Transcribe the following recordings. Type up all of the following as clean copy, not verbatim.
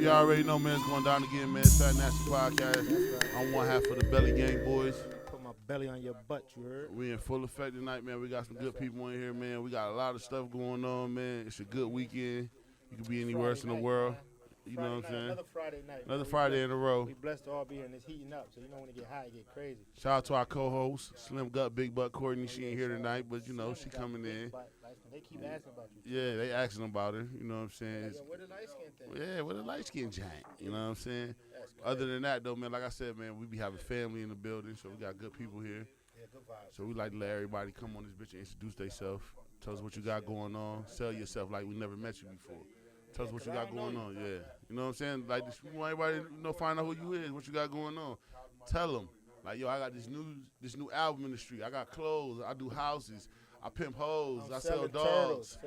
You already know, man. It's going down again, man. It's Fat Nasty Podcast. I'm one half of the Belly Gang boys. Put my belly on your butt, you heard? We in full effect tonight, man. We got some good people in here, man. We got a lot of stuff going on, man. It's a good weekend. You could be anywhere else in the world. You know what I'm saying? Another Friday night. Another Friday in a row. We blessed to all be here, and it's heating up. So you know when it get hot, it get crazy. Shout out to our co-host, Slim Gut, Big Butt Courtney. She ain't here tonight, but you know she coming in. They keep asking about you. Yeah, they asking about her. You know what I'm saying? Where the light skin thing? Yeah, with a light skin giant. You know what I'm saying? Other than that, though, man, like I said, man, we be having family in the building, so we got good people here. Yeah, good vibes. So we like to let everybody come on this bitch and introduce themselves. Tell us what you got going on. Sell yourself like we never met you before. Tell us what you got going on. Yeah, you know what I'm saying? Like this, we want everybody to find out who you is, what you got going on. Tell them, like, yo, I got this new album in the street. I got clothes. I do houses. I pimp hoes. I sell dogs.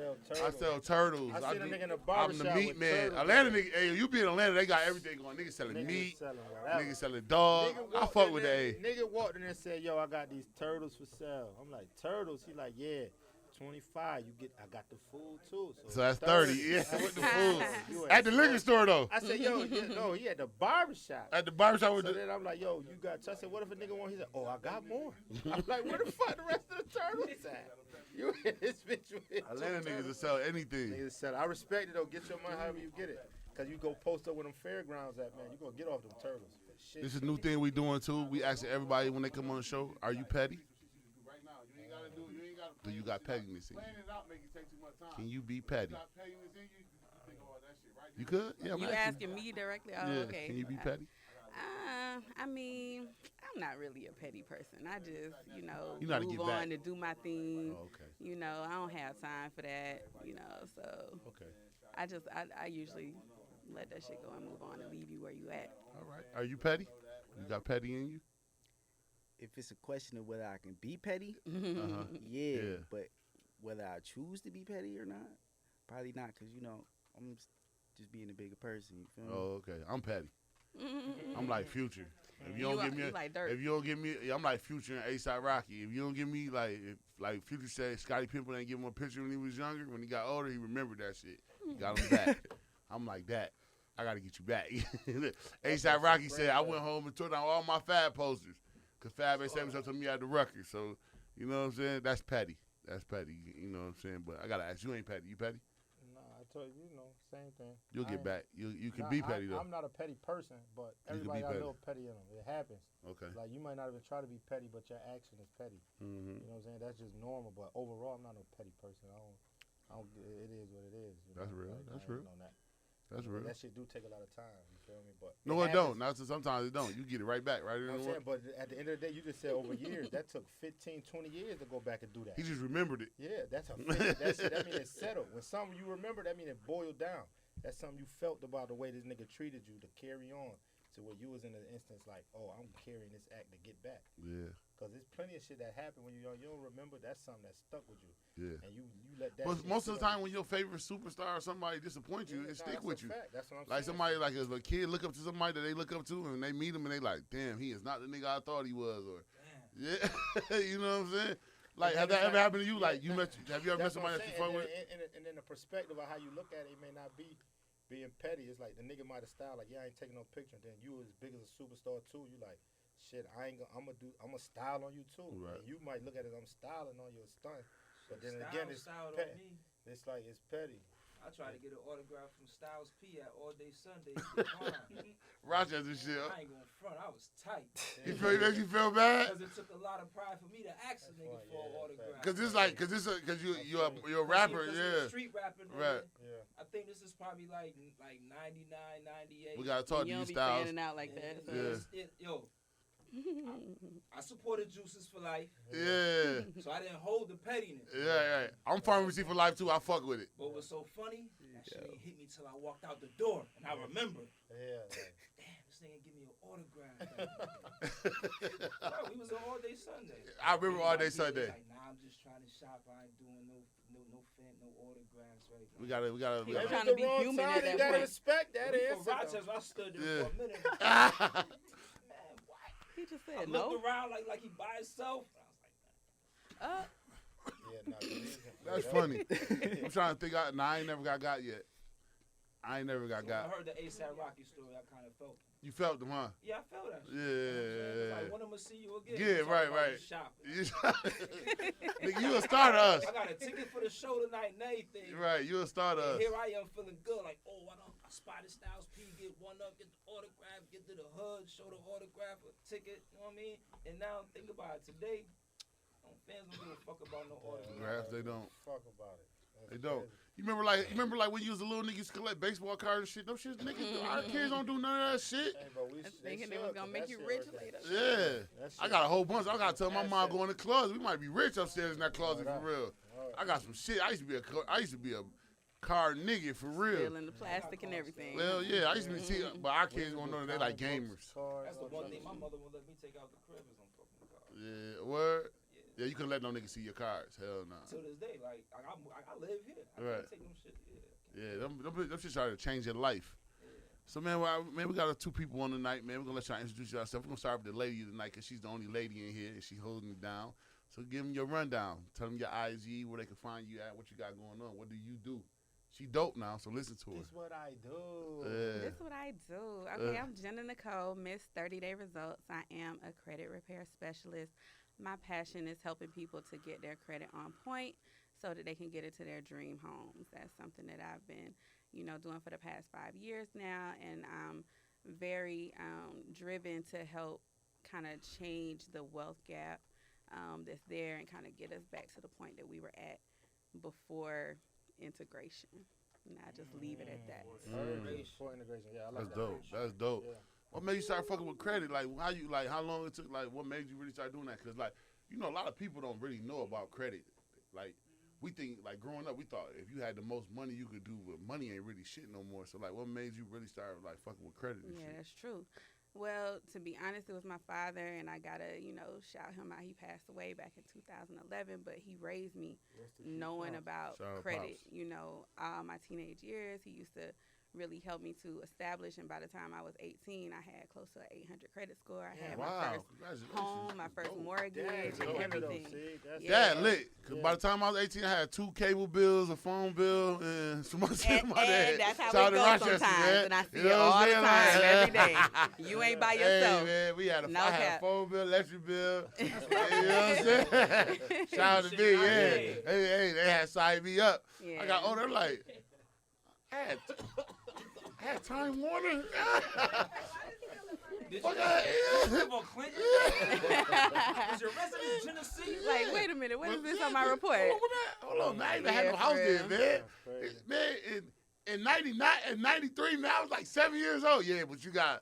I sell turtles. I seen a nigga in the I'm barbershop the meat with man. turtles. Atlanta nigga, hey, you be in Atlanta, they got everything going. Niggas selling meat. Niggas selling dog. I fuck with that. Nigga walked in there and said, yo, I got these turtles for sale. I'm like, turtles? He like, yeah. 25, I got the food too. So that's 30. Yeah, with the food. At the liquor store though. I said, yo, no, he at the barbershop. At the barbershop with so then I'm like, yo, you got. I said, what if a nigga want? He said, oh, I got more. I'm like, where the fuck the rest of the turtles at? You in this bitch with Atlanta niggas will sell anything. Niggas sell. I respect it though. Get your money however you get it. Cause you go post up with them fairgrounds at, man. You gonna get off them turtles. Shit. This is a new thing we doing too. We asking everybody when they come on the show, are you petty? Do you got pettiness in you? Can you be petty? You could? Yeah, you asking me directly? Oh, yeah. Okay. Can you be petty? I mean, I'm not really a petty person. I just, You know how to move get on back. to do my thing. Oh, okay. I don't have time for that, so Okay. I usually let that shit go and move on and leave you where you at. All right. Are you petty? You got petty in you? If it's a question of whether I can be petty, Uh-huh. yeah, but whether I choose to be petty or not, probably not, because, I'm just being a bigger person, you feel me? Oh, okay. I'm petty. I'm like Future. If you don't give me, like dirt. if you don't give me, I'm like Future and A$AP Rocky. If you don't give me, like Future said, Scottie Pippen ain't give him a picture when he was younger. When he got older, he remembered that shit. He got him back. I'm like that. I gotta get you back. A$AP Rocky said I went home and tore down all my Fab posters because Fab ain't saying something to me at the record. So you know what I'm saying? That's petty. That's petty. You know what I'm saying? But I gotta ask, you ain't petty. You petty? No, I told you, same thing. You'll get back. You can be petty though. I'm not a petty person, but You can everybody be got a petty. little petty in them. It happens. Okay. Like you might not even try to be petty, but your action is petty. Mm-hmm. You know what I'm saying? That's just normal. But overall, I'm not a petty person. I don't. It is what it is. That's real. Like, That's I ain't real. on that. That real. That shit do take a lot of time. You feel me? But No, it happens. don't. Not sometimes it don't. You get it right back, right? You know what I'm saying? But at the end of the day, you just said over years. That took 15, 20 years to go back and do that. He just remembered it. Yeah, that's a that means it's settled. When something you remember, that means it boiled down. That's something you felt about the way this nigga treated you to carry on to where you was in an instance like, oh, I'm carrying this act to get back. Yeah. Because there's plenty of shit that happened when you're young. You don't remember. That's something that stuck with you. Yeah. And you let that But shit most of sit the time on when your favorite superstar or somebody disappoints you, it stick with you. Fact. That's what I'm Like saying. somebody, like as a kid, look up to somebody that they look up to, and they meet him, and they like, damn, he is not the nigga I thought he was, or yeah, you know what I'm saying? Like, has that ever happened to you? Like, have you ever met somebody that you fuck with? And then the perspective of how you look at it, it may not be being petty. It's like the nigga might have styled, like, yeah, I ain't taking no picture. And then you as big as a superstar too. You like, shit, I'm gonna style on you too. Right. And you might look at it, I'm styling on your stunt. But then again, it's petty. It's like it's petty. I tried to get an autograph from Styles P at All Day Sunday. Rochester shit. I ain't gonna front. I was tight. You feel bad? Because it took a lot of pride for me to ask a nigga for an autograph. Cause it's like, cause you're a rapper, yeah. Street rapping. Right. Yeah. I think this is probably like 99, 98. We gotta talk to You you, don't be Styles. fanning out like that. So. Yeah. I supported Juices for life. Yeah. So I didn't hold the pettiness. Yeah. I'm pharmacy for life too. I fuck with it. But what's so funny, that shit ain't hit me till I walked out the door. And I remember. Yeah. Damn, this nigga give me an autograph. Bro, we was on All Day Sunday. I remember All Day Sunday. Like, nah, I'm just trying to shop. I ain't doing no autographs right now. We gotta. You're trying to be human at You that gotta point. respect that For answer. Rochester, I stood there for a minute. Man, what? He just I said no. looked around like he by himself. I was like, Yeah, no, That's funny. I'm trying to think. I ain't never got yet. I ain't never got So when I heard the ASAP Rocky story, I kind of felt. You felt them, huh? Yeah, I felt that shit. Yeah. You know what I'm saying? It's like, when I'm going to see you again. Yeah, You right, talking about right. the shopping. Nigga, you a star to us. I got a ticket for the show tonight and everything. Right, you a star to And us. here I am feeling good, like, oh, I spotted Styles P, get one up, get the autograph, get to the hood, show the autograph, a ticket, you know what I mean? And now think about it, today, fans don't give a fuck about no autograph. They don't. Fuck about it. They don't. You remember like when you was a little nigga, used to collect baseball cards and shit. Them shit, niggas, our kids don't do none of that shit. Hey, bro, Thinking it was gonna make you rich later. Yeah, I got a whole bunch. I gotta tell my mom go in the closet. We might be rich upstairs in that closet for real. I got some shit. I used to be a car nigga for real. Still in the plastic and everything. Well, yeah, I used to see, but our kids won't know that they like gamers. That's the one thing my mother won't let me take out the crib is on fucking cars. Yeah, word. Yeah, you couldn't let no nigga see your cards. Hell no. To this day, like I live here. I Right. can't take them shit. Yeah, them shit started to change your life. Yeah. So, man, we got 2 people on tonight, man. We're going to let y'all introduce yourself. We're going to start with the lady tonight because she's the only lady in here and she's holding it down. So give them your rundown. Tell them your IG, where they can find you at, what you got going on. What do you do? She dope now, so listen to her. This what I do. This is what I do. Okay, I'm Jenna Nicole, Miss 30-Day Results. I am a credit repair specialist. My passion is helping people to get their credit on point so that they can get into their dream homes. That's something that I've been, doing for the past 5 years now, and I'm very driven to help kind of change the wealth gap that's there and kind of get us back to the point that we were at before integration. And I just leave it at that. For integration, yeah, I like That's that. dope. That's dope. Yeah. What made you start fucking with credit? Like, how long it took? Like, what made you really start doing that? Because, like, a lot of people don't really know about credit. Like, we think, like, growing up, we thought if you had the most money you could do, but money ain't really shit no more. So, like, what made you really start, like, fucking with credit and Yeah, shit? that's true. Well, to be honest, it was my father, and I got to, shout him out. He passed away back in 2011, but he raised me knowing about Shout out credit. Pops. All my teenage years, he used to really help me to establish, and by the time I was 18, I had close to an 800 credit score. I had my first Congratulations. home, my first Dope. mortgage, Damn, and dope. everything. See, that's Yeah. That lit. Cause by the time I was 18, I had 2 cable bills, a phone bill, and some other shit in my dad. And that's how Shout out it to goes Rochester, sometimes, man. and I see You know it what all I'm the saying? time, Like, every day. You ain't by yourself. Hey, man, I had cap. a phone bill, electric bill. You know what I'm saying? Shout out to me, yeah. Hey, they had signed me up. Yeah. I got older, like, I had Time Warner. Did Fuck you that. live on Clinton? Is your residence Tennessee? Like, wait a minute, what is this on my report? Hold on, man. I even had Yeah, no house for there, real. man. crazy. Man, in 99 and 93, man, I was like 7 years old. Yeah, but you got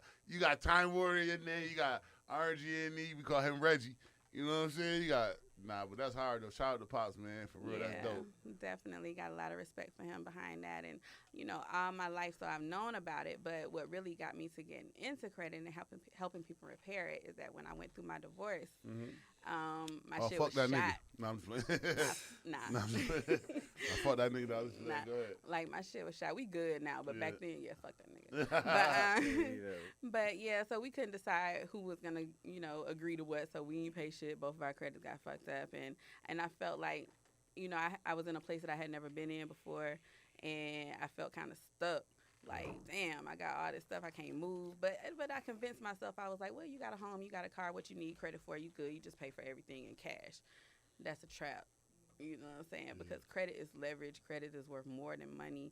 Time Warner in there, you got RG&E, we call him Reggie. You know what I'm saying? You got but that's hard though. Shout out to Pops, man, for real. That's dope. Definitely got a lot of respect for him behind that, and all my life, so I've known about it. But what really got me to getting into credit and helping people repair it is that when I went through my divorce, my shit fuck was that shot. nigga. No, I'm just playing. Nah. No, I'm just playing. I fuck that nigga. No, Nah. go ahead. Like, my shit was shot. We good now, but back then, fuck that nigga. Yeah, But yeah, so we couldn't decide who was gonna, agree to what. So we didn't pay shit. Both of our credits got fucked up, and I felt like, I was in a place that I had never been in before, and I felt kind of stuck. Like, damn, I got all this stuff, I can't move. But I convinced myself. I was like, well, you got a home, you got a car, what you need credit for, you good. You just pay for everything in cash. That's a trap. You know what I'm saying? Because credit is leverage. Credit is worth more than money,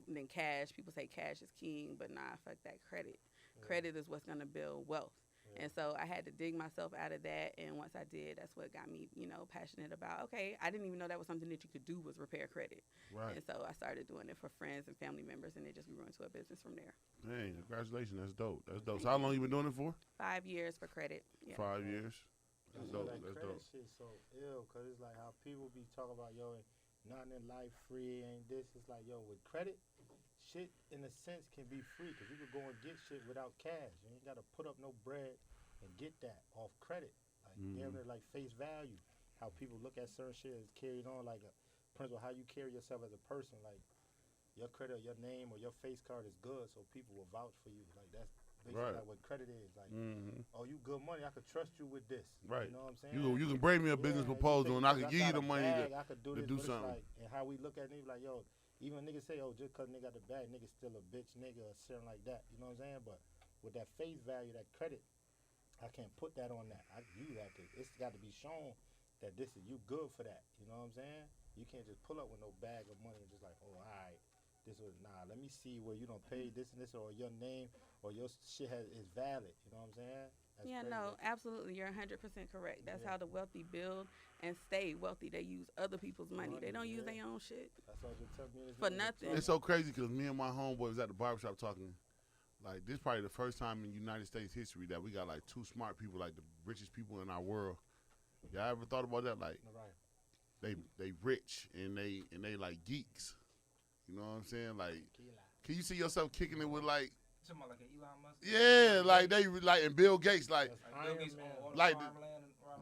than cash. People say cash is king, but nah, fuck that credit. Credit is what's going to build wealth. And so I had to dig myself out of that. And once I did, that's what got me, passionate about, okay, I didn't even know that was something that you could do was repair credit. Right. And so I started doing it for friends and family members, and it just grew into a business from there. Dang, congratulations. That's dope. That's dope. So how long you been doing it for? 5 years for credit. Yeah. 5 years. That's dope. That That's credit dope. shit so ill, cause it's like how people be talking about, yo, nothing in life free, ain't this. It's like, yo, with credit, shit in a sense can be free, cause you could go and get shit without cash. You ain't gotta put up no bread and get that off credit. Like damn near like face value. How people look at certain shit is carried on like a principle, how you carry yourself as a person. Like your credit or your name or your face card is good, so people will vouch for you. Like that's basically like what credit is. Like, oh, you good money, I could trust you with this. Right. You know what I'm saying? You can bring me a business proposal and I can give you the money I could to do do this, but something. it's like, and how we look at it, like, yo, even niggas say, oh, just cause nigga got the bag, nigga still a bitch nigga or something like that. You know what I'm saying? But with that face value, that credit, I can't put that on that. You have to. It's got to be shown that this is you good for that. You know what I'm saying? You can't just pull up with no bag of money and just like, oh, all right, this was Let me see where you don't pay this and this, or your name or your shit is valid. You know what I'm saying? That's Yeah, crazy. no, absolutely. You're 100% correct. That's how the wealthy build and stay wealthy. They use other people's money. They don't use their own shit That's what you tell me. for nothing. It's so crazy because me and my homeboy was at the barbershop talking. Like, this probably the first time in United States history that we got, like, two smart people, like, the richest people in our world. Y'all ever thought about that? Like, Right. they rich and they like geeks. You know what I'm saying? Like, can you see yourself kicking it with, like, You talking about like an Elon Musk? yeah, like they like and Bill Gates, like Like Bill Gates own all the Like farmland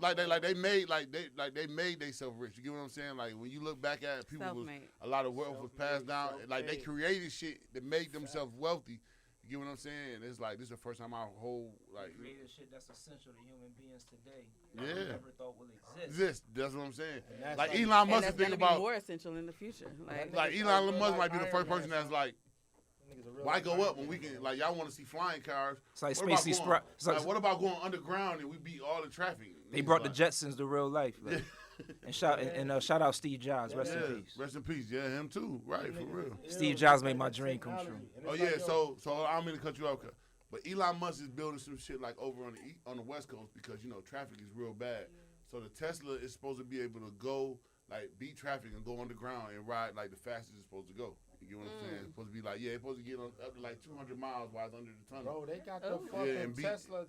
and they made themselves rich. You get what I'm saying? Like when you look back at it, people was Self-made. a lot of wealth was passed down. Like they Self-made. created shit that made themselves wealthy. You get what I'm saying? It's like this is the first time our whole like created shit that's essential to human beings today. Yeah. We never thought will exist. exist. That's what I'm saying. And that's Like like- Elon And Musk that's is thinking gonna be about more essential in the future. Like, like Niggas Elon like Musk might be the Iron first Man, person that's son. like, Niggas a real why life go Iron up when Man, we can man. like y'all want to see flying cars? It's like What about Spacey going- Sprite. It's like, Like, what about going underground and we beat all the traffic? they Niggas brought like, the Jetsons to real life. Like. And shout out Steve Jobs. Rest Yeah, in peace. rest in peace. Yeah, him too. Right, for Niggas real. is Steve ill, Jobs man. made my That's dream come technology. true. And Oh it's yeah, like, yo, so I don't mean to cut you off, but Elon Musk is building some shit like over on the West Coast because traffic is real bad. So the Tesla is supposed to be able to go like beat traffic and go underground and ride like the fastest it's supposed to go. You get what I'm saying? It's supposed to be like it's supposed to get up to like 200 miles while it's under the tunnel. bro, they got Oh. the Yeah, fucking and beat- Tesla,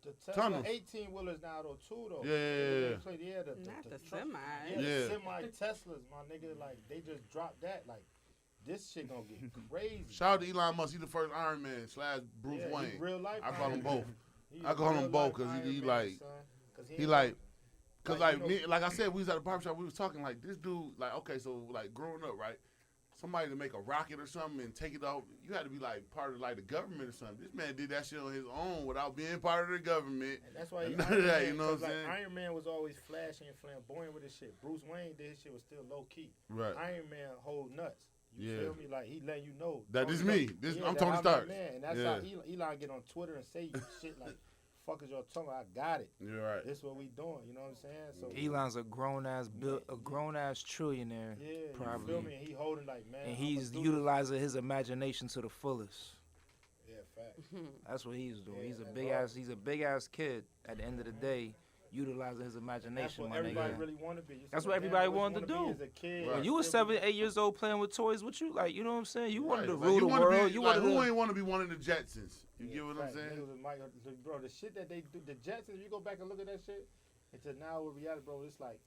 the Tesla Tunnels. 18 wheelers now though too though. Yeah. Yeah, not the truck- semi. Yeah, Yeah. the semi Teslas, my nigga. Like they just dropped that. Like this shit gonna get crazy. Shout out to Elon Musk. He's the first Iron Man / Bruce Yeah, he Wayne. real life. I call Iron him Man. both. He I a call him real both life 'cause he Iron like- Man, son. 'Cause He ain't like, cause like, like me, like I said, we was at the barbershop. We was talking like this dude. Like okay, so like growing up, right? Somebody to make a rocket or something and take it off, you had to be like part of like the government or something. This man did that shit on his own without being part of the government. And that's why he None Iron of that, Man, you know what 'cause, I'm like, saying? Iron Man was always flashy and flamboyant with his shit. Bruce Wayne did his shit was still low key. Right. Iron Man hold nuts. You Yeah. feel me? Like he letting you know That this Tony me. Stark- This yeah, I'm that Tony that Stark. man. And that's Yeah. how Elon get on Twitter and say shit like, "Fuck is your tongue? I got it. You're right. This what we doing." You know what I'm saying? So Elon's a grown ass trillionaire, yeah, you probably. feel me? And he holding like man. and I'ma he's do this. utilizing his imagination to the fullest. Yeah, fact. That's what he's doing. Yeah, He's a that's big hard. ass. He's a big ass kid. At the end of the day, utilizing his That's imagination, what my everybody nigga. really want to be. That's what everybody wanted to do. do. As a kid, Right. When you were Still 7, 8 years old playing with toys, what you like? You know what I'm saying? You wanted to Right. rule Like, the you wanna world. Be, You like, wanted who to. ain't want to be one of the Jetsons? You Yeah, get what I'm fact. saying? Niggas was bro, the shit that they do, the Jetsons. You go back and look at that shit. Until now with reality, bro, it's like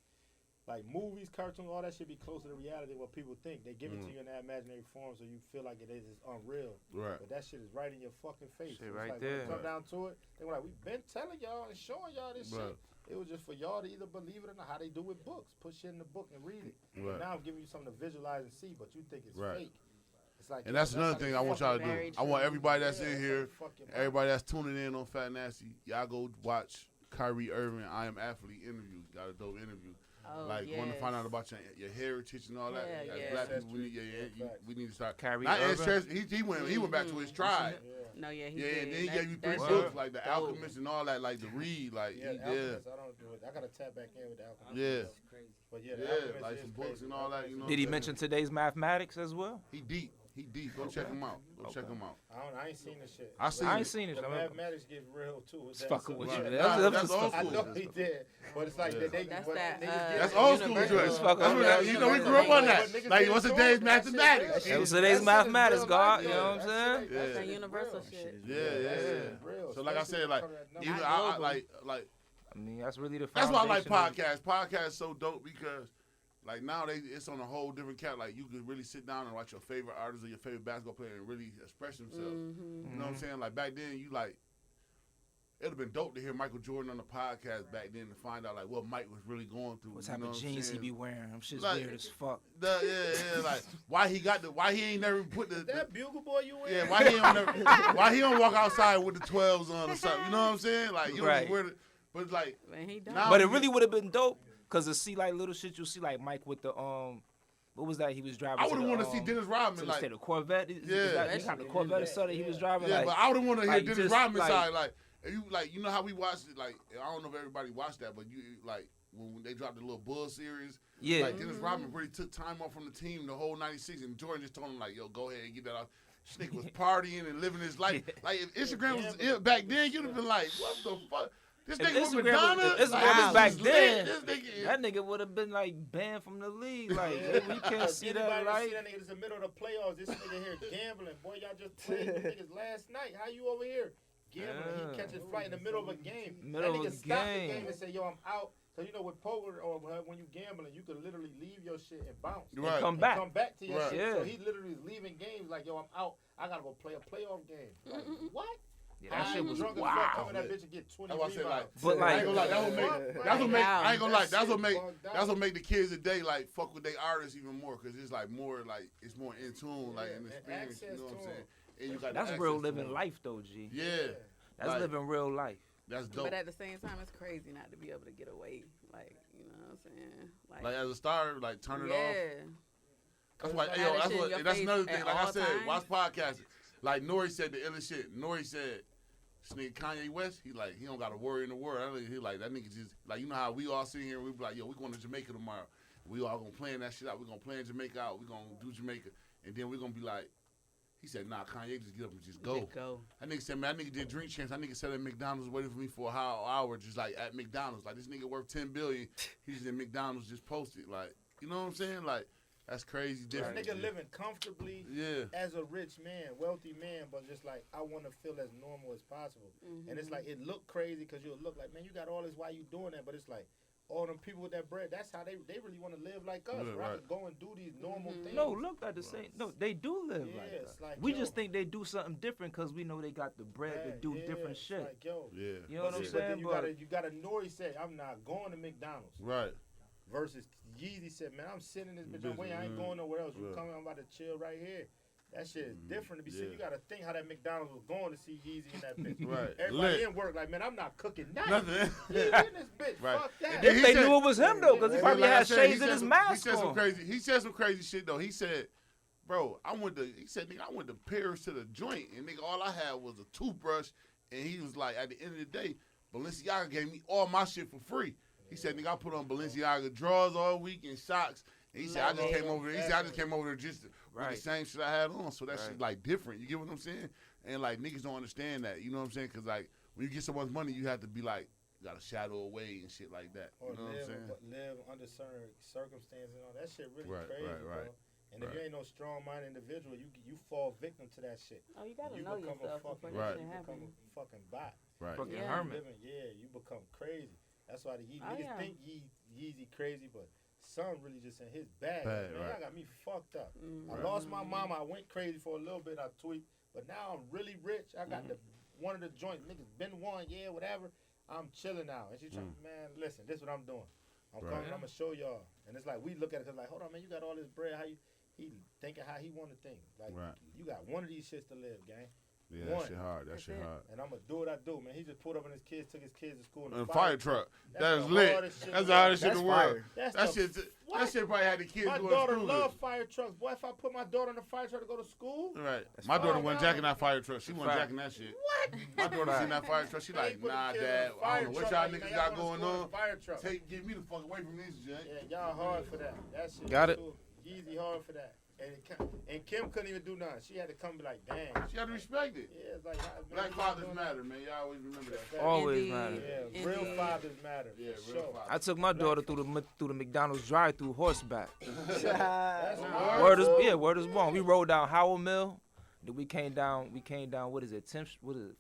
movies, cartoons, all that should be closer to reality than what people think. They give it to you in that imaginary form, so you feel like it is unreal. Right. But that shit is right in your fucking face. Shit It's right like, there. When it come Right. down to it, they were like, we've been telling y'all and showing y'all this Right. shit. It was just for y'all to either believe it or not. How they do with books, put shit in the book and read it. Right. And now I'm giving you something to visualize and see, but you think it's Right. fake. It's like And that's another like thing a I want y'all to fucking- Very do. I want true. everybody that's Yeah, in it's here, like fucking- everybody that's tuning in on Fat Nasty, y'all go watch Kyrie Irving, I Am Athlete interview. Got a dope interview. Oh, Like want to yes. find out about your heritage and all that. Yeah, As yeah. black That's people, we need, true. Yeah, we need to start. Kyrie Not Irving? ancestors. He went back to his tribe. Yeah. No, yeah, he Yeah, did. and then he That- gave you 3 that's books dope. like The Dope. Alchemist and all that, like to read. Like Yeah, he the did. Alchemist, I don't do it. I gotta tap back in with the Alchemist. Yeah. That's crazy. But yeah, the Yeah, Alchemist like is some books crazy. and all that, you know. Did he mention today's mathematics as well? He deep. Go check him out. Go check him out. I ain't seen the shit. I seen I it. ain't seen it. The I mean, mathematics get real too. with It's that, fucking so- with Right. you. Nah, That's that's old I school. know he did, but it's like Yeah. they. That's but that, niggas get That's it. old school universal. joint. It's fucking That's with what that. we grew up on that. But niggas Like get what's into today's it, that shit mathematics? real. It was That today's shit is mathematics, real God. life, You yeah. know what I'm That saying? shit- Yeah. that That shit is universal real. shit. Yeah, That yeah. shit is real, So like I especially said, like when it comes to that even number. Not I global. like I mean, that's really the that's why I like foundation of- podcasts. Podcasts so dope because like now it's on a whole different cat. Like you could really sit down and watch your favorite artist or your favorite basketball player and really express themselves. Mm-hmm. You know what I'm saying? Like back then, you like it'd have been dope to hear Michael Jordan on the podcast back then to find out like what Mike was really going through. What you type know of what I'm jeans he saying? be wearing? Them shit's Like- weird as fuck. Yeah, like why he ain't never put the That bugle boy you in? yeah, why he don't walk outside with the 12s on or something? You know what I'm saying? Like you Right. don't wear the, but like Man, he don't. Now- But it really would have been dope because to see like little shit, you'll see like Mike with the What was that he was driving? I would have wanted wanted to see Dennis Rodman like like. the Corvette. Yeah. He got the Corvette or something. He was driving. Yeah, like, but I would have wanted to hear like, Dennis just, Rodman like- side like you know how we watched it like I don't know if everybody watched that, but you like when they dropped the little Bull series. Yeah. Like Dennis Rodman really took time off from the team the whole '96, and Jordan just told him like, "Yo, go ahead and get that off." This nigga was partying and living his life. Like if Instagram was it back then, you'd have been like, "What the fuck?" This If nigga with Instagram Madonna. was like, back this is lit. then, This nigga, that nigga would have been like banned from the league. Like we can't see that, Anybody right? see that nigga? It's the middle of the playoffs. This nigga here gambling. Boy, y'all just played with niggas last night. How you over here gambling? He catches flight in the middle of a game. Middle that nigga of a stop the game. game and say, "Yo, I'm out." So you know with poker or when you gambling, you can literally leave your shit and bounce. Right. Come And back. come back to your Right. shit. Yeah. So he literally is leaving games like, "Yo, I'm out. I gotta go play a playoff game." Like, what? Yeah, that I shit was drunk as wow. fuck. Come in that bitch and get 20 That's why I said, rebounds. like, But, I ain't gonna lie, that's what make. I ain't gonna lie. That's what make the kids today like fuck with their artists even more because it's like more like it's more in tune like in the and experience. You access know what I'm to saying? 'em. And you got That's the real access to living them. life though, G. Yeah, That's like, living real life. that's dope. But at the same time, it's crazy not to be able to get away. Like, you know what I'm saying? Like as a star, like turn it off. yeah. That's why, Have yo, that that's shit in what. your And that's face another thing. at Like I all said, times. watch podcasting. Like Nori said the illest shit. Nori said, "This nigga Kanye West, he like he don't got to worry in the world." He like that nigga just like you know how we all sit here and we be like, "Yo, we going to Jamaica tomorrow. We all gonna plan that shit out. We gonna plan Jamaica out. We gonna do Jamaica, and then we gonna be like." He said, "Nah, Kanye, just get up and just go." Just go. That nigga said, "Man, that nigga did Drink Champs. That nigga sat at McDonald's waiting for me for a whole hour, just like at McDonald's. Like this nigga worth $10 billion. He's just in McDonald's, just posted. Like, you know what I'm saying? Like, that's crazy This different. nigga living comfortably Yeah. as a rich man, wealthy man, but just like I want to feel as normal as possible. And it's like it look crazy because you'll look like, man, you got all this. Why you doing that? But it's like all them people with that bread. That's how they really want to live like us. Yeah, Where I right. could go and do these normal things. No, look at the same. No, they do live Yeah, like it's that. like, We yo. just think they do something different because we know they got the bread to do Yeah, different it's shit. Like, yo, Yeah. You know what I'm but saying? then you gotta Nori said, I'm not going to McDonald's. Right. Versus Yeezy said, man, I'm sitting in this bitch. I'm Busy, waiting. I ain't yeah. going nowhere else. You Yeah. coming? I'm about to chill right here. That shit is different to be seen. Yeah. You gotta think how that McDonald's was going to see Yeezy in that bitch. Right. Everybody Lit. in work like, man, I'm not cooking nothing. Nothing. Yeezy in this bitch. Right. Fuck that. And then If he they said- knew it was him though, because he Yeah, probably Like I had said, shades he in said his some- mask He said some on. crazy. He said some crazy shit though. He said, "Bro, he said, nigga, I went to Paris to the joint, and nigga, all I had was a toothbrush." And he was like, at the end of the day, Balenciaga gave me all my shit for free. He said, "Nigga, I put on Balenciaga drawers all week and socks." And he said, "I just came over there." He said, "I just came over there just with Right. the same shit I had on." So that Right. shit like different. You get what I'm saying? And like niggas don't understand that. You know what I'm saying? Because like when you get someone's money, you have to be like, got to shadow away and shit like that. Or You know what I'm saying? live under certain circumstances and all that shit really Right, crazy, right, bro. right. And if you ain't no strong-minded individual, you fall victim to that shit. Oh, you gotta You know become a yourself fucking, before Right. that shit you become happens. a fucking bot. Right. Fucking Yeah. hermit. You become crazy. That's why the Oh, niggas yeah. think Yeezy crazy, but son really just in his bag. Bad, Man, right. y'all got me fucked up. Mhm. I lost my mama. I went crazy for a little bit. I tweaked, but now I'm really rich. I got one of the joints. Niggas been one, yeah, whatever. I'm chilling now. And she trying, man, listen, this is what I'm doing. I'm Right. coming. I'm gonna show y'all. And it's like we look at it 'cause like, hold on, man, you got all this bread. How you? He thinking how he want to think. Like Right. you got one of these shits to live, gang. Yeah, One. that shit hard. That That's shit it. hard. And I'm gonna do what I do, man. He just pulled up on his kids, took his kids to school in And a a fire truck. That's That is the lit. hardest shit That's in the hardest shit in That's the world. fire. That's That the shit. what? That shit probably had the kids My going daughter to school. love fire trucks. Boy, if I put my daughter in the fire truck to go to school, Right. That's My daughter fire. wasn't jacking that fire truck. She wasn't Fact. jacking that shit. what? My daughter seen that fire truck. She Man, like, you put the nah, kid in a dad. I fire don't know what truck, y'all like, niggas man, got y'all going wanna school in a on. Fire truck. Get me the fuck away from this joint. Yeah, y'all hard for that. That shit. Got it. Too. Yeezy hard for that. And Kim couldn't even do nothing. She had to come be like, damn. She got to respect it. Yeah, it's like, man, Black you fathers doing matter, man. Y'all always remember that. that. Always Indeed. matter. Yeah, Indeed. real fathers matter. Yeah, for real sure. fathers. I took my daughter through the McDonald's drive-through horseback. That's Word is hard. yeah, word is born. We rode down Howell Mill. Then we came down. What is it? 10th. What is it?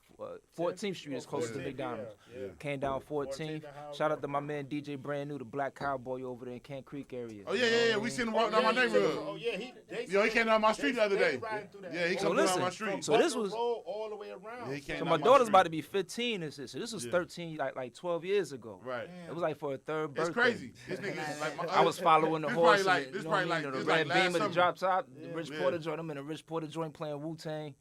14th Street is closest to 14th, McDonald's. Yeah, yeah. Came down 14th. 14th and Howell Shout out Mill. to my man DJ Brand New, the Black Cowboy over there in Camp Creek area. Oh, yeah. We seen him walking down my he took it neighborhood. from- Oh yeah, Yo, he came down my street the other they day. riding through that. Yeah, he From came So down listen, my street. so this Butler was- Road all the way around. Yeah, he came So down my my daughter's street. about to be 15. So this was Yeah. 13, like 12 years ago. Right. It was like for a third birthday. It's crazy. This nigga, like, my I was following the this horse. probably like- and, this you know what I probably mean, like- the this red like last beam of the summer. drop top, the Yeah. Rich Yeah. Porter joint. I'm in a Rich Porter joint playing Wu-Tang.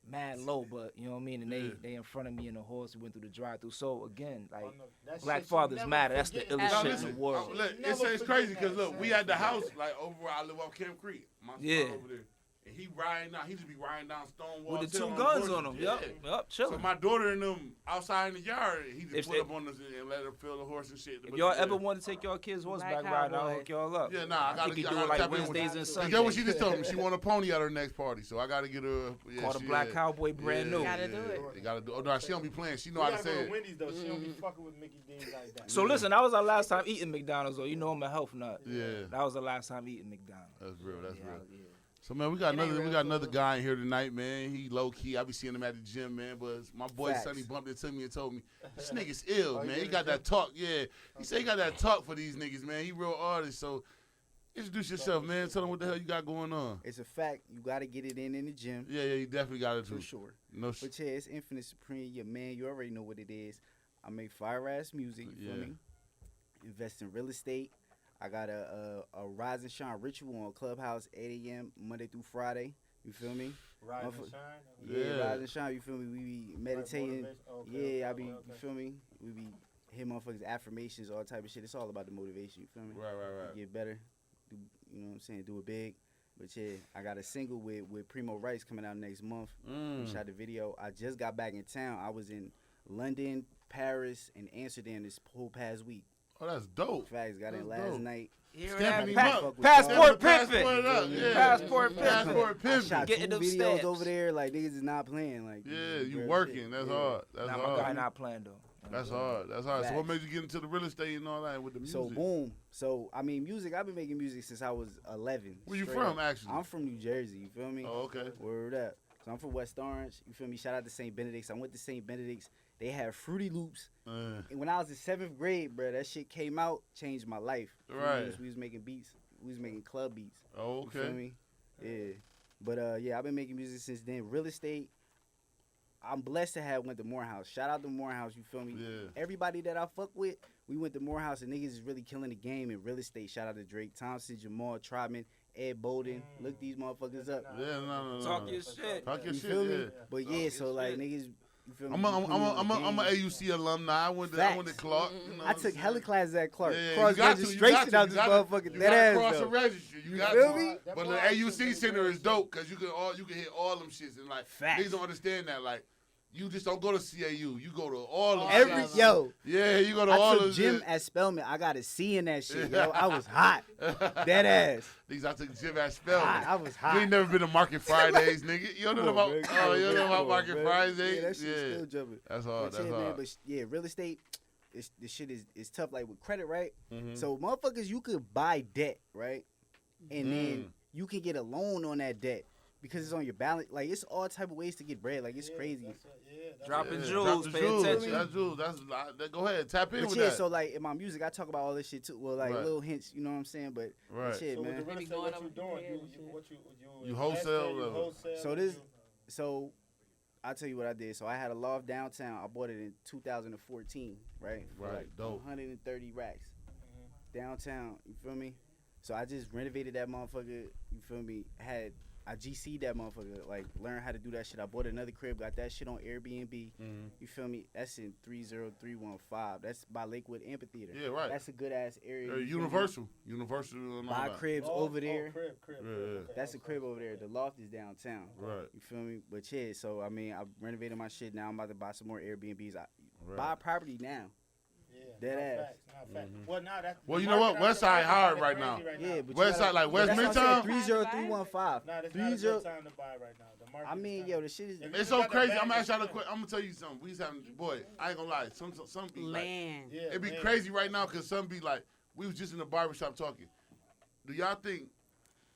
mad low, but you know what I mean. And Yeah. they in front of me in the horse. We went through the drive-through. So again, like That Black shit you fathers never matter. That's the forget. illest Now shit in listen, the world. look, Never it's crazy forget because that, look, we son. at the house like over where I live off Camp Creek. My son Yeah. over there, and he riding down. He just be riding down Stonewall With the Hill 2 on guns horses. on them. Yeah. Yep, So chilling. my daughter and them outside in the yard, he just If put they- up on us and let her feel the horse and shit. If But y'all yeah. ever want to take your kids horseback Black riding, I'll Cowboys. hook y'all up. Yeah, nah, I I gotta think you I do it gotta like tap in with Wednesdays that. and And Sundays. get what she just told me. She want a pony at her next party, so I gotta get her. Yeah, Call the she- Black yeah. Cowboy brand new. Gotta do it. You gotta do. Oh no, she don't be playing. She know We how to gotta go say to it. Wendy's though. She don't be fucking with Mickey D's like that. So listen, that was our last time eating McDonald's, though. You know I'm a health nut. Yeah, That was the last time eating McDonald's. that's real. That's Yeah, real. yeah. So man, we got It ain't another real another food. guy in here tonight, man. He low key. I be seeing him at the gym, man. But my boy Facts. Sonny bumped into me and told me this nigga's ill, Oh, he man. He did got the that talk. Yeah, he said he got that talk for these niggas, man. He real artist. So introduce yourself, man. Tell them what the hell you got going on. It's a fact. You got to get it in the gym Yeah, you definitely got it for too. sure. No, But yeah, it's Infinite Supreme. Your man, you already know what it is. I make fire ass music. You feel Yeah. me? Invest in real estate. I got a Rise and Shine ritual on Clubhouse, 8 a.m. Monday through Friday. You feel me? Rise and Motherfucker- shine. Yeah, Yeah. Rise and Shine. You feel me? We be meditating. motivation? Okay, Yeah, I okay, be. okay. You feel me? We be hitting motherfuckers affirmations, all type of shit. It's all about the motivation. You feel me? right. Get better. Do, you know what I'm saying? Do it big. But yeah, I got a single with Primo Rice coming out next month. We Mm. shot the video. I just got back in town. I was in London, Paris, and Amsterdam this whole past week. Oh, that's dope. Facts, got in That's last dope. night. Stamping him Pass- up. Passport pimping. up. Yeah. Passport pimping. Passport I pimping. shot Getting 2 them videos stamps. over there. Like niggas is not playing. Like Yeah, this is you real working. shit. That's Yeah. hard. That's Nah, my guy hard. not playing though. That's hard. That's hard. So what Facts. made you get into the real estate and all that with the music? So boom. So I mean, music. I've been making music since I was 11. Where you straight from, up. actually? I'm from New Jersey. You feel me? Oh, okay. Word up. So I'm from West Orange. You feel me? Shout out to St. Benedict's. I went to St. Benedict's. They had Fruity Loops. And when I was in 7th grade, bro, that shit came out, changed my life. You feel me? Right. We was making beats. We was making club beats. Oh, You feel okay. me? Yeah. But yeah, I've been making music since then. Real estate. I'm blessed to have went to Morehouse. Shout out to Morehouse. You feel me? Yeah. Everybody that I fuck with, we went to Morehouse and niggas is really killing the game in real estate. Shout out to Drake Thompson, Jamal Trotman, Ed Bolden. Look these motherfuckers up. Yeah, no. Talk your shit. Talk your You shit, feel yeah. me? But yeah, so like niggas, you feel me? I'm a AUC alumni. I went to Facts. Clark. You know I what took I'm hella saying? classes at Clark. Yeah, Cross you got to, registration out this you motherfucker. You That gotta ass cross the though. register. You got feel to. me? But the AUC center is dope because you can hit all them shits and like Facts. niggas don't understand that like. You just don't go to CAU. You go to all of Every shits. yo, Yeah, you go to I all took of gym shit. at Spelman. I got a C in that shit, yo. I was hot. That ass. These I took gym at Spelman. Hot. I was You hot. ain't never been to Market Fridays, nigga. You don't know Come on, about man. Come on, you don't know man. about Come on, Market man. Fridays. Yeah, that shit still jumping. That's hard. But That's yeah, man, hard. but yeah, real estate, this shit is tough. Like with credit, right? Mhm. So motherfuckers, you could buy debt, right? And Mm. then you can get a loan on that debt because it's on your balance. Like it's all type of ways to get bread. Like it's crazy. Dropping Yeah, jewels, drop the pay jewels. attention. That's jewels. Go ahead, tap in But with yeah, that. so like in my music, I talk about all this shit too. Well, like Right. little hints, you know what I'm saying? But Right. shit, So with man. the real Maybe estate, going what over you doing? there and shit. You wholesale you level. wholesale. So this, so I'll tell you what I did. So I had a loft downtown. I bought it in 2014, right? For Right, like dope. 130 racks downtown. You feel me? So I just renovated that motherfucker. You feel me? I GC'd that motherfucker. Like learned how to do that shit. I bought another crib. Got that shit on Airbnb. Mhm. You feel me? That's in 30315. That's by Lakewood Amphitheater. Yeah, right. That's a good ass area. You feel me? Universal and all Buy that. cribs over there. Crib. Yeah. Okay. That's a crib over there. The loft is downtown. Right. You feel me? But yeah, so I mean, I renovated my shit. Now I'm about to buy some more Airbnbs. I Right. buy a property now. Yeah, Dead not ass. facts, not facts. Mhm. Well, now that's Well, the you know what? market- West the Side market hard is right crazy now. Yeah, but West Side, like West that's what I Midtown? said, 30315. Nah, that's not a 30. good time to buy right now. The market I mean, is yo, kinda- the shit is. If It's you so got crazy. that I'm bag, actually it's I'm gonna tell you something. We was having boy. I ain't gonna lie. Some be like Land. Yeah, it be man. crazy right now because some be like we was just in the barbershop talking. Do y'all think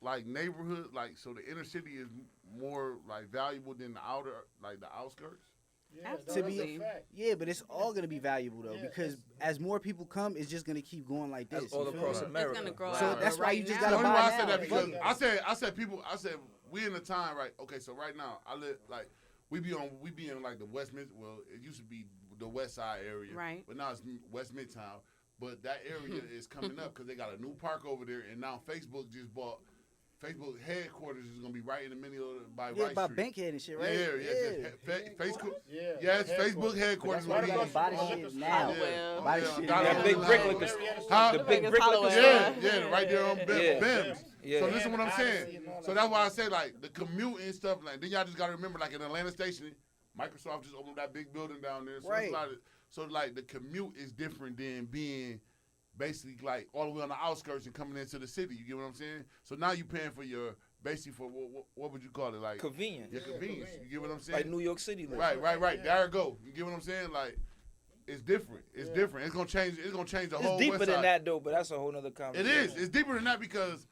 like neighborhood like so the inner city is more like valuable than the outer like the outskirts? Yeah, To that's a be- fact. Yeah, but it's all gonna be valuable though Yeah, because it's- as more people come, it's just gonna keep going like this. That's all you feel across me? America. It's gonna grow. So out. that's why Right you just now- The gotta only buy why I said now. that because Fuck it. I said we in the time right. Okay, so right now I live like we be in like the West Mid. Well, it used to be the West Side area, Right. But now it's West Midtown. But that area is coming up because they got a new park over there, and now Facebook just bought Facebook headquarters is gonna be right in the middle of by Yeah, Rice by Street. Bankhead and shit, right? Facebook. Yeah. Yes, Facebook headquarters. That's will why be- they got body shit now. Hollowell. Body Yeah, shit Dollar now. That big House. brick liquor Huh? The big brick liquor Hollowell. store. Yeah, right there on Yeah. Bims. Yeah. So listen what I'm Odyssey saying. and all So that that's why I shit. say like the commute and stuff. Like then y'all just gotta remember like in Atlanta Station, Microsoft just opened that big building down there. So Right. it's a lot of, so like the commute is different than being basically like all the way on the outskirts and coming into the city. You get what I'm saying? So now you paying for your basically for what would you call it like Convenient. your convenience. You get what I'm saying? Like New York City. Like. Right. There it go. You get what I'm saying? Like it's different. It's different. It's gonna change. It's gonna change the whole. It's deeper West than Side. that though, but that's a whole nother It conversation. is. It's deeper than that because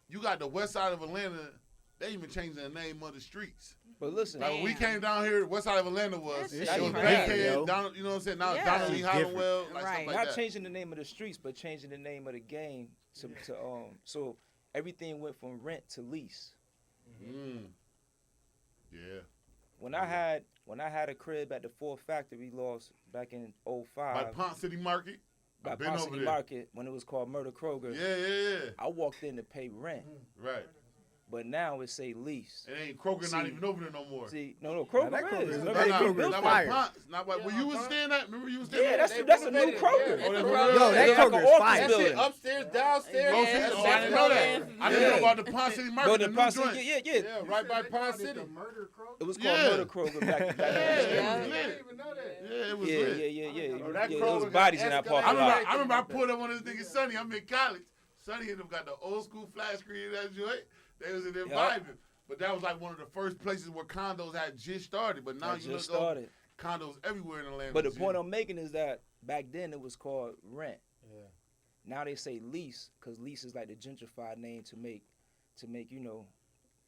you got the west side of Atlanta. They even changed the name of the streets. But listen, Like when we Damn. came down here, the west side of Atlanta was That's it was different. Bankhead, Yo. Donald. You know what I'm saying? Now it's Yeah. Donald Lee It's different. Hollowell, like Right. stuff like not that. changing the name of the streets, but changing the name of the game to so everything went from rent to lease. Mm. Yeah. When I had a crib at the Ford Factory Lost back in By 05 Pont City Market. by I've been Ponce over City there. Market when it was called Murder Kroger, Yeah. I walked in to pay rent, Right. but now it say lease. It ain't Kroger not See. even over there no more. See, no, Kroger that Kroger is. is- Remember that they Not, been Kroger built is not for by it. fire. Ponce. Not by where you was staying at. Remember you was staying Yeah, at? that's They a new renovated it, Kroger. yeah. Oh, they Yo, renovated that it? It's like Kroger an is office fire. That building. shit upstairs, downstairs. Oh, Yeah, see, it's oh, I didn't know that. I didn't know about the Pont City Market, No, the the new Ponce joint. City, yeah. Yeah, right by Pond City. It was called Yeah. Murder Kroger back Yeah, then. it was Yeah. lit. Yeah, it was Yeah, lit. yeah. Oh, that Yeah, Kroger there was got bodies in that escalated. parking lot. I remember I pulled up on this nigga Sonny. I'm in college. Sonny and them got the old school flat screen in that joint. They was in there Yup. vibing. But that was like one of the first places where condos had just started. But now That you look just up, started. condos everywhere in Atlanta. But the G. point I'm making is that back then it was called rent. Yeah. Now they say lease because lease is like the gentrified name to make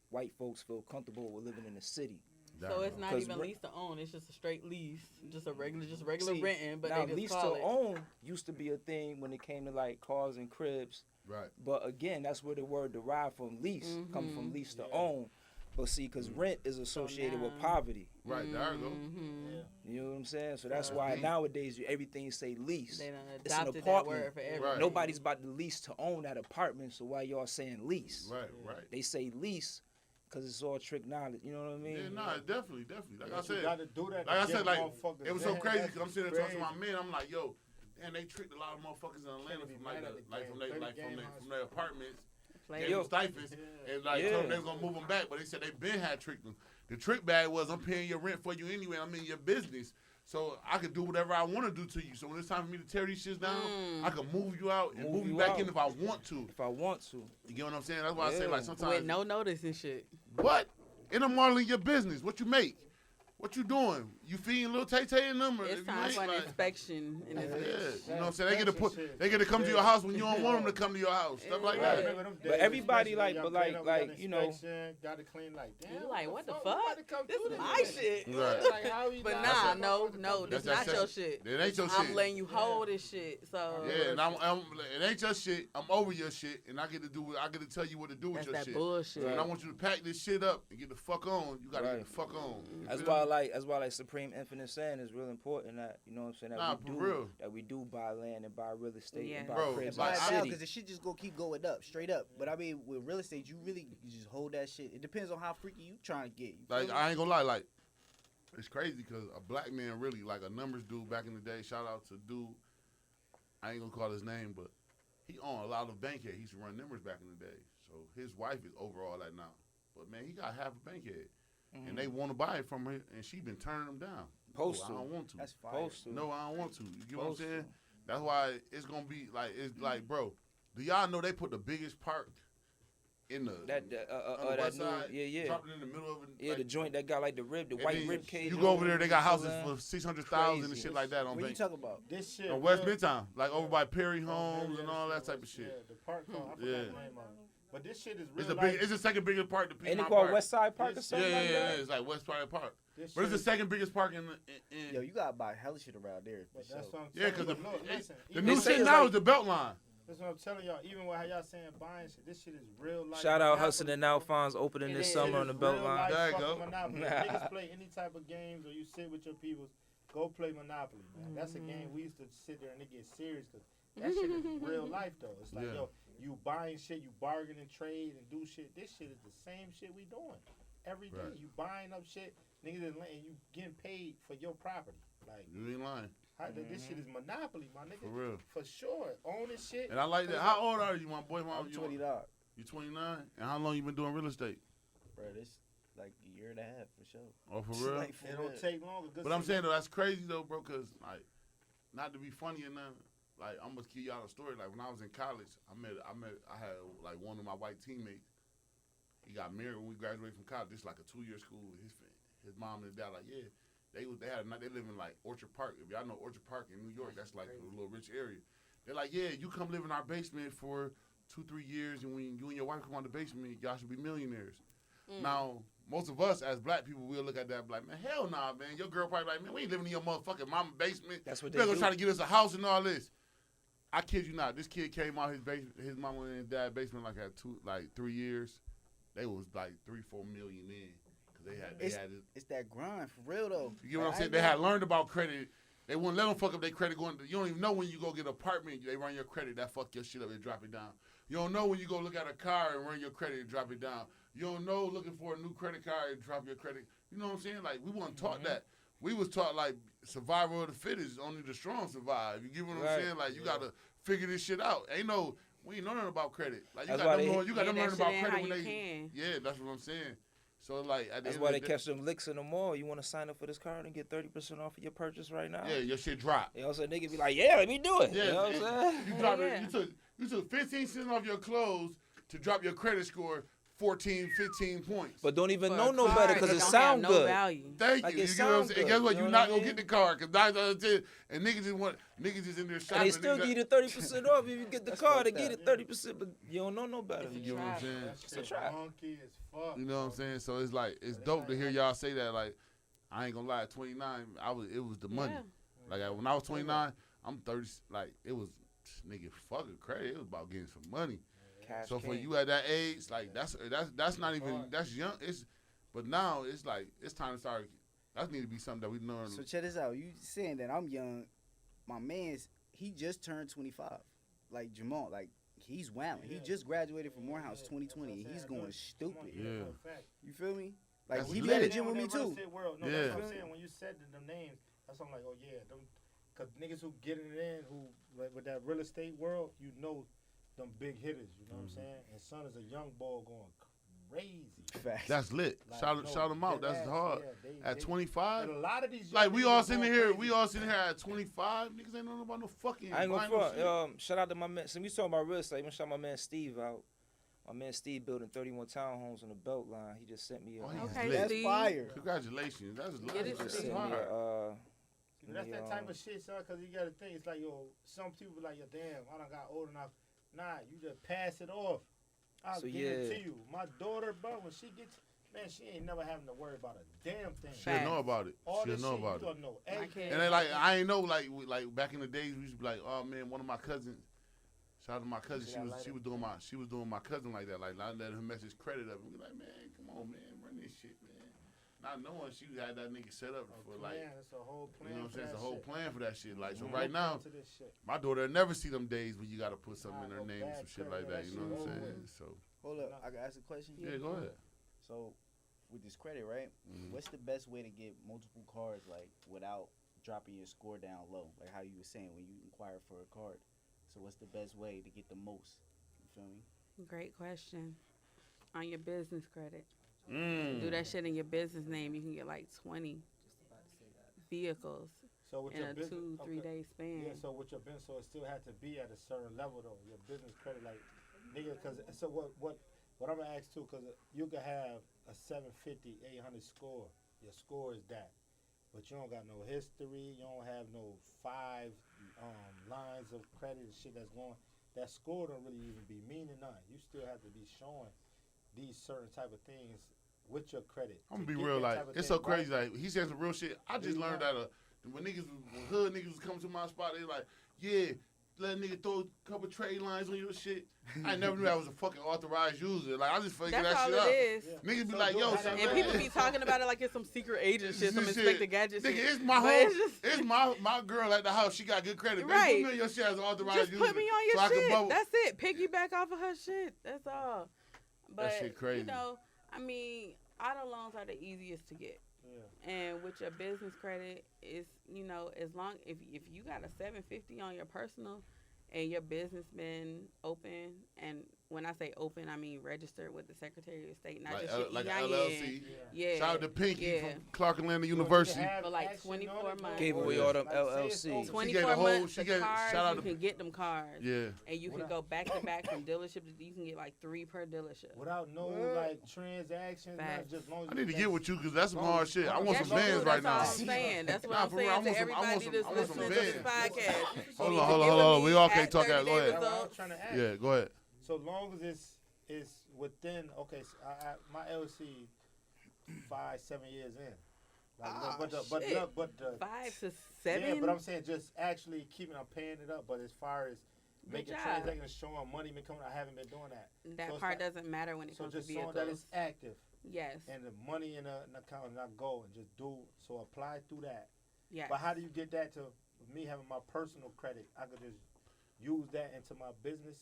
white folks feel comfortable with living in the city. So it's not 'Cause even re- lease to own. It's just a straight lease, just a regular See, renting. But now they just lease call to it. own used to be a thing when it came to like cars and cribs. Right. But again, that's where the word derived from lease comes from lease to Yeah. own. But see, because rent is associated with now- poverty. Right, there you go. Mhm. Yeah. You know what I'm saying? So that's Yeah. why nowadays everything say lease. They done It's an adopted that apartment. word for everything. Right. Nobody's about to lease to own that apartment. So why y'all saying lease? Right. They say lease because it's all trick knowledge. You know what I mean? Yeah, nah, definitely. Like I But you said, gotta do that. like I to said, give like motherfuckers it was so that. crazy That's because I'm sitting there talking to my crazy. man. I'm like, yo, and they tricked a lot of motherfuckers in Atlanta Can't be from mad at the game. from Play the game from their apartments. Play Gave it. them stipends and like Yeah. told them they was gonna move them back, but they said they been had tricked them. The trick bag was I'm paying your rent for you anyway. I'm in your business, so I could do whatever I want to do to you. So when it's time for me to tear these shits down, I can move you out and Move move you you back out. in if I want to. If I want to. You get what I'm saying? That's why I say Yeah. like sometimes With no notice and shit. what? And I'm all in your business. What you make? What you doing? You feeding little Tay-Tay and them? Or It's if you time ain't, for an like, inspection in this yeah, bitch. you know what I'm saying? They get to Inspection put, shit. they get to come to your house when you don't want them to come to your house. Stuff like Yeah. that. But everybody, like, but like, you know- Got to clean like. Damn, You like, what the We fuck? about to come This through is my shit. Right. Like, how you But not- nah, That's no, what- this That's not your shit. It ain't your I'm shit. letting you hold this shit. So Yeah, and it ain't your shit. I'm over your shit, and I get to tell you what to do with that's your that shit. bullshit. And I want you to pack this shit up and get the fuck on. You gotta Right. get the fuck on. You That's feel why, me? like Supreme Infinite saying is real important. That you know what I'm saying. That Nah, we for do real. that we do buy land and buy real estate Yeah. and buy Bro, cribs like, in the I- city. Because the shit just gonna keep going up, straight up. But I mean, with real estate, you just hold that shit. It depends on how freaky you trying to get. You feel Like me? I ain't gonna lie, like it's crazy because a black man really like a numbers dude back in the day. Shout out to dude. I ain't gonna call his name, but he owned a lot of Bankhead. He used to run numbers back in the day. So his wife is over all that now. But man, he got half a Bankhead, and they want to buy it from her, and she been turning them down. Supposed No, to. I don't want to. That's fire. Supposed to. No, I don't want to. You get what I'm Supposed saying? to. That's why it's gonna be like it's like, bro. Do y'all know they put the biggest park in the That on the that west new, side? yeah. Dropped it in the middle of it. Yeah, like, the joint that got like the and white then rib cage. You go over there, they got houses on. for 600,000 and Crazy. shit like that on What you Bank. talking about? This shit. On West real- Midtown, like over by Perry Oh, Homes yeah, and all that yeah, type of shit. Yeah, the park called. I forgot Yeah. the name of it. But this shit is real. It's the life. big. It's the second biggest park. The Ain't it Piedmont called Park. West Side Park or This- something Yeah, like that? It's like West Pride Park. This But it's the shit is- second biggest park in. Yo, you gotta buy hella shit around there. For But sure. that's what I'm Yeah, telling because you. the, Look, listen, the even new with- shit now is the Beltline. That's what I'm telling y'all. Even with how y'all saying buying shit, this shit is real life. Shout out Monopoly, Hudson and bro. Alphonse opening It this is. summer on the It is real Beltline. life There you fucking go. Monopoly. Niggas play any type of games or you sit with your peoples, go play Monopoly, man. That's a game we used to sit there and it get serious because that shit is real life though. It's like, Yeah. yo, You buying shit, you bargain and trade and do shit. This shit is the same shit we doing every day. Right. You buying up shit, niggas, and you getting paid for your property. Like, You ain't lying. this shit is monopoly, my nigga. For real. For sure. Owning shit. And I like that. How old are you, my boy? I'm 20 dog. You 29? And how long you been doing real estate? Bro, this like a year and a half for sure. Oh, for real? Like, for It real. don't take long. But I'm saying though, that's crazy though, bro. Cause like, not to be funny or nothing. Like, I'm gonna give y'all a story. Like when I was in college, I had like one of my white teammates. He got married when we graduated from college. This is like a 2-year school. His mom and his dad like, yeah, they live in like Orchard Park. If y'all know Orchard Park in New York, that's like a little rich area. They're like, yeah, you come live in our basement for 2-3 years, and when you and your wife come out the basement, y'all should be millionaires. Now, most of us as black people, we'll look at that and be like, man, hell nah, man. Your girl probably like, man, we ain't living in your motherfucking mama basement. That's what They're they gonna do. try to get us a house and all this. I kid you not. This kid came out his mama and his dad basement like at 3 years. They was like 3-4 million in because they had it. It's that grind for real though. You get what I'm saying? They had learned about credit. They wouldn't let them fuck up their credit. You don't even know when you go get an apartment, they run your credit, that fuck your shit up and drop it down. You don't know when you go look at a car and run your credit and drop it down. You don't know looking for a new credit card and drop your credit. You know what I'm saying? Like, we weren't taught that. We was taught, like, survival of the fittest, only the strong survive. You get what I'm saying? Like, you got to figure this shit out. We ain't know nothing about credit. Like, you got them learning about credit when they. Yeah, that's what I'm saying. So, like, at the That's end why of they the day, catch them licks in the mall. You want to sign up for this card and get 30% off of your purchase right now? yeah, your shit drop. You know what I'm saying? Nigga be like, yeah, let me do it. Yeah, you know what I'm saying? You drop Yeah. it. You took 15 cents off your clothes to drop your credit score 14, 15 points. But don't even For know a no card, better because it don't sound have no good. value. Thank Like, you. it You get what I'm sound saying? And good, guess what? you know You're what I not gonna mean? get the card because 9 out of 10, and niggas just in there shopping. And they still give you the 30% off if you get the card. They get it 30%, but you don't know no better. You get what I'm saying? That It's a shit trap. monkey as fuck. You know what I'm saying? So it's like it's dope to hear y'all say that. Like, I ain't gonna lie, at 29, it was the money. Yeah. Like when I was 29, I'm 30. Like it was, nigga, fucking credit. It was about getting some money. Cash So for king. you at that age, like that's not even that's young. But now it's like it's time to start. That need to be something that we learn. So check this out. You saying that I'm young. My man's he just turned 25. Like Jamal, like he's wilding. He just graduated from Morehouse 2020. And he's going stupid. Yeah. You feel me? Like That's he lit. be at the Yeah, gym with when me that real too. estate world, no, Yeah. that's what I'm saying. When you said them names, that's what I'm like, oh yeah, them, cause niggas who get it in, who like, with that real estate world, you know, them big hitters. You know what I'm saying? And son is a young boy going crazy. Facts. That's lit. Like, Shout no, them out. dead That's ass, hard. yeah, At 25, and a lot of these like young we niggas all are sitting going here. crazy. We all sitting here at 25. Niggas ain't know about no fucking. I ain't buying gonna no front. shit. Shout out to my man. So we talking about real estate. I'm gonna shout my man Steve out. My man Steve building 31 townhomes on the belt line. He just sent me a. Oh, he's Okay, lit. That's Steve. fire. Congratulations. That's Get it, that's Steve. sent me hard. See, that's that type of shit, son. Cause you gotta think. It's like, yo, some people like, yo, damn, I done got old enough. Nah, you just pass it off. I'll So, give it yeah. to you. My daughter, bro, when she gets, man, she ain't never having to worry about a damn thing. She'll know about it. All She'll this know shit, about you it. gonna know My everything. kid. And then like I ain't know like back in the days we used to be like, oh man, one of my cousins. Shout out to my cousin. She was doing my cousin like that. Like I let her mess his credit up and be like, man, come on, man, run this shit, man. Not knowing she had that nigga set up for like, It's a whole plan. you know what I'm saying? It's a whole shit. plan for that shit. Like so Mhm. right now, To this shit. my daughter will never see them days when you gotta put something in her no name or bad some shit credit, like that. that You know what I'm shit saying? over. So Hold up, I can ask a question. yeah, go ahead. So, with this credit, right? Mhm. What's the best way to get multiple cards, like without dropping your score down low? Like how you were saying when you inquire for a card. So, what's the best way to get the most? You feel me? Great question. On your business credit. Do Mm. that shit in your business name. You can get like 20 vehicles So with in your a business, 2-3 day span. Yeah, so with your business, so it still had to be at a certain level though. Your business credit, like, nigga, cause so what I'm gonna ask too, cause you could have a 750, 800 score. Your score is that, but you don't got no history. You don't have no 5 lines of credit and shit that's going. That score don't really even be meaning nothing. You still have to be showing these certain type of things with your credit. I'm to gonna be get real, that like type of it's thing so crazy. right. Like he said some real shit. I just Yeah. learned that when hood niggas was coming to my spot, they like, yeah, let a nigga throw a couple trade lines on your shit. I never knew I was a fucking authorized user. Like, I just figured That's that all shit out. it is. Yeah. Niggas be So like, do yo, it. son, And people be talking about it like it's some secret agent shit, some This Inspector shit. Gadget Nigga, shit. it's my But home. it's just- It's my girl at the house. She got good credit. Bitch, Right. put me on your shit as an authorized Just user. put me on so I your can shit. bubble. That's it. Piggyback off of her shit. That's all. But, shit crazy. you know, I mean, auto loans are the easiest to get. Yeah. And with your business credit, is you know, as long if you got a 750 on your personal, and your business been open, and when I say open, I mean registered with the Secretary of State, not just your Like EIN. an LLC. Yeah. Shout out to Pinky Yeah. from Clark Atlanta University. For like 24 months. Gave away all them LLCs. 24 whole- months, she the gave- cars, shout out you to- can get them cars. Yeah. And you can go back to back from dealership. You can get like 3 per dealership. Without no like transactions, not Facts. just long as I need to you get with you because that's some hard shit. I want Yes, some you do. bands right That's all now. I'm saying. That's what Nah, I'm for real, saying to I want everybody some that's bands. listening to this podcast. Hold You on, can hold give on. them We all these can't at talk at 30 go day ahead. results. trying to ask. Yeah, go ahead. So long as it's within my LLC 5-7 years in. Like, but shit. the 5 to 7. yeah, but I'm saying just actually I'm paying it up. But as far as making job. transactions, showing money been coming, I haven't been doing that. That So it's part not- doesn't matter when it So comes to just showing vehicles. that it's active Yes. and the money in an account, and I go and just do. So apply through that. Yes. But how do you get that to me having my personal credit? I could just use that into my business.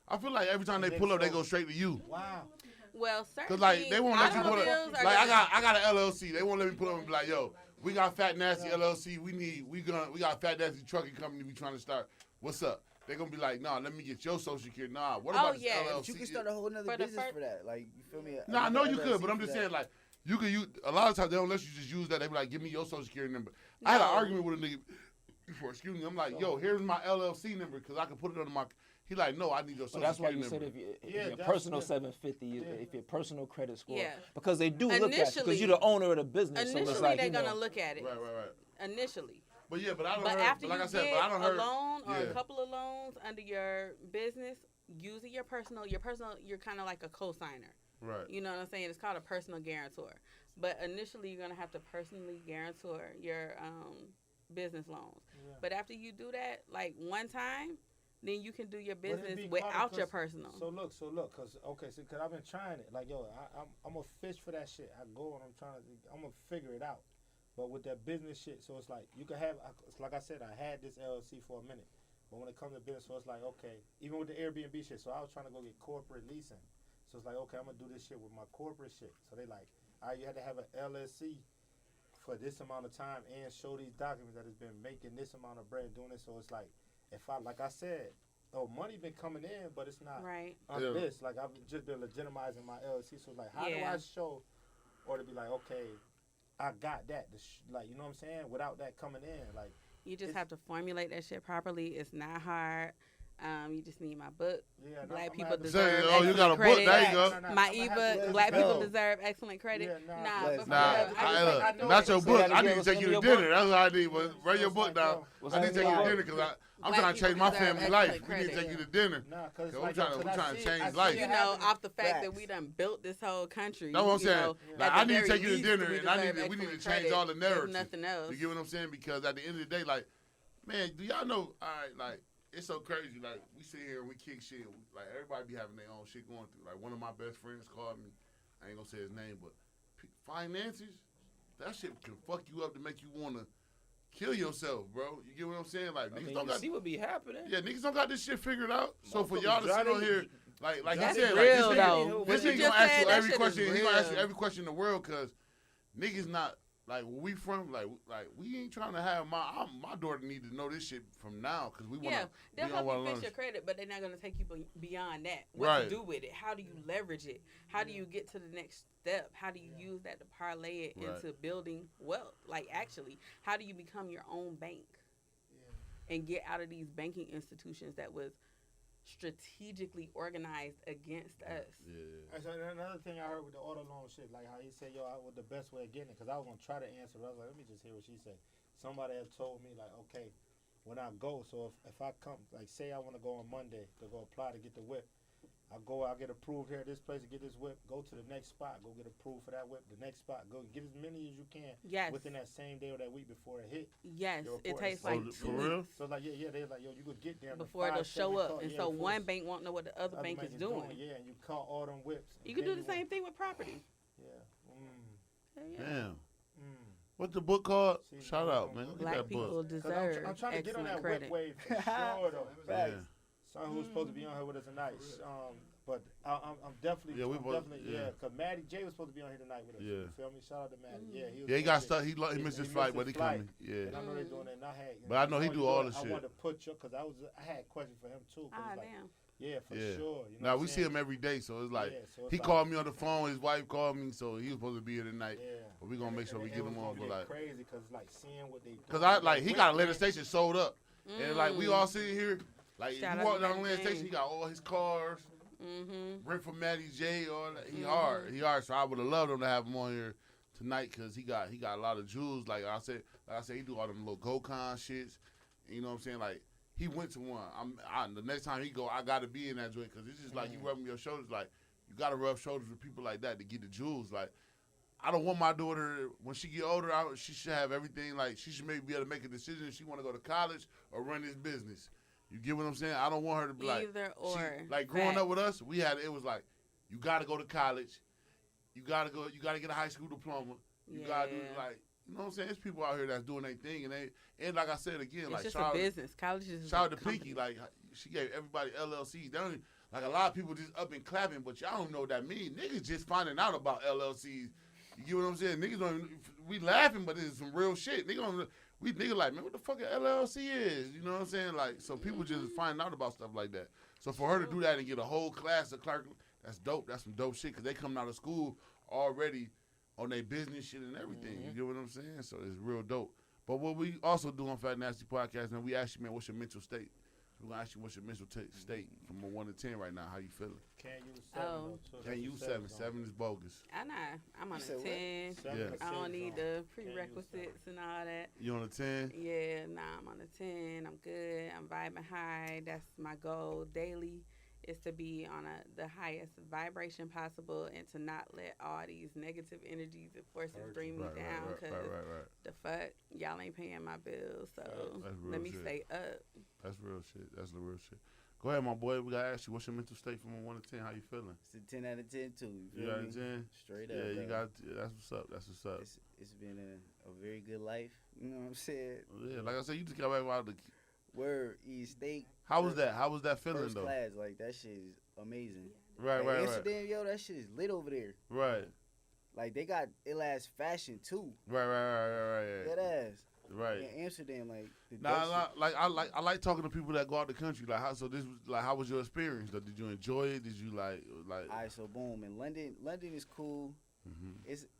I feel like every time they pull up, they go straight to you. Wow. Well, certain Cause like they won't let you put up. automobiles are Like gonna- I got an LLC. They won't let me put up and be like, yo, we got Fat Nasty LLC. We got Fat Nasty trucking company. We trying to start. What's up? They're gonna be like, nah, let me get your social security. Nah, what about this yeah. LLC? But you can start a whole nother For the business first- for that. Like, you feel me? Nah, I know you Another could, but I'm LLC just for saying that. like you could use. A lot of times they don't let you just use that. They be like, give me your social security number. I had an No. argument with a nigga before. Excuse me. I'm like, yo, here's my LLC number because I can put it under my. He like, no, I need your social So that's why security you said number. if Yeah, your that's personal good. 750, Yeah. if your personal credit score, Yeah. because they do look at you because Initially- you're the owner of the business. So Initially, it's like, they're you gonna know, look at it. Right. Initially. But yeah, but I don't But heard. after But like you I said, get but I don't a heard. loan or yeah. a couple of loans under your business, using your personal, you're kind of like a co-signer. Right. You know what I'm saying? It's called a personal guarantor. But initially, you're gonna have to personally guarantor your business loans. Yeah. But after you do that, like one time, then you can do your But it'd business be without harder your 'cause- personal. So look, cause I've been trying it. Like yo, I'm a fish for that shit. I go and I'm gonna figure it out. But with that business shit, so it's like you can have. It's like I said, I had this LLC for a minute, but when it comes to business, so it's like okay, even with the Airbnb shit. So I was trying to go get corporate leasing. So it's like okay, I'm gonna do this shit with my corporate shit. So they like, you had to have an LLC for this amount of time and show these documents that it's been making this amount of bread doing it. So it's like, like I said, money been coming in, but it's not Right. on Yeah. this. Like I've just been legitimizing my LLC. So like, how do Yeah. I show, or to be like, okay, I got that. Like you know what I'm saying? Without that coming in, like You just It's- have to formulate that shit properly. It's not hard. You just need my book. yeah, Black I'm people gonna deserve Say, excellent oh, you got a book. credit. There you go. My I'ma have ebook, to- Black people go. deserve excellent credit. Yeah, nah, nah, let's but for Nah, real, I just like- I know not your it. book. Say that I need again. to take you to What's the name of dinner. your That's what I need. Write your It's book like, down. yo, What's I need the to take name you of to your dinner because I'm Black trying to change people my deserve family excellent life. We need to credit. take you to dinner. Nah, cause So like, I'm trying cause to I change see life. it You know, happening. off the fact that Facts. we done built this whole country. That's what I'm you saying. know, Like, at I the need to very take you to least, dinner, we and I deserve need to, we need to excellent change credit, all the if narratives. nothing else. You get what I'm saying? Because at the end of the day, like, man, do y'all know? All right, like, it's so crazy. Like, we sit here and we kick shit. Like, everybody be having their own shit going through. Like, one of my best friends called me. I ain't gonna say his name, but finances, that shit can fuck you up to make you wanna kill yourself, bro. You get what I'm saying? Like, I niggas mean, don't you got. see what be happening. Yeah, niggas don't got this shit figured out. So for Motherfuckers y'all to sit try on to- here, like you That's said, real, like though. this What you nigga just gonna ask said, you that every shit is question. He gonna ask you real. every question in the world because niggas not like where we from. Like we ain't trying to have my daughter need to know this shit from now because we Yeah, wanna. they'll we help wanna you learn. fix your credit, but they're not gonna take you beyond that. What Right. to do with it? How do you leverage it? How do you get to the next step? How do you use that to parlay it Right. into building wealth? Like actually, how do you become your own bank and get out of these banking institutions that was strategically organized against us? Yeah. And so another thing I heard with the auto loan shit, like how he said, yo, what the best way of getting it, because I was going to try to answer, but I was like, let me just hear what she said. Somebody had told me, like, okay, when I go, so if I come, like, say I want to go on Monday to go apply to get the whip, I get approved here at this place to get this whip. Go to the next spot. Go get approved for that whip. The next spot. Go get as many as you can Yes. within that same day or that week before it hit. Yes, Your it report takes is like Oh, 2 for real? weeks So like they're like, yo, you could get there before it'll show up, and so one bank bank won't know what the other bank is doing. Yeah, and you caught all them whips. You can do the same thing with property. Yeah. Hell yeah. Damn. What's the book called? See, Shout out, man. Look at Black that people book. deserve I'm trying to get on excellent that credit. whip wave for sure though. Yeah. Son who's supposed to be on here with us tonight. But I'm definitely, Yeah, we both- yeah. Cause Maddie J was supposed to be on here tonight with us. Yeah. You feel me? Shout out to Maddie. Yeah, Yeah, he got stuck. He missed his flight, but he coming. And Yeah. I know they doing that. And I had, But I know he do all the I shit. wanted to put you, cause I had questions for him too. 'Cause Ah, it's like, damn. yeah, for Yeah. sure. You know Now what we I'm see saying? him every day, so it's like Yeah, so it's he like- called me on the phone. His wife called me, so he was supposed to be here tonight. Yeah. But we gonna make sure we And get it him was on. gonna But get like, crazy, cause like seeing what they. cause do, I like he whip, got a letter man. station sold up, and like we all sitting here, like Shout you out walk to down the Maddie letter J. station, he got all his cars. Mm-hmm. Rent from Maddie J. All that. He hard. He hard. So I would have loved him to have him on here tonight, cause he got a lot of jewels. Like I said, he do all them little GoCon shits. You know what I'm saying? Like he went to one. The next time he go, I gotta be in that joint, cause it's just like you rubbing your shoulders. Like you gotta rub shoulders with people like that to get the jewels. Like I don't want my daughter when she get older, she should have everything. Like she should maybe be able to make a decision if she want to go to college or run this business. You get what I'm saying? I don't want her to be like Either or. like growing up with us, it was like you gotta go to college, you gotta get a high school diploma, you gotta do like you know what I'm saying? There's people out here that's doing their thing, and like I said again, It's like just shout a business. College is shout out a to company. Pinky, like she gave everybody LLCs. They don't, like a lot of people just up and clapping, but y'all don't know what that means. Niggas just finding out about LLCs. You get what I'm saying? Niggas don't. We laughing, but it's some real shit. Nigga like, man, what the fuck a LLC is? You know what I'm saying? Like, so people just find out about stuff like that. So for her to do that and get a whole class of clerk, that's dope. That's some dope shit because they coming out of school already on their business shit and everything. You get what I'm saying? So it's real dope. But what we also do on Fat Nasty Podcast, man, we ask you, man, what's your mental state? We're going to ask you what's your mental state from a 1 to 10 right now. How you feeling? Can't use 7 Oh. though, too. Can't use 7. 7 is bogus. I'm on You a said what? 10. 7 Yeah. is I don't safe need zone. the prerequisites and all that. You on a 10? Yeah, I'm on a 10. I'm good. I'm vibing high. That's my goal daily, is to be on the highest vibration possible and to not let all these negative energies and forces bring me down. Cause Right. the fuck, y'all ain't paying my bills, so That's real let me shit. stay up. That's real shit. That's the real shit. Go ahead, my boy. We got to ask you, what's your mental state from a 1 to 10? How you feeling? It's a 10 out of 10 too. You You feel got me? a 10? Straight up. Yeah, you bro. got. That's what's up. That's what's up. It's been a very good life. You know what I'm saying? Yeah, like I said, you just got back out the. Word, East State. How was that? How was that feeling First though? class, like that shit is amazing. Right, Like, right, Amsterdam, yo, that shit is lit over there. right, Like they got ill ass fashion too. right. That ass. Right. In Amsterdam, like the Nah, dope I like talking to people that go out the country. Like how? So this was like, how was your experience? Like, did you enjoy it? Did you like? shit. Alright, so boom, in London is cool. Mhm.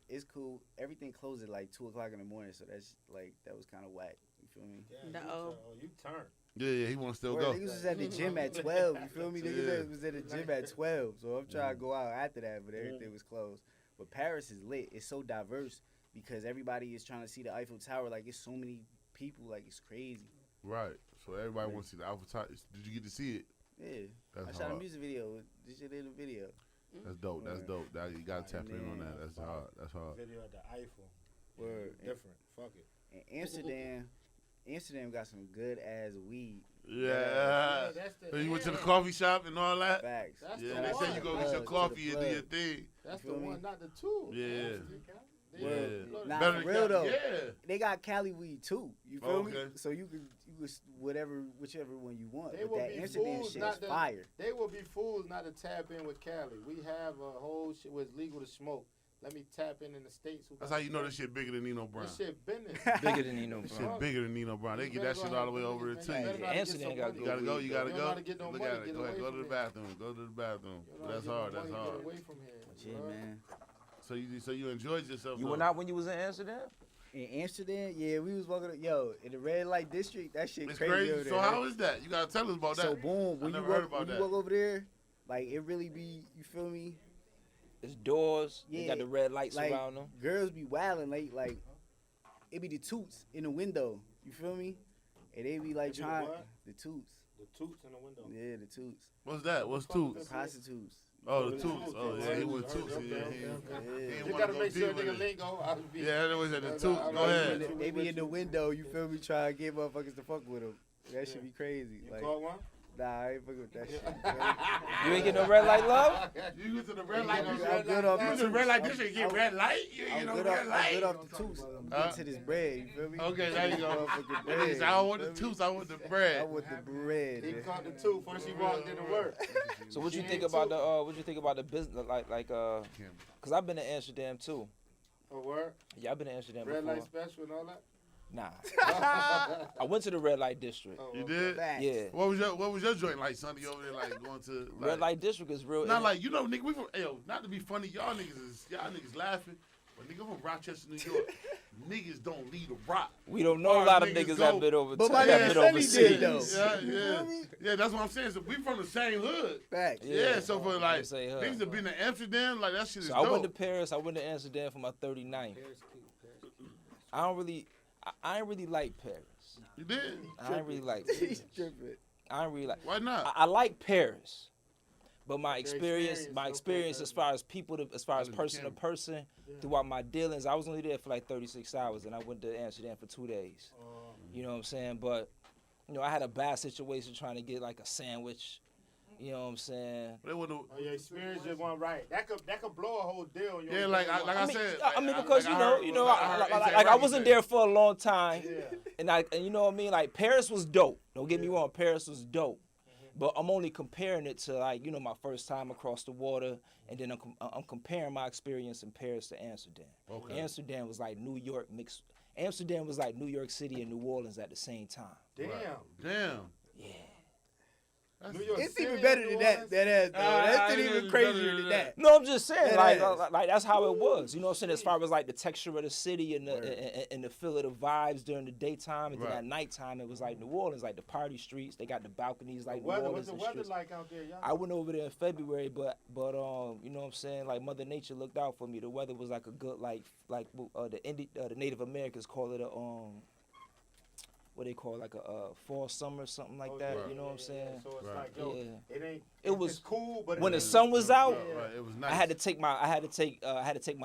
It's cool. Everything closed at like 2:00 in the morning, so that's like that was kind of whack. You feel me? Damn, No. you turned. Yeah, he want to still Word, go. niggas was at the gym at 12. You feel me? Niggas Yeah. was at the gym at 12. So I'm trying to go out after that, but everything was closed. But Paris is lit. It's so diverse because everybody is trying to see the Eiffel Tower. Like it's so many people. Like it's crazy. Right. So everybody wants to see the Alpha Tower. Did you get to see it? Yeah. That's I shot a hard. music video. This shit in the video. That's dope. That's dope. That, you gotta tap in on that. That's hard. That's hard. Video at the Eiffel. Word. Different. Fuck it. And Amsterdam got some good ass weed. Yeah. that's the So you went to the yeah. coffee shop and all that. Facts. That's Yeah, the they one. say you go get your Plug, coffee to and the do your plug. thing. That's You feel the me? one, not the two. Yeah. Yeah. Yeah. Nah, Better for than real Cali- though. Yeah. They got Cali weed too. You feel Okay. me? So you could whichever one you want. They But will that be Amsterdam fools shit not is to- fire. They will be fools not to tap in with Cali. We have a whole shit where it's legal to smoke. Let me tap in the states. That's how you know this shit bigger than Nino Brown. This shit business. Bigger than Nino This Brown. shit bigger than Nino Brown. They You get that better shit go all the way ahead, over man. to You you. better Yeah, not get Amsterdam some got money. You gotta go. You gotta don't know how go. to get no Look money, at it. get Go ahead. away Go to from the it. bathroom. Go to the bathroom. You know, That's get hard. no That's money, hard. Get away from here. Yeah, man. So you enjoyed yourself. You though. went out when you was in Amsterdam? In Amsterdam, yeah, we was walking. In the red light district, that shit It's crazy. crazy. Over So there. how is that? You gotta tell us about that. So boom, I when you never heard walk, about when that. you walk over there, like it really be, you feel me? It's doors. They Yeah, got the red lights like around them. girls be wilding, like it be the toots in the window. You feel me? And they be like They be the trying what? the toots. The The toots in the window. Yeah, the toots. What's that? What's toots? Prostitutes. Oh, the toots. Oh, yeah, he went toots. He You ain't gotta wanna make go sure deep with nigga it. lingo. Yeah, that was at the toots. Go ahead. They be in the window, you feel me, trying to get motherfuckers to fuck with them. That should be crazy. You Like, caught one? nah, I ain't fucking with that shit. You ain't get no red light love? You get to the red light. I'm good off You the get to the red toots. light. This shit get red light. You I'm get no good red off light. the toots. I'm getting to this bread, you feel me? Okay, there you go. Motherfucking That bread, is, I don't want you the feel me? toots. I want the I bread. want the bread. He man. caught the tooth first he walked into work. So what you She think ain't about too- what you think about the business cause I've been to Amsterdam too. Oh, word? Yeah, I've been to Amsterdam Red before. light special and all that? Nah. I went to the red light district. Oh, You okay. did? Facts. Yeah. What was your joint like, Sonny, over there, like going to like, Red light district is real. Not like, you know, nigga, we from, yo, not to be funny, y'all niggas laughing, but nigga from Rochester, New York, niggas don't leave the rock. we don't know a Our lot of niggas niggas go- that been over But my that nigga been Sonny overseas. did, though. Yeah, You yeah. feel me? Yeah, that's what I'm saying. So we from the same hood. Facts. Yeah, so for like, Say her. niggas that been to Amsterdam, like that shit is So I dope. went to Paris. I went to Amsterdam for my 39th. I ain't really like Paris. You did? I ain't really like. He's tripping. I ain't really like. Why not? I like Paris, but my experience, experience as far as people, as far as I live in person to Canada. person, throughout my dealings, I was only there for like 36 hours, and I went to Amsterdam for 2 days. You know what I'm saying? But you know, I had a bad situation trying to get like a sandwich. You know what I'm saying? They wouldn't- Oh, your experience just went right. That could blow a whole deal. You Yeah, know like what I I'm saying? said. I mean, because like I you know, heard like A$AP I wasn't Rocky there for a long time, Yeah. and you know what I mean. Like Paris was dope. Don't get me wrong, Paris was dope. But I'm only comparing it to like, you know, my first time across the water, and then I'm comparing my experience in Paris to Amsterdam. Okay. Amsterdam was like New York mixed. Amsterdam was like New York City and New Orleans at the same time. Damn. Damn. Yeah. New York It's City even and better New than that. Orleans? That ass, though. That's it even is crazier better than than that. No, I'm just saying, That like ass. that's how it was. You know what I'm saying? As far as like the texture of the city and the feel of the vibes during the daytime, and then Right. at nighttime it was like New Orleans, like the party streets. They got the balconies like New What's Orleans the and weather streets. like out there, y'all? I went over there in February, but you know what I'm saying? Like Mother Nature looked out for me. The weather was like a good the Native Americans call it a what they call like a fall summer, something like that. yeah. You know what I'm saying? So it's Right. like, yo, Yeah. it ain't. It was it's cool, but when it the ain't- sun was out. Right, it was nice. I had to take my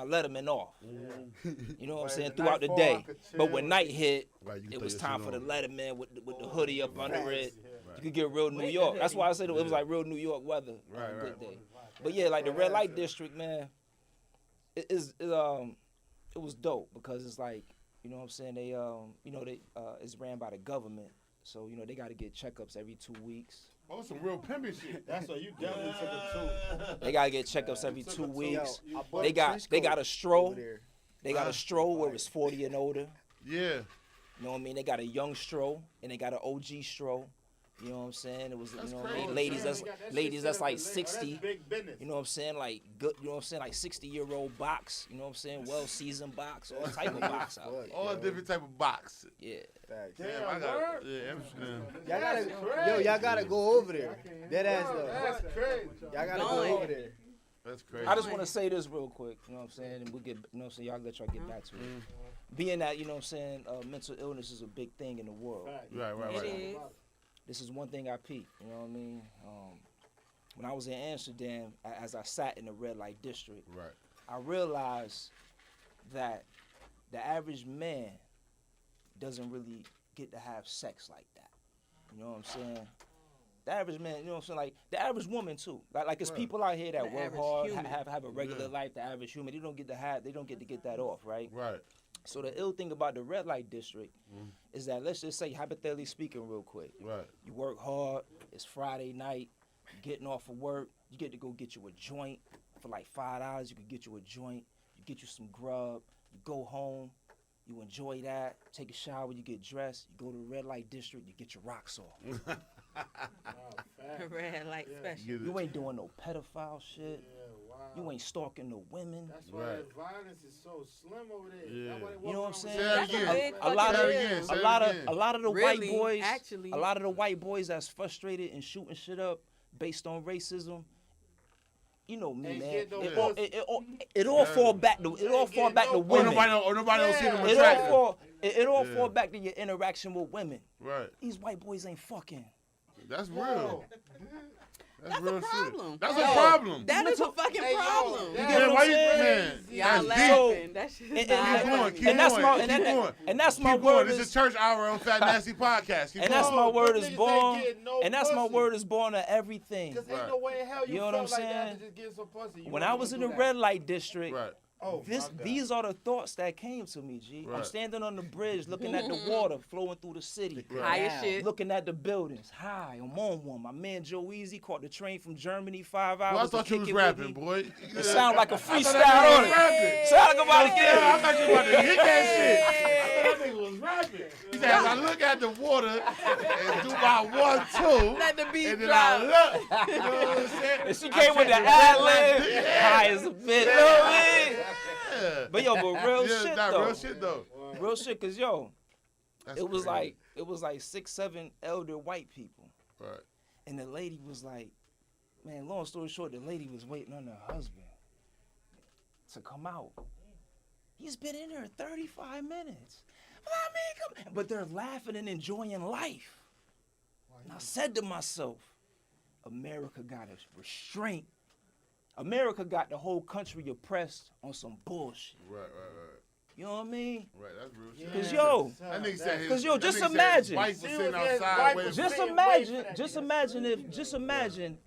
Letterman off. You know what I'm But saying? at the Throughout the nightfall, day. I could But chill when and- night hit, Right, you can it throw was your time shit for the on. Letterman with the hoodie up under it. Yeah. You could get real New York. That's why I said it was like real New York weather on Right, a good right. day. But yeah, like the red light district, man, it was dope because it's like, you know what I'm saying, they it's ran by the government. So, you know, they got to get checkups every 2 weeks. Oh, some real pimping shit. That's what you definitely took a two. They got to get checkups every took 2 a two. weeks. Yo, I bought They a got trench they coat got a stroll. over there. They got a stroll where it's 40 and older. Yeah. You know what I mean? They got a young stroll and they got an OG stroll. You know what I'm saying? It was, That's you know what I crazy. mean? Ladies Damn, that's they got that shit ladies set that's up like with ladies. 60. That's big business. You know what I'm saying? Like good, you know what I'm saying? Like 60-year-old box. You know what I'm saying? Well seasoned box, all type of box out there. All different type of box. Yeah. Facts. Damn, I got word? yeah, Amsterdam. Y'all gotta, That's y'all gotta go over there. Dead ass Yo, though. That's crazy. Y'all gotta Going. go over there. That's crazy. I just want to say this real quick. You know what I'm saying? And we'll get, you know what I'm saying? Y'all let y'all get back to it. Being that, you know what I'm saying, mental illness is a big thing in the world. Right, right, It right. is. This is one thing I peeped, you know what I mean? When I was in Amsterdam, as I sat in the red light district, Right. I realized that the average man doesn't really get to have sex like that. You know what I'm saying? The average man, you know what I'm saying? Like the average woman too. Like it's Right. people out here that The work average hard, human. have a regular Yeah. life. The average human, they don't get to get that off, right? Right. So the ill thing about the red light district is that, let's just say, hypothetically speaking, real quick, Right. you work hard. It's Friday night. You're getting off of work. You get to go get you a joint for like $5. You can get you a joint. You get you some grub. You go home. You enjoy that. Take a shower. You get dressed. You go to the red light district. You get your rocks off. Red light Get special. it. You ain't doing no pedophile shit. Wow. You ain't stalking no women. That's why Right. the violence is so slim over there. Yeah. That's why they You know what I'm walk saying? Say that That's a again. big A lot fucking of Say it again. deal. Say it a lot again. of the Really, white boys, actually. a lot of the white boys that's frustrated and shooting shit up based on racism. You know me, Ain't man. get no It all, pussy. it all fall back to no women. Nobody don't see them It attractive. all Yeah. fall back to your interaction with women. Right. These white boys ain't fucking. That's real. That's That's real a problem. shit. That's Yo, a problem. That is a fucking Hey, yo, problem. that- You get what I'm saying? Man, Y'all that's laughing. deep. That shit is And- not and- Keep going, funny. keep And that's going, my- keep and that- going. And that's my Keep going. word This is, is Church Hour on Fat Nasty Podcast. Keep and that's going. my word Them is niggas born, ain't getting no and that's my pussy. word is born of everything. Cause ain't Right. no way in hell you You know what felt I'm like that saying? to just get some pussy. You When wasn't I was gonna in do the that. red light district, Right. Oh, my God. these are the thoughts that came to me, G. I'm Right. standing on the bridge, looking at the water flowing through the city. High as shit. Looking at the buildings, high, I'm on one. My man Joe Easy caught the train from Germany 5 Well, I hours. thought to you kick was it with rapping, me. boy. It sounded like a I thought freestyle that on nigga was it. rapping. Sound like I'm about to Yeah, I get thought you was about to hit that shit. I thought that nigga was rapping. He said, as I look at the water and do my 1, 2, Let the beat and then drop. I look. You know what I'm saying? And she I came with the said, ad lib, yeah. high as a bitch. You know what I mean? Yeah. But yo, but real Yeah, shit nah, though. real shit though. Real shit, cause yo, That's it was crazy. like 6, 7 elder white people. Right. And the lady was like, man, long story short, the lady was waiting on her husband to come out. He's been in there 35 minutes. But they're laughing and enjoying life. And I said to myself, America got a restraint. America got the whole country oppressed on some bullshit. Right. You know what I mean? Right, that's real shit. Cause yo, That nigga said his, 'Cause yo, that just nigga said his imagine. wife was She sitting was his outside wife waiting was for just Stay away imagine, from that just imagine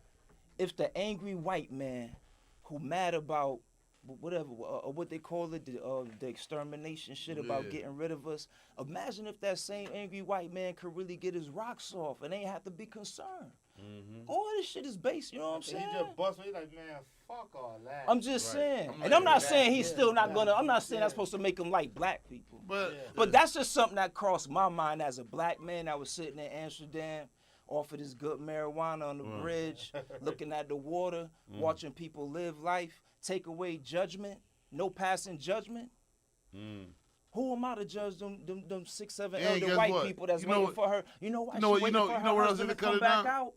if the angry white man who mad about whatever, what they call it, the extermination shit about Yeah. getting rid of us. Imagine if that same angry white man could really get his rocks off and ain't have to be concerned. Mm-hmm. All this shit is based, you know what I'm He saying? just bust me like, man, fuck all that. I'm just Right. saying, I'm and not I'm not even saying that. he's Yeah, still not nah, gonna. I'm not saying yeah. that's supposed to make him like black people. But Yeah. But that's just something that crossed my mind as a black man that was sitting in Amsterdam off of this good marijuana on the bridge, looking at the water, watching people live life, take away judgment, no passing judgment. Who am I to judge them 6, 7 And elder guess white what? people that's You know waiting what- for her? You know why you know she what- waiting for you her know what else husband they to cut come it back down? out?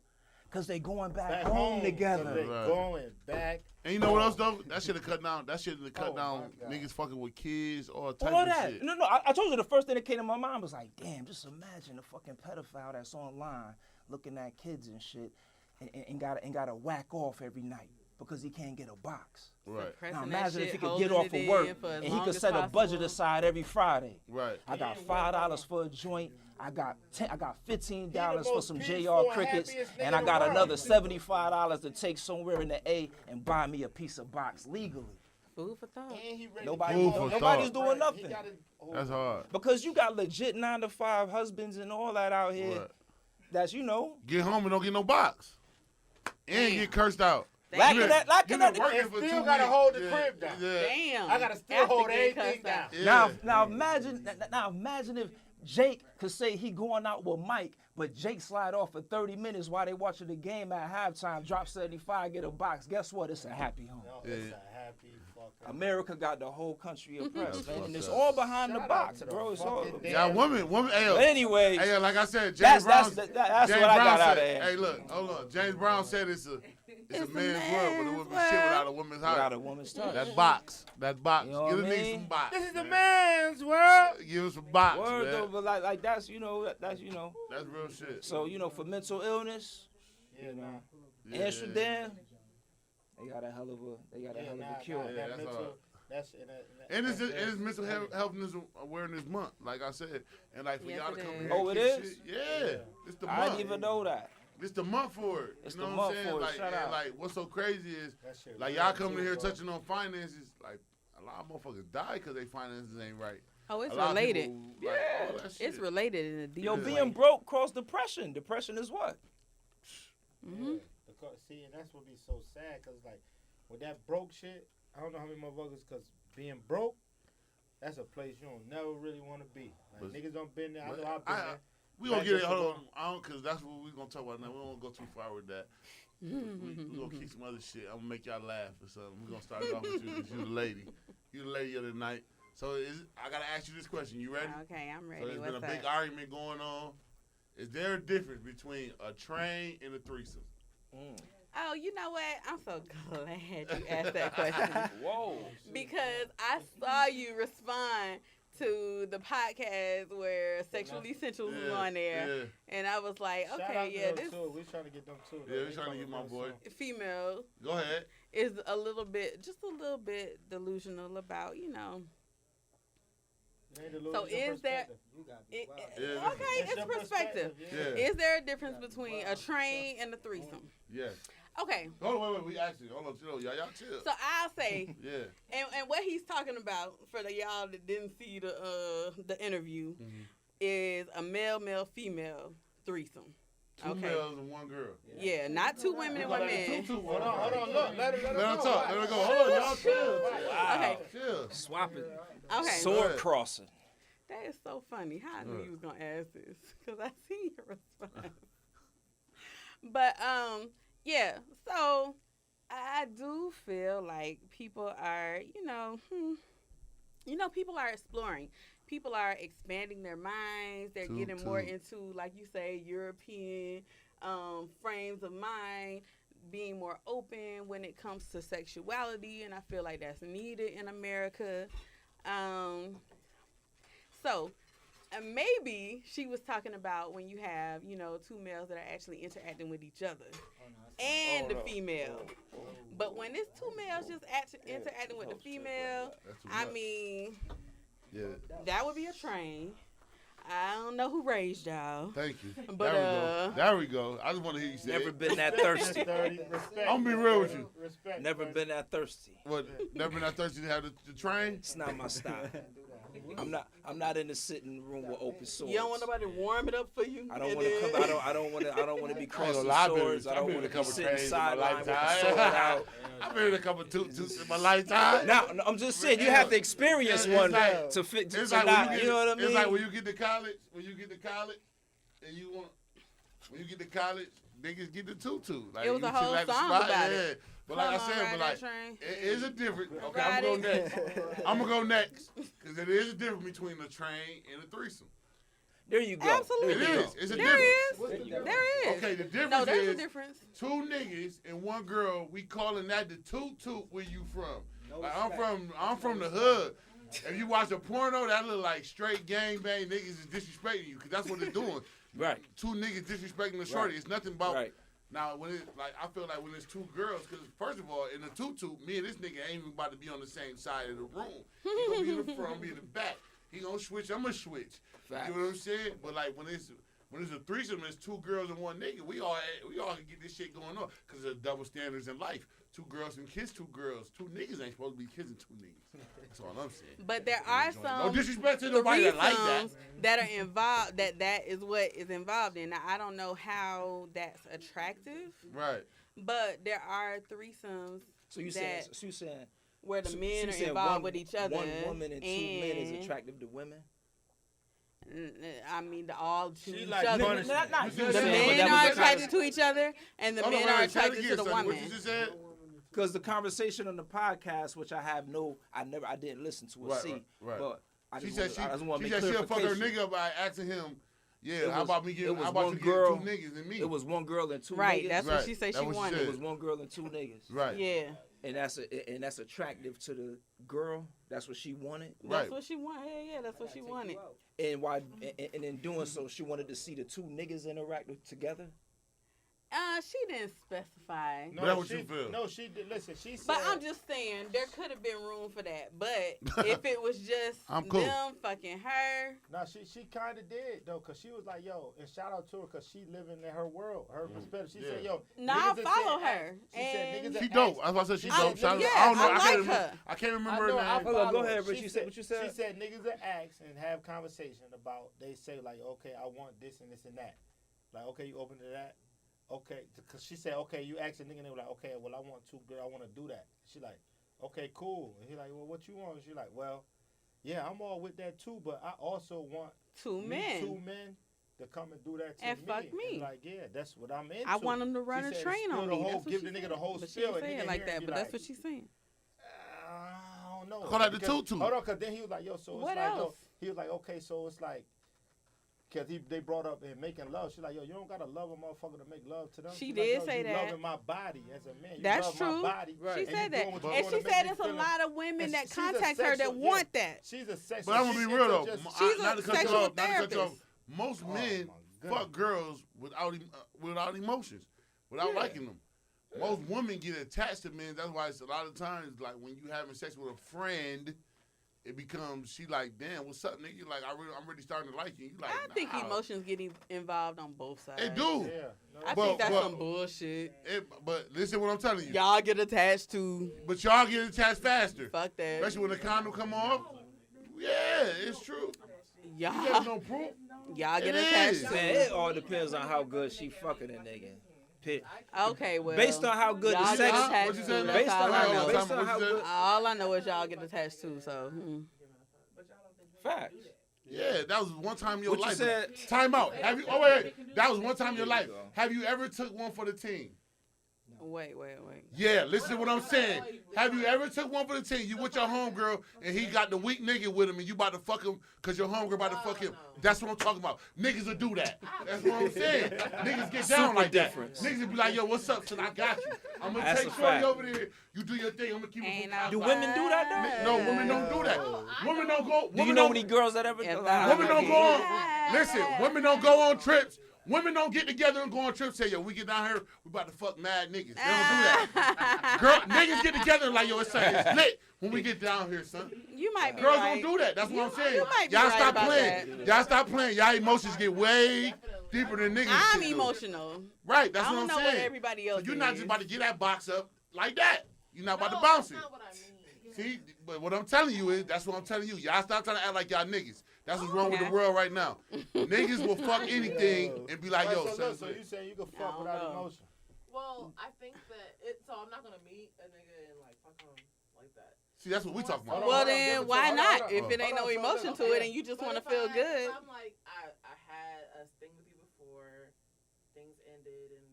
Cause they going back, back home together. So they Right. going back. and you know what else though? That should have cut down. That should have cut Oh, down my God. niggas fucking with kids, all type All of that. shit. No, I told you the first thing that came to my mind was like, damn, just imagine a fucking pedophile that's online looking at kids and shit and gotta whack off every night because he can't get a box. Right, Now Pressing that imagine if shit, he could holding get off it of in work for as and he long could as set a budget possible. aside every Friday. right. I got $5 for a joint. I got $15 for most some peaceful JR and crickets, happiest nigga and I in the got world. another $75 to take somewhere in the A and buy me a piece of box legally. Food for thought. And he ready Nobody- to Food for nobody's thought. doing Right, nothing. he got it- oh, That's hard. Because you got legit 9-to-5 husbands and all that out here. Right. That's Get home and don't get no box, and get cursed out. Lacking Damn. that, lacking You that. been working And for still 2 gotta weeks. hold the Yeah, crib down. Yeah. Damn. I gotta still After hold getting everything cussed out. down. Now imagine if Jake could say he going out with Mike, but Jake slide off for 30 minutes while they watching the game at halftime, drop 75, get a box. Guess what? It's a happy home. No, it's a happy fucking. America got the whole country oppressed, man, and fucked it's up. all behind the Shout box, out to bro. the It's all. fucking damn- Yeah, women. Hey, But anyway, hey, like I said, James That's- Brown. that's James what I Brown got out said, of it. Hey, look, hold on. James Brown said it's a man's world, but it wouldn't be man's shit world. without a woman's heart. without a woman's touch. That box. You know Give what a I nigga mean? some box. This is the man. man's world. Give him some box, Word man. though, but like that's that's That's real shit. So for mental illness, Yeah, nah. Yeah. Amsterdam, they got a hell of a cure. Yeah, that that's mental, hard. that's And it's that's- Mental Health Awareness Month, like I said. And like for Yes, y'all to it come is. here. Oh, and it kick is? shit, yeah. It's the I month. didn't even know that. It's the month for it. It's you the know month what I'm saying? for it. Like, Shout and out. like, what's so crazy is, that shit like, real y'all coming too, in here bro. touching on finances. Like, a lot of motherfuckers die because their finances ain't right. Oh, it's A lot of related. people, like, all that shit. It's related in a deep Yo, way. being broke caused depression. Depression is what? Mm-hmm. Yeah, because, see, and that's what be so sad, because, like, with that broke shit, I don't know how many motherfuckers, because being broke, that's a place you don't never really want to be. Like, But- niggas don't been there. I but know I've been I- there. We gonna Back get it. up Hold to on. I don't, because that's what we gonna talk about now. We don't go too far with that. We gonna keep some other shit. I'm gonna make y'all laugh or something. We gonna start it off with you because you the lady. You the lady of the night. So I gotta ask you this question. You ready? Okay, I'm So ready. there's What's been a up? big argument going on. Is there a difference between a train and a threesome? Oh, you know what? I'm so glad you asked that question Whoa. because I saw you respond to the podcast where Sexual Essentials was on there, Yeah, and I was like, Shout out okay, to yeah, them this too. We trying to get them too. yeah. We trying to get my boy. female Go ahead. is just a little bit delusional about, So is there? You gotta be It, wild. Yeah. okay, It's it's your perspective. Yeah. Is there a difference between a train and a threesome? Yeah. Okay, Hold on, wait. We actually, hold on, chill. Y'all chill. so I'll say, Yeah. and what he's talking about for the y'all that didn't see the interview Mhm. is a male female threesome. Two males and one girl. Yeah, not two women and one man. Hold on. Look, let her Let go. her talk. Let her go. Hold on, y'all chill. Okay, Chill. Swapping. okay. Sword crossing. That is so funny. How I knew you was gonna ask this because I seen your response. But yeah. So I do feel like people are, people are exploring. People are expanding their minds. They're getting more into, like you say, European frames of mind, being more open when it comes to sexuality, and I feel like that's needed in America. So, maybe she was talking about when you have, two males that are actually interacting with each other and the female. But when it's two males just interacting with the female, I mean, Yeah. that would be a train. I don't know who raised y'all. Thank you. But, there we go. I just want to hear you say Never it. been that thirsty. Respect. I'm gonna be real with you. Respect. Never been that thirsty. What? Never been that thirsty to have the train? It's not my style. I'm not in the sitting room with open swords. You don't want nobody to warm it up for you? I don't want to come. I don't want to be crossing lie, swords. I've I don't been want in to a be couple sitting trains in my sideline with the lifetime. sword out. I've been in a couple toot-toots in my lifetime. Now, I'm just saying you have to experience It's one like- to fit. It's To like not, when you know what I mean? It's like when you get to college, and when you get to college, niggas get the tutu. Like, It was you a whole chill at the song spot, about yeah. it. But like I Come on, said, ride that train. it is a difference. Okay, Ride I'm gonna go it. next. I'm gonna go next because it is a difference between a train and a threesome. There you go. Absolutely. It There you is. go. It's a There difference. is. There is. Okay, the difference No, there's a is difference. two niggas and one girl. We calling that the toot. Where you from? Like, I'm from the hood. If you watch a porno, that look like straight gangbang niggas is disrespecting you because that's what they're doing. Right. Two niggas disrespecting the shorty. Right. It's nothing about. Right. Now when it I feel like when it's two girls, because first of all, in the tutu, me and this nigga ain't even about to be on the same side of the room. He gonna be in the front, I'm be in the back. He gonna switch, I'm gonna switch. Facts. You know what I'm saying? But like when it's a threesome, it's two girls and one nigga. We all can get this shit going on because there's double standards in life. Two girls can kiss two girls. Two niggas ain't supposed to be kissing two niggas. That's all I'm saying. But there are No some disrespect to nobody that like that. threesomes that are involved. That is what is involved in. Now, I don't know how that's attractive, Right. but there are threesomes So you that saying where the so men you are saying involved with each other. One woman and two men is attractive to women. I mean, all to She each like other. punishment. Not You you The saying, saying, but men but are that was the attracted to each other, and the Hold on, men wait, are say it attracted again, to the Sonny. woman. What you just said? Because the conversation on the podcast, which I didn't listen to or Right, see, right. but I She just said want to she make said she'll fuck her clarification. nigga by asking him, It how was- about me it getting, was how about one you girl- getting two niggas and me? It was one girl and two Right, niggas. that's Right, what she said that she was wanted. shit. It was one girl and two niggas. Right. Yeah, And that's attractive to the girl. That's what she wanted. that's Right. what she wanted. Yeah, that's what she wanted. And and in doing so, she wanted to see the two niggas interact together. She didn't specify. But that's what you feel. No, she did. Listen, she said. But I'm just saying there could have been room for that. But if it was just I'm cool. them fucking her, No, she kind of did though, cause she was like, yo, and shout out to her, cause she living in her world, her perspective. She said, yo, no, I niggas that follow said her. ask- She said And niggas She that dope. ask- That's why I said she I dope. said, Shout out- yeah, I don't know. I I, like can't remember, her. I can't remember I know, her I name. Hold on, follow go her. ahead, Rich. You said what you said? She said niggas that ask and have conversation about. They say like, okay, I want this and this and that. Like, okay, you open to that. Okay, because she said, okay, you asked a nigga, and they were like, okay, well, I want two girls, I want to do that. She like, okay, cool. And he like, well, what you want? She like, well, yeah, I'm all with that too, but I also want two me men. two men to come and do that to And me. fuck me. And like, yeah, that's what I'm into. I want them to run She a said, train spill on the me. whole- That's what give she the nigga said. the whole But she spill, didn't and say nigga it like hear that. me But like- that's what she's saying. I don't know. Call that the Because- tutu. Hold on, because then he was like, yo, so it's What like, else? yo, he was like, okay, so it's like, Cause they brought up in making love. She's like, yo, you don't gotta love a motherfucker to make love to them. She She's did like, say you that. loving my body as a man. You That's love true. My body. Right. She And you said that, doing what you and wanna she make said me there's a feel lot of women And that she's a contact her that sexual- yeah. want that. She's a sexual. But I'm gonna be real though. She's Not a to cut you sexual off, not to cut you off. therapist. Most Oh, men my goodness. fuck girls without emotions, without liking them. Most women get attached to men. That's why it's a lot of times like when you having sex with a friend, it becomes she like, damn, what's up, nigga? Like I'm really starting to like you. You like, I think nah. emotions get involved on both sides. They do. Yeah. I But- think that's but- some bullshit. But listen what I'm telling you. Y'all get attached to. But y'all get attached faster. Fuck that. Especially when the condom come off. Yeah, it's true. You got Y'all, no proof. y'all get It attached is. to. Man, it all depends on how good she fucking a nigga. Okay, well. Based on how good y'all the get sex, attached What you to. said? That's based all on I how, know. based on how good. All I know is y'all get attached to. So. Facts. Yeah, that was one time in your What you life. said? Time out. Have you? Oh wait, that was one time in your life. Have you ever took one for the team? Wait. Yeah, listen to what I'm saying. Have you ever took one for the team? You with your homegirl and he got the weak nigga with him and you about to fuck him because your homegirl about to fuck him. That's what I'm talking about. Niggas will do that. That's what I'm saying. Niggas get down Super like difference. that. Niggas will be like, yo, what's up, son? I got you. I'm going to That's take a Shorty fact. over there. You do your thing. I'm going to keep it Ain't from Do no women do that though? No, women don't do that. Women don't go. Do you women know don't- any girls that ever? If Women don't go on. Listen, women don't go on trips. Women don't get together and go on trips. Say, yo, we get down here, we about to fuck mad niggas. They don't do that. Girl, niggas get together and like, yo, it's lit when we get down here, son. You might be Girls right. don't do that. That's what I'm saying. You might be Y'all right stop about playing. that. Y'all stop playing. Y'all emotions get way deeper than niggas. I'm shit do. emotional. Right, that's I what don't I'm know saying. what everybody So else you're not is. just about to get that box up like that. You're not about to No, bounce that's it. not what I mean. See, but what I'm telling you is, that's what I'm telling you. Y'all stop trying to act like y'all niggas. That's what's wrong with the world right now. Niggas will fuck anything and be like, yo, so, son. look, so you saying you can I fuck don't without know. emotion? Well, I think that so I'm not gonna meet a nigga and like fuck him like that. See, that's what we talking Hold about. on, Well, hold on, then give it to why her. Hold on, not? hold on. If it ain't no Hold on, so emotion look, to it and you just But want to if feel good. If I'm like I had a thing with you before, things ended and.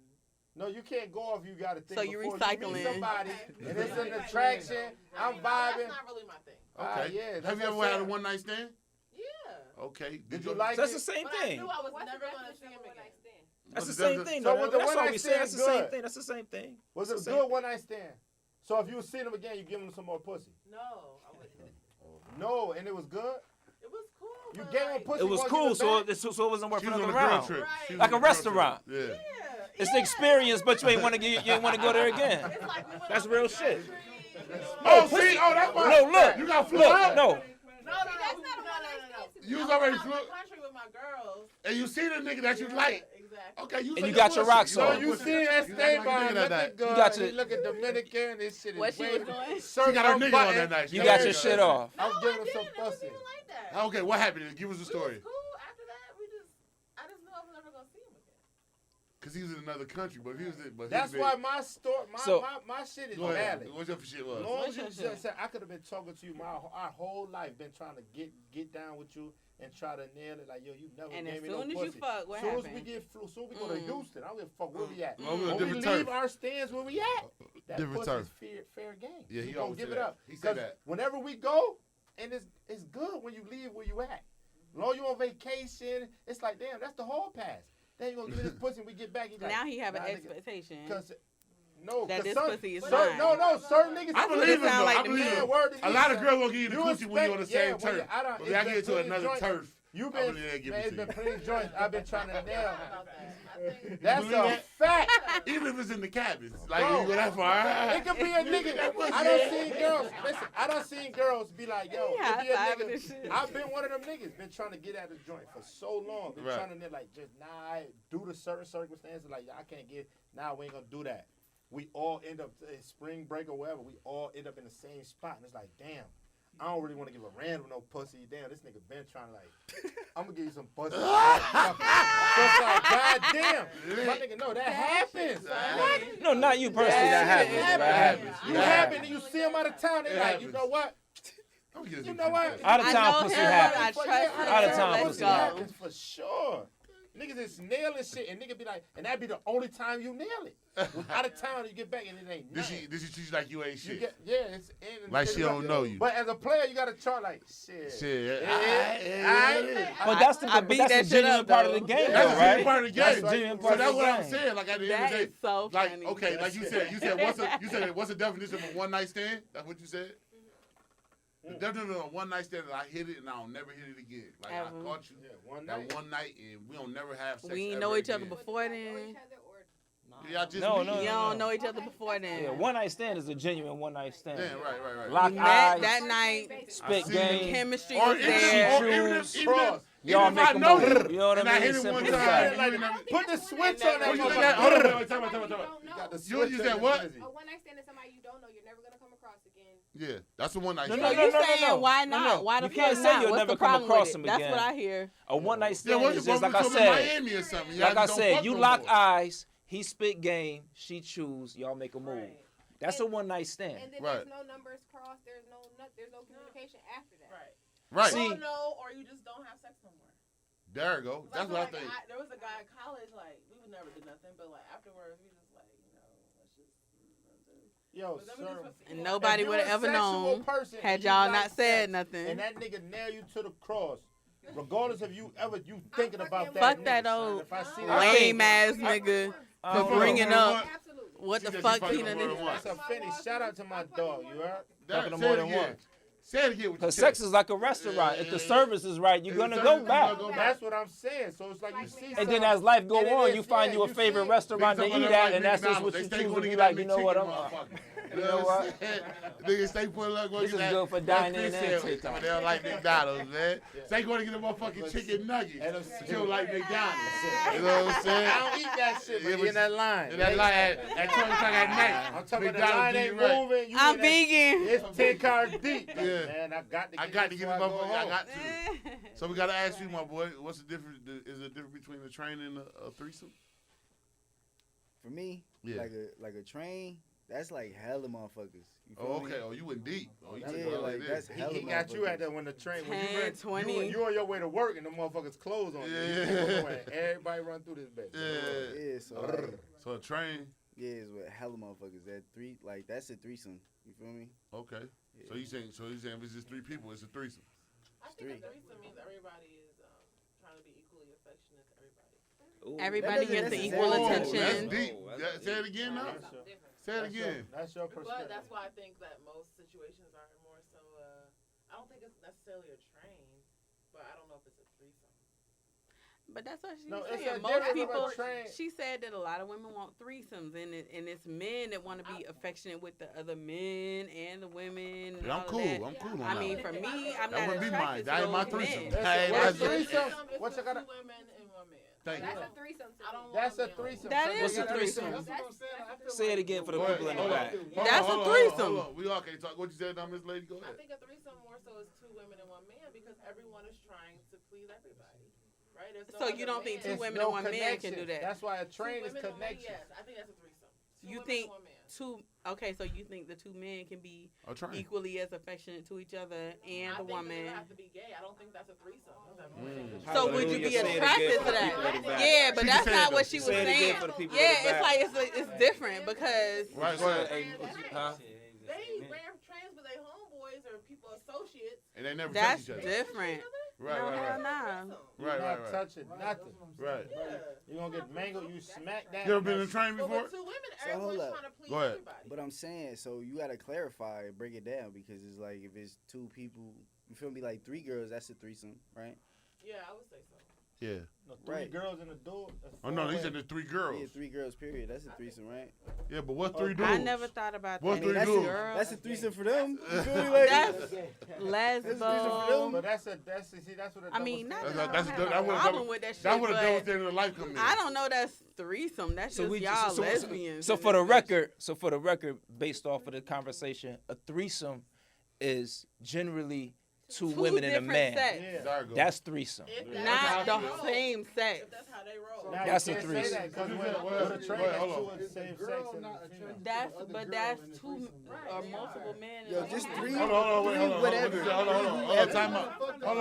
No, you can't go off. You got to think. So you before recycling. You meet somebody, Okay. and it's an attraction. I'm vibing. That's not really my thing. Okay. Yeah. Have you ever had a one night stand? Yeah. Okay. Did you like That's it? the same But I thing. knew I was never gonna see him again. That's the What's same difference? thing. So though. with the That's one all night we saying. That's the stand, same good. thing. That's the same thing. Was It's it the good same. one night stand? So if you see him again, you give him some more pussy. No, I wouldn't. No, and it was good. It was cool. You but gave him like, pussy. It was won't cool, give it so back? it wasn't worth She was on another a girl round. trip. Right. She was Like on a girl restaurant. trip. Yeah. Yeah. It's the experience, but you ain't want to go there again. It's like we went That's out real the shit. country. Oh, see? Oh, that's why. No, look. You got flew Look, out? no. No. You was I already went out flew. the country with my girls. And you see the nigga that you like. Exactly. Okay, you And say you got your pussy. rocks So on. So you see that You stay like by nigga that looking night. good. You got your- He looking Dominican. This shit is What she was wavy. doing? She got her nigga on that night. She You got got her your nigga shit on off. I'm No, giving I him some didn't. It was pussy. even like that. that. Okay, what happened? Give us a We story. was cool. After that, I just knew I was never gonna see him again. Because he was in another country, but he was in. But That's he why was my story, So- my shit is Go ahead. valid. What's your shit was? As long as What's you your shit? just said, I could have been talking to you our whole life, been trying to get down with you and try to nail it. Like, yo, you never And gave as me no soon as pussy. you fuck, what soon as we happened? soon we go to Houston, I don't give a fuck where we at. Well, we on When we different leave turf. our stands, where we at? That Different pussy's turf. fair game. Yeah, we he gonna always give say it that. up. He said 'Cause that. whenever we go, and it's good when you leave where you at. Long you on vacation, it's like, damn, that's the whole pass. Then you gonna give me this pussy and we get back. He's like, Now he have an nah, nigga. expectation. Cause no, That 'cause this some- pussy is certain, mine. no, certain niggas. I believe him, sound though. like I to believe me. him. Word to A you, lot of son. girls will give you the You coochie when you on the expect- same yeah, when turf. I don't- But it's y'all been get to plenty another joints. turf. You I been, believe they give man, it it's to been you. plenty joints I've been trying to nail. About that. I think. That's believe a that? fact. Even if it's in the cabins. Like, Bro, you go that far. It could be a nigga. I done seen girls. Listen, I done seen girls be like, yo, Yeah, it be a high-fiving and shit. nigga. I've been one of them niggas. Been trying to get at the joint for so long. Been Right. trying to like just due to certain circumstances, like I can't get. Nah, we ain't gonna do that. We all end up spring break or whatever. We all end up in the same spot, and it's like, damn. I don't really want to give a random no pussy. Damn, this nigga been trying to like, I'm gonna give you some pussy. So it's like, goddamn, my nigga, no, that happens. What? No, not you personally. That happens. That happens. You That happen, happens. and you see him out of town. They It like, happens. you know what? I'm getting You know what? Out of I town know pussy him, happens. I trust him. Out of town Let's pussy go. happens for sure. Niggas is nailing shit, and nigga be like, and that be the only time you nail it. Out of town, you get back, and it ain't nothing. This she treat you like you ain't shit. It's Like she don't know you. But as a player, you gotta chart like shit. But that's the genuine part of the game, That's though, the right? part of the game. That's the genuine part So that's of the what I'm game. saying. Like at the end of That the day, is so like funny. okay, like you said what's the definition of a one night stand? That's what you said. The definition of a one night stand is I hit it and I'll never hit it again. Like Ever. I caught you One that night. one night and we don't never have sex. We ain't ever know each other again. before then. Yeah, I just No, meet. no, You no. don't know each other before then. Yeah, one night stand is a genuine one night stand. Yeah, right. Lock We eyes, met that night. spit I see The game. chemistry Or was even, there. or even Choose. if Y'all if make I a know move. you, You know what I and I mean? hit it Simple one as time, that. you never- Put the switch on that What you motherfucker. got? Hold on, time out. You got the You switch said on what? that. A one night stand is somebody you don't know. You're never gonna come across again. Yeah, that's the one night No, stand. So you saying why not? Why the You can't fuck say not? you'll What's never the come problem across with him it? That's again. what I hear. A one night Yeah, stand what is you just like I from said. Miami or something? Like I don't said, fuck you no lock more. eyes, he spit game, she choose, y'all make a move. Right. That's a one night stand. And then Right. there's no numbers crossed. There's no communication after that. Right. Right. See- You don't know, or you just don't have sex no more. There you go. That's what I Like, think. there was a guy in college, like, we would never do nothing, but like afterwards, we just like, let's just. Yo, But then we sir. just- And nobody If you would have a ever sexual known person had and you y'all like not said sex, nothing. And that nigga nail you to the cross, regardless of you thinking about that. Fuck nigga, that son. old If I see I that think- lame ass nigga I for don't know. bringing up Absolutely. what She the said she fuck fucking he done more than did. once. That's a finish. Shout out to my dog. You heard? Fucking them Say more it than again. once. Say it again with your Because sex chest. is like a restaurant. If the service is right, you're If the gonna go service is back. right, That's what I'm saying. So it's like you see And something, then as life go and it on, is, you find yeah, you a you favorite see- restaurant to Niggas eat talking at, like and that's just McDonald's. what They you stay choose to gonna be get like, that you know what, I'm McChicken, you know what? Niggas stay putting like This is good for dining and takeout. They don't like McDonald's, man. Stay going to get a motherfucking chicken nuggets. But you don't like McDonald's. You know what I'm saying? I don't eat that shit, but Yeah, you in that line. And that line at 12 o'clock at night. I'm talking about the line ain't moving. You I'm in that- vegan. It's 10 cars deep. Yeah. Man, I got to I get got to this get before this I go motherfucker. I home. got to. So we got to ask you, my boy, what's the difference? Is there a difference between a train and a threesome? For me, Yeah. like a train, that's like hella motherfuckers. You feel Oh, me? okay. Oh, you went deep. Oh, you Yeah, took it like, like that's this. hella He got you at motherfuckers. that when the train, when 10, you ready, 20. you on your way to work and the motherfuckers close on you. Yeah. Everybody run through this bitch. Yeah. Yeah, so like, So a train. yeah, it's with hella motherfuckers. That's a threesome. You feel me? Okay. Yeah. So you saying if it's just three people, it's a threesome. I think Three. a threesome means everybody is trying to be equally affectionate to everybody. Everybody That gets the doesn't equal necessarily- That's attention. deep. Oh, that's That- say it again now. That's your- Say it again. That's your But perspective. that's why I think that most situations are more so. I don't think it's necessarily a train, but I don't know if it's a threesome. But that's what she No, was it's saying. a Most difference of people, a train. she said that a lot of women want threesomes, and it's men that want to be affectionate with the other men and the women. And Yeah, I'm all cool. Of that. I'm cool on I that. mean, for me, I'm That not wouldn't be mine. attracted That to ain't my those threesome. men. Hey, What's that's a it. threesome? It's What you for gotta- two women and one man. Thank That's you. a threesome. I don't want That's a to be on threesome. That So is you What's a gotta- threesome? That's what I'm saying. I feel Say it again for the Go ahead. people in the Hold on. back. That's a Hold on, threesome. hold on. We all can't talk. What you said now, Miss Lady? Go I ahead. think a threesome more so is two women and one man because everyone is trying to please everybody, right? There's no So other you don't think man. two women no and one man can connection. do that? That's why a Two train is women and one man, connection. yes, I think that's a threesome. Two You women think and one man. Okay, so you think the two men can be A train. equally as affectionate to each other and I the think one they don't man? have to be gay. I don't think that's a threesome. So would you Hallelujah. be Say it attracted again to for the people in that? the back. Yeah, but She that's said not though. what she was Say it again saying. for the people in Yeah, the it's back. like it's different because Right, go ahead. Hey, huh? They wear trains with their homeboys or people associates. And they never touch that's each other. different. Right, No, right, hell right. no. You're Right, not right, right. touching nothing. Right. Yeah. You're gonna get mangled. You smack that. You ever been in a train But before? with two women, So everyone's hold up. trying to please Go ahead. everybody. But I'm saying, so you gotta clarify, break it down, because it's like if it's two people, you feel me? Like three girls, that's a threesome, right? Yeah, I would say so. Yeah. No, three Right. girls in the door. that's Oh no, he four-way. said there's three girls. Yeah, three girls, period. That's a threesome, right? Yeah, but what three I dudes? I never thought about What's that. three that's, dudes? Girl. that's a threesome for them. You feel me? Like, That's But lesbo. that's what. I mean, not That's- that I that's- don't have that a would've problem double- with that shit, That would have double but standard of life come in. I don't know that's threesome. That's just y'all lesbians. So in for the this bitch. record, based off of the conversation, a threesome is generally two women and a different man. sex. There you go. That's threesome. If Yeah. that's Not how the they roll. same sex. If that's how they roll. Now, That's you a can't say threesome. that 'cause What with you said? a What train, else? that's Hold two on. of the same sex and a female. That's two or multiple men. Yo, and just women. three. Hold on, wait, hold on. Whatever. What you said? Hold on. Time out. Hold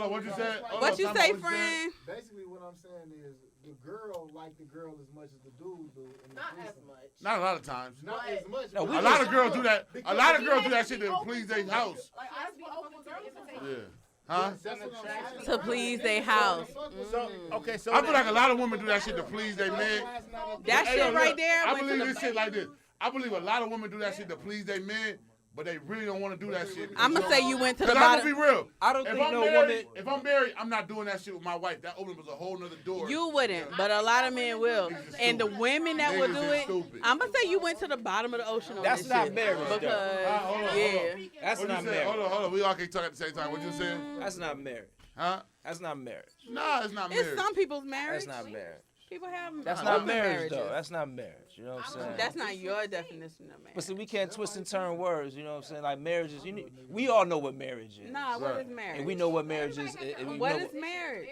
on. What you said? Hold What on, you time say, out. friend? Basically, what I'm saying is the girl like the girl as much as the dude do. In the Not as threesome. much. Not a lot of times. Not as much. No, but we A just lot of girls do some. that. A Because lot of he girls has do that to shit be to open please to their it. house. Like I have to be open to the invitation. Yeah. Huh? That's what I'm saying. To please their house. So okay, so I feel like a lot of women do that shit to please their man. That Hey, yo, shit right look, there. I went to believe the- this shit like this. I believe a lot of women do that shit to please their men, but they really don't want to do that shit. I'ma say you went to the Cause I'm bottom. gonna be real. I don't If think I'm no married, woman. if I'm married, I'm not doing that shit with my wife. That opens up a whole nother door. You wouldn't, but a lot of men will. And the women that will Niggas do is it, stupid. I'm gonna say you went to the bottom of the ocean on That's this not shit. marriage, though. Because Hold on. yeah, That's What not you saying? marriage. Hold on. We all can't talk at the same time. What you saying? That's not marriage. Huh? That's not marriage. Nah, it's not marriage. it's some people's marriage. That's not marriage. People have That's open not marriage, marriages. though. That's not marriage. You know what I'm saying? That's not your definition of marriage. But see, we can't twist and turn words. You know what I'm saying? Like marriage is. We all know what marriage is. Nah, what Right. is marriage? And we know what marriage is. And we What know is marriage?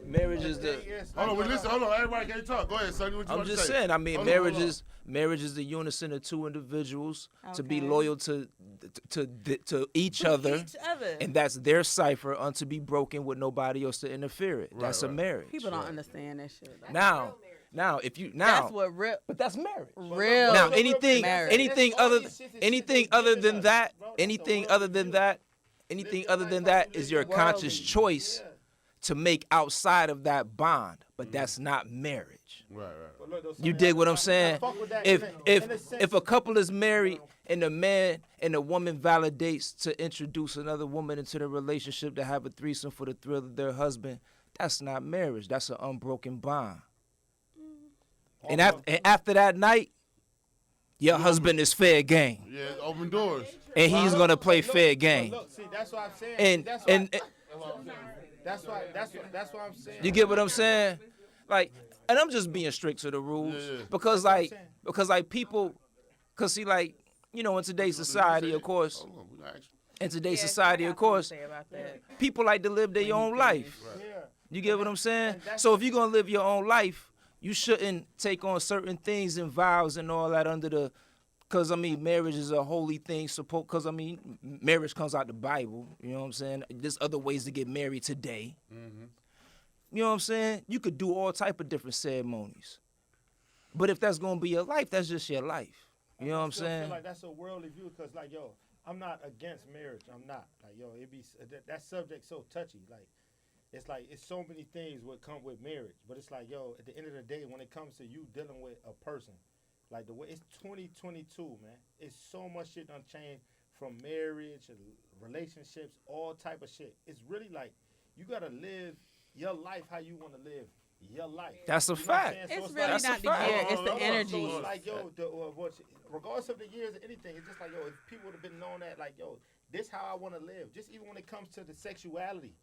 marriage is the. Hold on. Listen. Hold on. Everybody can't talk. Go ahead, Sonny. What you I'm want just to say? saying. I mean, Hold on, marriage hold on. is the unison of two individuals to be Okay. loyal to each other, Each other. and that's their cipher unto be broken with nobody else to interfere it. Right, That's a right. marriage. People don't understand that shit. though. Now, if you That's what real. but that's marriage. Real. Now, anything marriage. anything other than that, anything other than that is your conscious choice to make outside of that bond, but that's not marriage. Right. You dig what I'm saying? If a couple is married and the man and the woman validates to introduce another woman into the relationship to have a threesome for the thrill of their husband, that's not marriage. That's an unbroken bond. And after that night, your husband is fair game, Yeah. Open doors. and he's gonna play fair game. Look, see, that's what I'm saying. And that's what I'm saying. you get what I'm saying? Like, and I'm just being strict to the rules Yeah. because people, cause see, like, you know, in today's society, of course, Hold on. We got action. in today's Yeah, society, I of got something course, to say about that. people like to live their own life. Yeah. You get what I'm saying? So if you're gonna live your own life, you shouldn't take on certain things and vows and all that under the, cause I mean marriage is a holy thing. Cause I mean marriage comes out the Bible. You know what I'm saying? There's other ways to get married today. You know what I'm saying? You could do all type of different ceremonies, but if that's gonna be your life, that's just your life. You know what I'm still feel saying? like that's a worldly view, cause like yo, I'm not against marriage. I'm not like yo. It be that subject so touchy. Like it's so many things what come with marriage, but it's like yo. At the end of the day, when it comes to you dealing with a person, like the way it's 2022, man. It's so much shit done changed from marriage and relationships, all type of shit. It's really like you gotta live your life how you want to live your life. That's a You know what I'm fact. saying? So It's like- really That's a not the fact. year, it's the So energy. it's like, yo, regardless of the years or anything, it's just like, yo, if people would have been known that, like, yo, this how I want to live. Just even when it comes to the sexuality,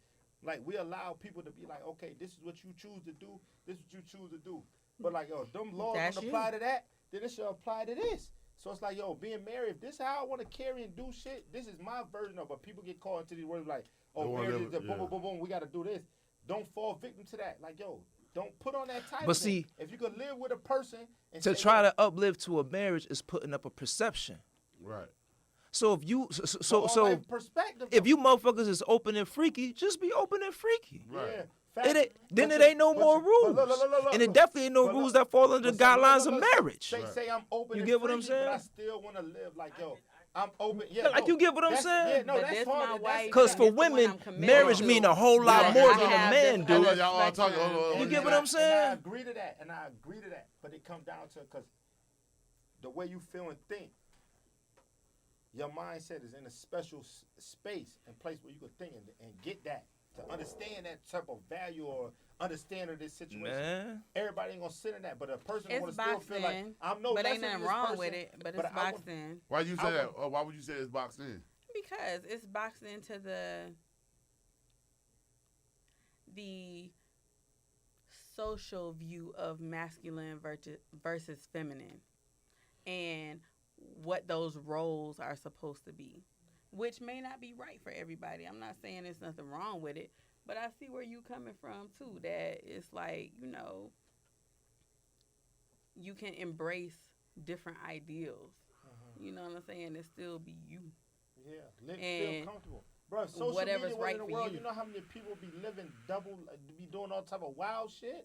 like, we allow people to be like, okay, this is what you choose to do. This is what you choose to do. But like, yo, them laws That's don't you. apply to that. Then it should apply to this. So it's like, yo, being married, if this is how I want to carry and do shit, this is my version of it. But people get caught into these words like, They oh, wanna marriage live is the it, boom, yeah. boom, boom, boom, we got to do this. Don't fall victim to that. Like, yo, don't put on that title. But see, if you could live with a person and to say, try to uplift to a marriage is putting up a perception. Right. So if you so perspective, if you motherfuckers is open and freaky, just be open and freaky. Right. Then it ain't no more rules, and it definitely ain't no rules that fall under the guidelines of marriage. Say I'm open. You and get what I'm freaky, but I saying? still want to live like yo. I'm open. Yeah, Like, no, you get what I'm that's- saying? Yeah, no, But that's this hard. my That's- wife. Because This for the one women, I'm committed marriage to. mean a whole lot Yeah, more I than a have man this do. Hold on, other y'all all talking. spectrum. Hold on. You get what I I'm saying? agree to that, and I agree to that. But it comes down to because the way you feel and think, your mindset is in a special space and place where you can think and get that to understand that type of value or understand of this situation. Man. Everybody ain't gonna sit in that, but a person It's want to still feel like boxing, I'm no but lesser ain't than nothing this wrong person, with it. But it's I want- boxing Why you say I that? Why would you say it's boxed in? because it's boxed into the social view of masculine versus feminine, and what those roles are supposed to be, which may not be right for everybody. I'm not saying there's nothing wrong with it, but I see where you coming from too. That it's like, you know, you can embrace different ideals. You know what I'm saying? And still be you. Yeah, feel And- comfortable. Bro, social whatever's media right in the for world, you. you know how many people be living double, be doing all type of wild shit?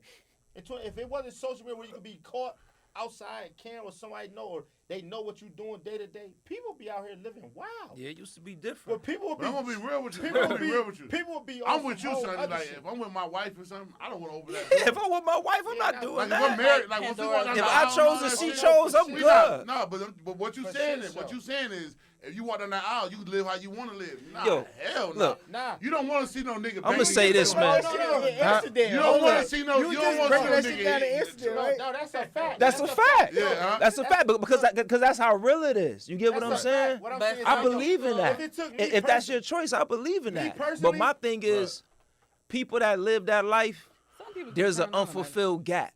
If it wasn't social media where you could be caught outside camera or somebody know, or they know what you doing day to day, people be out here living wild. Yeah, it used to be different. But people will be. But I'm gonna be real with you. People I'm will gonna be real with you. People will be. I'm on with some you, whole son. other Like, shit. if I'm with my wife or something, I don't want to over that. If I'm with my wife, I'm not doing Like, if that. I'm married, like, Like, once we Pandora's walk down If the I aisle, chose man, and she for chose, I'm shit. good. No, but what you For saying shit is, what show. you saying is, if you walk down the aisle, you can live how you want to live. Nah, Yo, hell no. look. Nah. You don't want to see no nigga. I'ma banging say you. this, man. You don't want to see no. You don't want to see no nigga. No, that's a fact. That's a fact. Yeah, huh? That's a fact, because that's how real it is. You get what I'm That's a saying? fact. What I'm But saying is, I like, believe in that. If it took me If that's your choice, I believe in Me that. But personally- my thing is, people that live that life, Some people there's can an turn on a unfulfilled gap.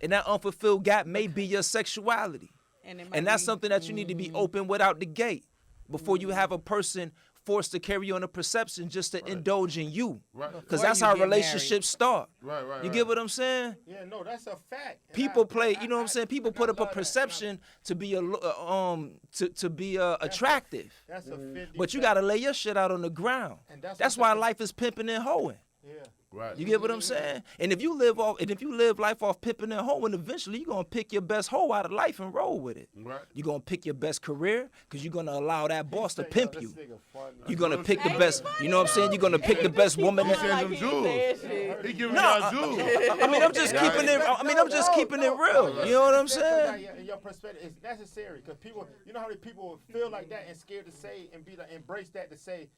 And that unfulfilled gap may be your sexuality. and it might And that's be- something that you need to be open without the gate before you have a person forced to carry on a perception just to indulge in you. Right. Because Or that's you how get relationships start. Right. You get what I'm saying? Yeah, no, that's a fact. And People I- play, I- you know what I'm I- saying? People I put up a love that. perception to be attractive. That's a 50 But you fact. got to lay your shit out on the ground. And that's That's what why the- life is pimping and hoeing. Yeah. Right. You get what I'm saying? And if you live life off pimping and hoeing, eventually you're gonna pick your best hoe out of life and roll with it. Right. You're gonna pick your best career because you're gonna allow that boss to Yo, pimp this you. nigga funny. You're gonna pick the Hey, best. You know what I'm saying? You're gonna pick the best woman. He That, said Like them he jewels. said shit. He giving No, y'all jewels. I mean, I'm just keeping it. I mean, I'm just keeping it real. You know what I'm saying? In your perspective, it's necessary because people, you know how many people feel like that and scared to say and be like, embrace that to say,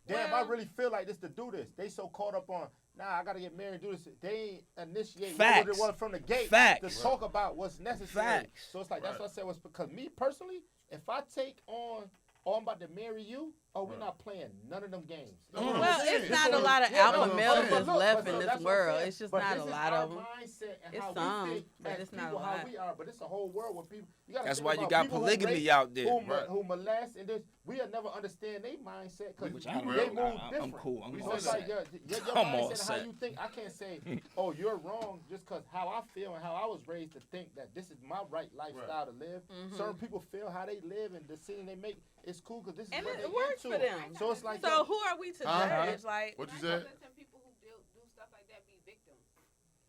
damn, Well- I really feel like this to do this. They so caught up on, nah, I gotta get married and do this. They ain't initiate Facts. what it was from the gate Facts. to talk about what's necessary. Facts. So it's like that's what I said was because me personally, if I take on, oh, I'm about to marry you, oh, we're not playing none of them games. Mm. Well, it's not a lot of Yeah, alpha no, males but that's look, left but in so this that's what I'm world. saying. It's just But not this a is lot our of them. mindset and It's how some, we think but as it's not a people, how lot. we are. But it's a whole world where people. You gotta That's think why you about got people who polygamy rape, out there. who molest, and this. We'll never understand their mindset because Which they I move don't know. different. I'm cool. I'm So all it's like set. your I'm all mindset and how set. you think. I can't say, oh, you're wrong just because how I feel and how I was raised to think that this is my right lifestyle to live. Certain people feel how they live and the decision they make is cool because this is And what it they works into. for them. So it's like, So yo, who are we to Huh? judge? Like, What you 9 said? out of 10 people who do stuff like that be victims.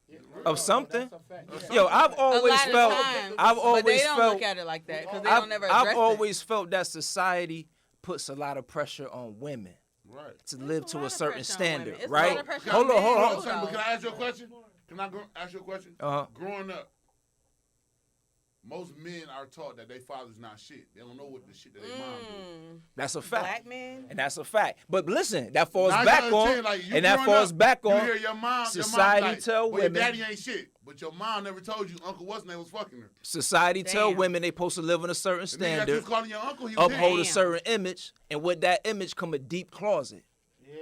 yeah, Of something? that's a fact. Of Yeah. Yo, I've a always lot felt. of times, I've but always they don't felt. look at it like that because they don't never address I've it. always felt that society puts a lot of pressure on women Right. to live a to lot a of certain pressure on standard, women. It's a right? lot of pressure Hold on on, hold men, on. too. Son, but can I ask you a question? Can I ask you a question? Uh-huh. Growing up, most men are taught that their father's not shit. They don't know what the shit that their mom do. That's a fact. Black men. And that's a fact. But listen, that falls Nine back out of 10, on, like, you and that growing falls up, back You on hear your mom society like, tell well, women. your daddy ain't shit, but your mom never told you Uncle what's name was fucking her. Society tell Damn. women they supposed to live in a certain The nigga that you standard, was calling your uncle, he was uphold a Damn. certain image, and with that image come a deep closet.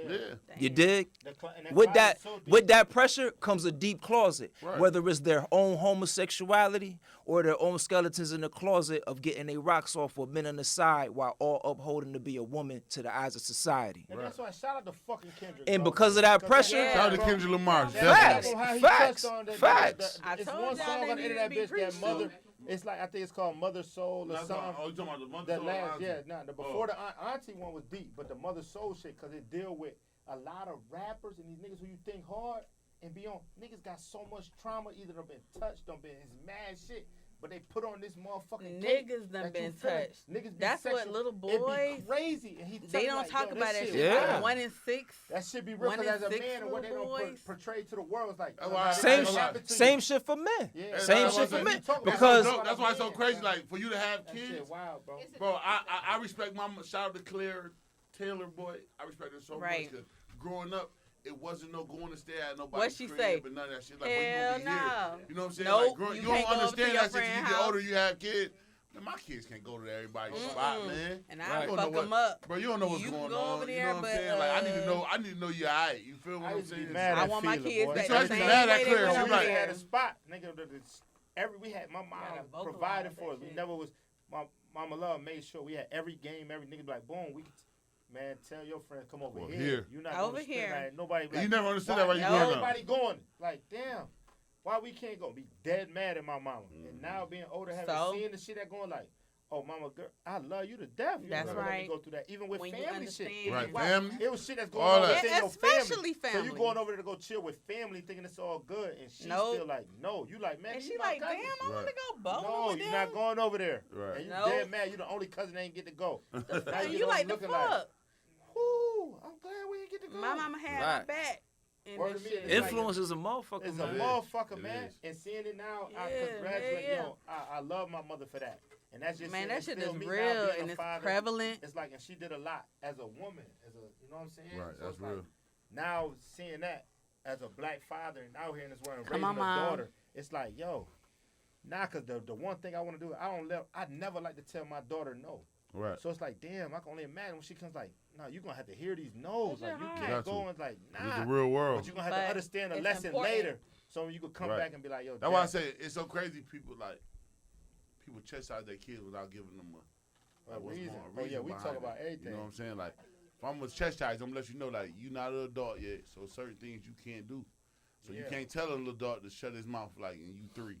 Yeah. You dig? And With closet that, is so deep. with that pressure comes a deep closet. Right. Whether it's their own homosexuality or their own skeletons in the closet of getting their rocks off with men on the side while all upholding to be a woman to the eyes of society. And that's why shout out to fucking Kendrick. And bro. because of that Because pressure- Yeah. Shout out to bro, Kendrick Lamar. that Facts. album, how he Facts. touched on Facts. I It's told one y'all song they on the end of need that to be bitch, that preached mother. to. It's like I think it's called Mother Soul or That's something. all, you talking about the month That soul last, auntie. yeah, the before the auntie one was deep, but the Mother Soul shit, cause it deal with a lot of rappers and these niggas who you think hard and be on. Niggas got so much trauma, either they've been touched, done been his mad shit, but they put on this motherfucking cake Niggas done that you been feeling. touched. Niggas be That's what sexual. little It boys. be crazy, and he tell They you don't like, talk yo, about that shit shit. Yeah. wild. 1 in 6. That shit be real, One cause in as a 6 man and what they little don't boys. portray to the world is like That's why I- Same, That's shit, what same shit for men. Yeah, Same that's shit what for I'm men. saying. Because That's why it's so crazy. Like, for you to have That kids, shit wild, bro. bro, I respect my shout out to Claire Taylor, boy. I respect her so Right. much. Cause growing up, it wasn't no going to stay at nobody's What'd she crib say? and none of that shit. Like, Hell when you gonna be no. here? You know what I'm saying? Nope, Like, you you don't can't go over to understand your that shit till friend's you get house. older. You have kids. Man, my kids can't go to everybody's spot, man. And You I don't fuck know them what- up. Bro, you don't know what's You can going go on. over You there, know what I'm but, saying? Like, I need to know your eye. You feel what I I'm used to be saying? mad I at want my Fila, kids boy. back So I the used to be same mad at way they Claire. went She over like- We had there. a spot, nigga. We had my mom Gotta vocalize provided that for us. We shit. never was. My mama love made sure we had every game, every nigga be like, boom, man, tell your friends come over Well, here. here. You not Over gonna spend here. that. Nobody. And you never understood that while you No. growing up. Everybody going like, damn, why we can't go? Be dead mad at my mama. And now being older, having So? seen the shit that going like, oh, mama, girl, I love you to death. You That's never let me right. go through that. Even with When you family shit. understand. Right, Wow. family. It was shit that's going All on that. within Yeah, your especially family. So you family. going over there to go chill with family thinking it's all good, and she's Nope. still like, no. You like, man, And these she my like, damn, cousins. I want to Right. go bowling No, with you're them. not going over there. Right. And you Nope. dead mad. You the only cousin that ain't get to go. Now And get you over like the looking fuck. whoo, I'm glad we didn't get to go. My mama had Right. my back. And Word this to me, shit. it's like- Influence is a motherfucker, It's a man. motherfucker, It man. is. And seeing it now, I Yeah, congratulate yeah, yo. I love my mother for that. And that's just Man, it that shit is instilled me now real being a and it's father. prevalent. It's like, and she did a lot as a woman, as a, you know what I'm saying? Right, So that's it's like, real. now seeing that as a black father and out here in this world and Come raising on, a Mom. daughter, it's like, yo, nah, cause the one thing I want to do, I never like to tell my daughter no. Right. So it's like, damn, I can only imagine when she comes like, no, you're gonna have to hear these no's. That's Like your you heart. can't Got go to. and like, It's nah. the real world. But you're gonna have But to understand the it's lesson important. later. So you could come Right. back and be like, yo, That's why I Dad, say it's so crazy. People chastise their kids without giving them a what's reason. going on, Oh yeah, we behind talk it. about everything. You know what I'm saying? Like, if I'm gonna chastise, I'm gonna let you know, like, you not an adult yet, so certain things you can't do. So you Yeah. can't tell a little adult to shut his mouth, like, and you 3.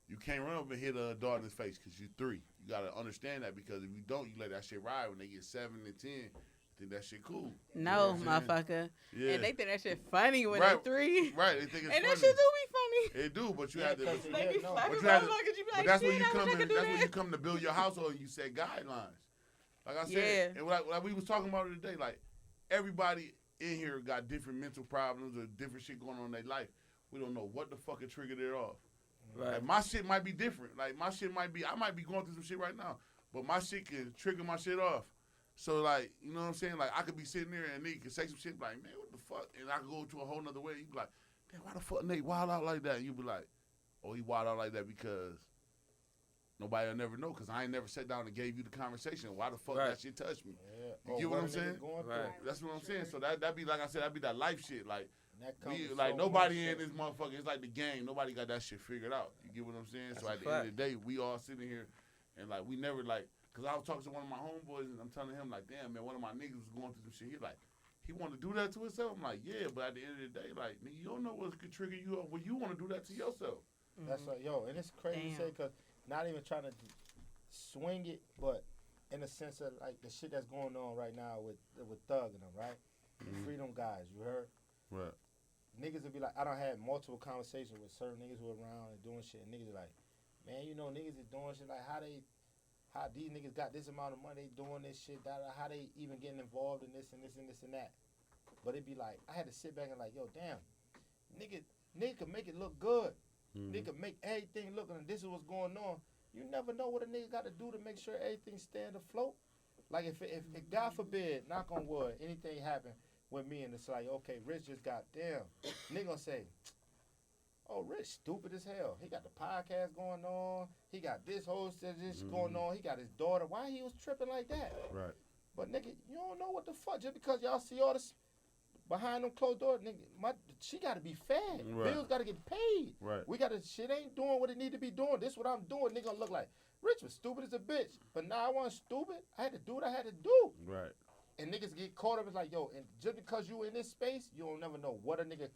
You can't run up and hit an adult in his face because you 3. You gotta understand that, because if you don't, you let that shit ride. When they get 7 and 10, think that shit cool. No, You know what I'm saying? motherfucker. Yeah. And they think that shit funny when Right. they 3. Right, they think it's And funny. that shit do be funny. It do, but you Yeah, have to. 'cause They be no. slapping But you have to- motherfuckers. You be But like, that's when shit, you I wish come I to could do that's when you that. come to build your household and you set guidelines. Like I said, Yeah. and like we was talking about it today, like everybody in here got different mental problems or different shit going on in their life. We don't know what the fuck it triggered it off. Right. Like my shit might be different. Like my shit might be, I might be going through some shit right now, but my shit can trigger my shit off. So like, you know what I'm saying? Like I could be sitting there and Nate can say some shit like, man, what the fuck? And I could go to a whole nother way. You be like, damn, why the fuck Nate wild out like that? And you be like, oh, he wild out like that because nobody will never know, because I ain't never sat down and gave you the conversation. Why the fuck Right. that shit touched me? Yeah. You get what I'm a nigga saying? going through. Right. That's what I'm saying. So that be like I said, that be that life shit. Like And that comes we, with like so nobody much in shit. this motherfucker. It's like the game. Nobody got that shit figured out. You get what I'm saying? That's So a at the end of the day, we all sitting here and like we never like, cause I was talking to one of my homeboys and I'm telling him like, damn man, one of my niggas was going through some shit. He like, he want to do that to himself. I'm like, yeah, but at the end of the day, like nigga, you don't know what could trigger you when you want to do that to yourself. That's like, yo, and it's crazy to say, because not even trying to swing it, but in the sense of like the shit that's going on right now with Thug and them, right? The Freedom guys, you heard? Right. Niggas will be like, I don't have multiple conversations with certain niggas who are around and doing shit, and niggas are like, man, you know, niggas is doing shit like how these niggas got this amount of money doing this shit, how they even getting involved in this and this and this and that. But it'd be like, I had to sit back and like, yo, damn, nigga can make it look good. Nigga make everything look, and this is what's going on. You never know what a nigga got to do to make sure everything stand afloat. Like if God forbid, knock on wood, anything happen with me and it's like, okay, Rich just got damn. Nigga gonna say, oh, Rich stupid as hell. He got the podcast going on. He got this whole shit going on. He got his daughter. Why he was tripping like that? Right. But nigga, you don't know what the fuck. Just because y'all see all this behind them closed doors, nigga, she got to be fed. Right. Bills got to get paid. Right. We got to, shit ain't doing what it need to be doing. This what I'm doing. Nigga gonna look like, Rich was stupid as a bitch. But now I wasn't stupid. I had to do what I had to do. Right. And niggas get caught up. It's like, yo, and just because you in this space, you don't never know what a nigga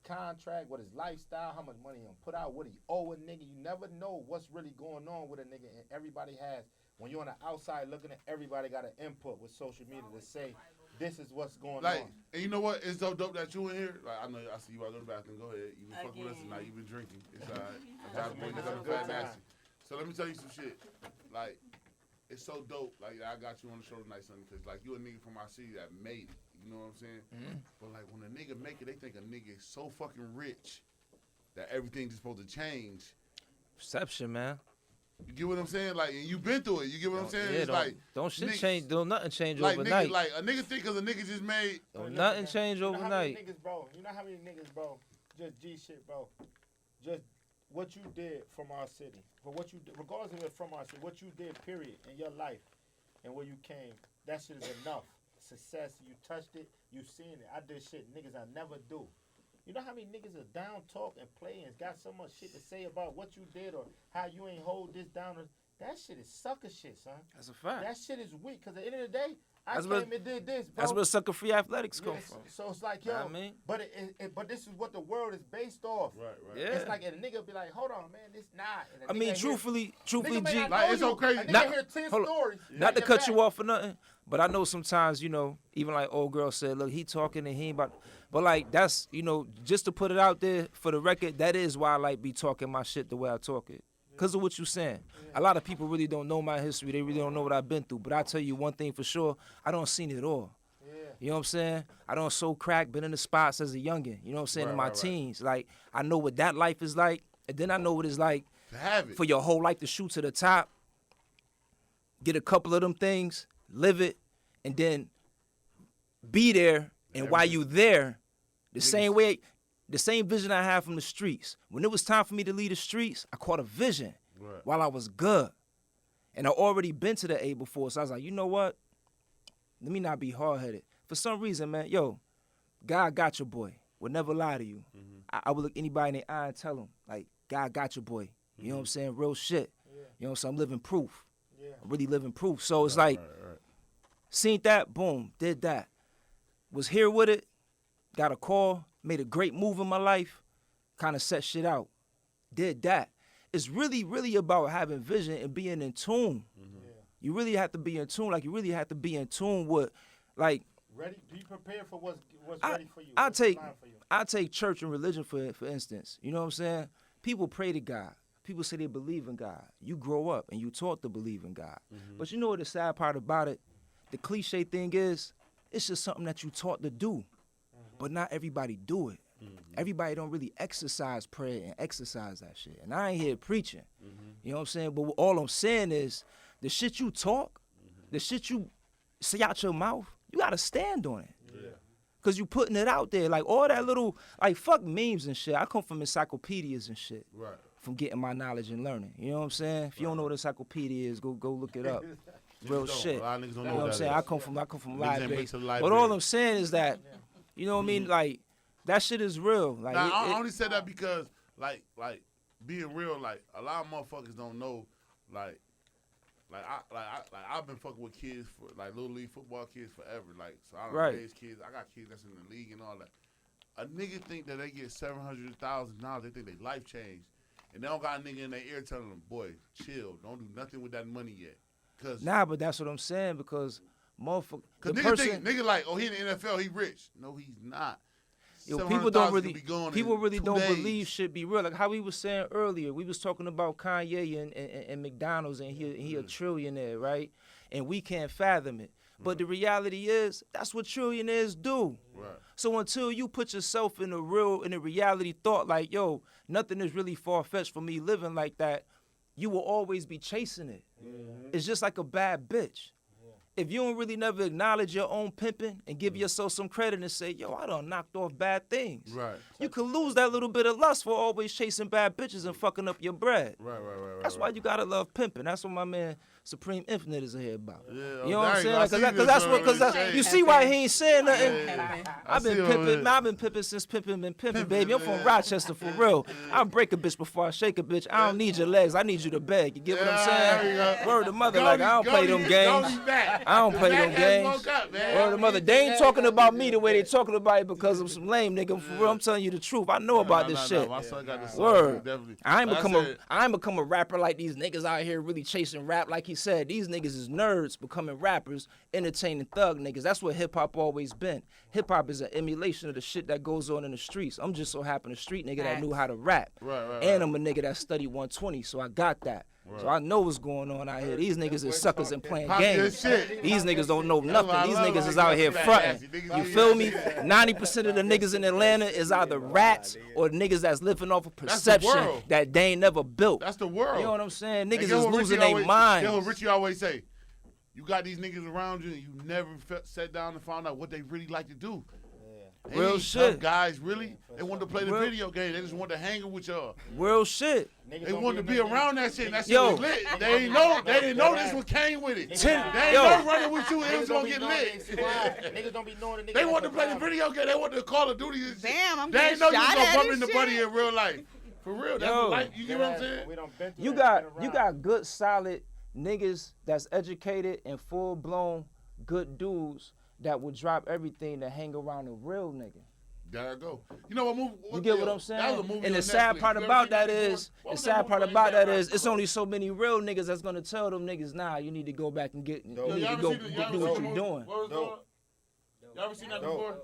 contract, what his lifestyle, how much money he gonna put out, what he owe a nigga. You never know what's really going on with a nigga. And everybody has, when you're on the outside looking at, everybody got an input with social media to say, this is what's going Like, on. and you know what? It's so dope that you in here. Like, I know I see you out of the bathroom. Go ahead. You been fucking with us tonight. You been drinking. It's all right. I'm trying to bring this up Good fat time. nasty. So let me tell you some shit. Like, it's so dope. Like, I got you on the show tonight, son, because like you a nigga from our city that made it. You know what I'm saying? But like when a nigga make it, they think a nigga is so fucking rich that everything's supposed to change. Perception, man. You get what I'm saying? Like, and you been through it. You get what I'm saying? Yeah, It's like don't shit niggas- change. Don't nothing change like overnight. nigga, like a nigga think because a nigga just made. Don't Look, nothing man, change you know how many overnight. niggas, bro? You know how many niggas, bro? Just G shit, bro. Just what you did from our city, but what you did, regardless of it from our city, what you did, period, in your life, and where you came, that shit is enough. Success, you touched it, you seen it. I did shit niggas I never do. You know how many niggas are down talk and play and got so much shit to say about what you did or how you ain't hold this down? That shit is sucker shit, son. That's a fact. That shit is weak. Because at the end of the day, I That's came what- and did this, bro. That's where sucker free athletics come Yes, from. So it's like, Know yo, what I mean? but but this is what the world is based off. Right. Yeah. It's like, and a nigga be like, hold on, man, this not. And a I mean, nigga hear- truthfully, nigga may G, not Like, know it's you. so crazy. A nigga Not- hear 10 hold on. stories. not to back cut you back. off or nothing, but I know sometimes, you know, even like old girl said, look, he talking and he ain't about, but like, that's, you know, just to put it out there for the record, that is why I like be talking my shit the way I talk it. Because of what you saying. A lot of people really don't know my history. They really don't know what I've been through. But I tell you one thing for sure, I don't seen it all. Yeah. You know what I'm saying? I don't sold crack, been in the spots as a youngin'. You know what I'm saying? In my teens. Like, I know what that life is like. And then I know what it's like To have it. for your whole life to shoot to the top, get a couple of them things, live it, and then be there. And while you there, the same way, the same vision I had from the streets. When it was time for me to leave the streets, I caught a vision Right. while I was good. And I already been to the A before, so I was like, you know what? Let me not be hard-headed. For some reason, man, yo, God got your boy. Will never lie to you. I would look anybody in the eye and tell them, like, God got your boy. You know what I'm saying? Real shit. You know what I'm saying? I'm living proof. Yeah. I'm really living proof. So it's like, seen that, boom, did that. Was here with it, got a call, made a great move in my life, kind of set shit out. Did that. It's really, really about having vision and being in tune. You really have to be in tune. Like, you really have to be in tune with, like, Ready? Do you prepare for what's I- ready for you? I What's take in line for you? I take church and religion for instance. You know what I'm saying? People pray to God. People say they believe in God. You grow up and you taught to believe in God. But you know what the sad part about it? The cliche thing is, it's just something that you taught to do. But not everybody do it. Everybody don't really exercise prayer and exercise that shit. And I ain't here preaching. You know what I'm saying? But all I'm saying is, the shit you talk, the shit you say out your mouth, you gotta stand on it. Cause you putting it out there. Like all that little, like fuck memes and shit. I come from encyclopedias and shit. Right. From getting my knowledge and learning. You know what I'm saying? If you don't know what encyclopedia is, go look it up. Real Niggas don't. shit. A lot of niggas don't You know know what I'm what saying? that I is. come from Niggas ain't library. been to the But library. all I'm saying is that, you know what I mean? Like, that shit is real. Like, Nah, it- I only said that because, like being real, like a lot of motherfuckers don't know, like I've been fucking with kids for like little league football kids forever. Like, so I don't Right. raise kids. I got kids that's in the league and all that. A nigga think that they get $700,000. They think they life changed, and they don't got a nigga in their ear telling them, "Boy, chill. Don't do nothing with that money yet." Cause nah, but that's what I'm saying because motherfucker, the nigga person, think nigga like, oh, he in the NFL, he rich. No, he's not. yo, people don't 700,000 really, could be gone in people really 2 don't days. believe shit be real. Like how we was saying earlier, we was talking about Kanye and McDonald's, and he a trillionaire, right? And we can't fathom it. But the reality is, that's what trillionaires do. Right. So until you put yourself in a reality thought, like, yo, nothing is really far fetched for me living like that, you will always be chasing it. It's just like a bad bitch. If you don't really never acknowledge your own pimping and give yourself some credit and say, yo, I done knocked off bad things. Right. You could lose that little bit of lust for always chasing bad bitches and fucking up your bread. Right. That's why you gotta love pimping. That's what my man Supreme Infinite is here about. Yeah, You know what I'm saying? Like, I cause see that's this what, cause already. that, you see why he ain't saying nothing. Yeah. I've been I see what pimping, it is. man, I've been pimping since pimping been pimping, baby. I'm from Rochester for real. I'll break a bitch before I shake a bitch. I don't need your legs, I need you to beg. You get what I'm Yeah, saying? there you go. Word to mother, like I don't play them games. I don't play them games. Word to mother, they ain't talking about me the way they talking about it because of some lame nigga. For real, I'm telling you the truth. I know about this shit. My son got this. Word. Definitely. I ain't Like become a rapper like these niggas out here really chasing rap. Like he said, these niggas is nerds becoming rappers, entertaining thug niggas. That's what hip hop always been. Hip hop is an emulation of the shit that goes on in the streets. I'm just so happen a street nigga that knew how to rap. Right. And I'm a nigga that studied 120, so I got that. So I know what's going on out here. These niggas is suckers and playing Pop your games. shit. These niggas don't know That's what I nothing. These love niggas about is out here niggas fronting. niggas You do feel that me? shit. 90% of the niggas in Atlanta is either rats or niggas that's living off of That's the perception world. that they ain't never built. That's the world. You know what I'm saying? And Niggas guess is what losing Richie their Guess minds. what Richie always say? You got these niggas around you, and you never sat down and found out what they really like to do. They Real ain't shit. tough guys, really. They want to play the Real- video game. They just want to hang with y'all. Real shit. They want to be around that shit. And that shit Yo. was lit. They didn't know this one came with it. They ain't know running with you. It was gonna get lit. Niggas don't be knowing the nigga. They want to play the video game. They want to Call of Duty. And shit. Damn, I'm They getting ain't know you was shot gonna at bump and in the shit. buddy in real life. For real. That's Yo. what life. You get what I'm saying? We don't been through You that, been got around. good solid niggas that's educated and full blown good dudes that would drop everything to hang around a real nigga. There I go. You know what movie? You get what I'm That was a saying? movie And on the sad Netflix. part You ever about seen that before? is, What the was sad movie part with about that A$AP is, it's Rocky? only so many real niggas that's gonna tell them niggas, nah, you need to go back and get, you Yo, need y'all to ever go seen the- y'all ever do seen what the you movie? doing. What was it Dope. called? Y'all ever seen that Dope. before?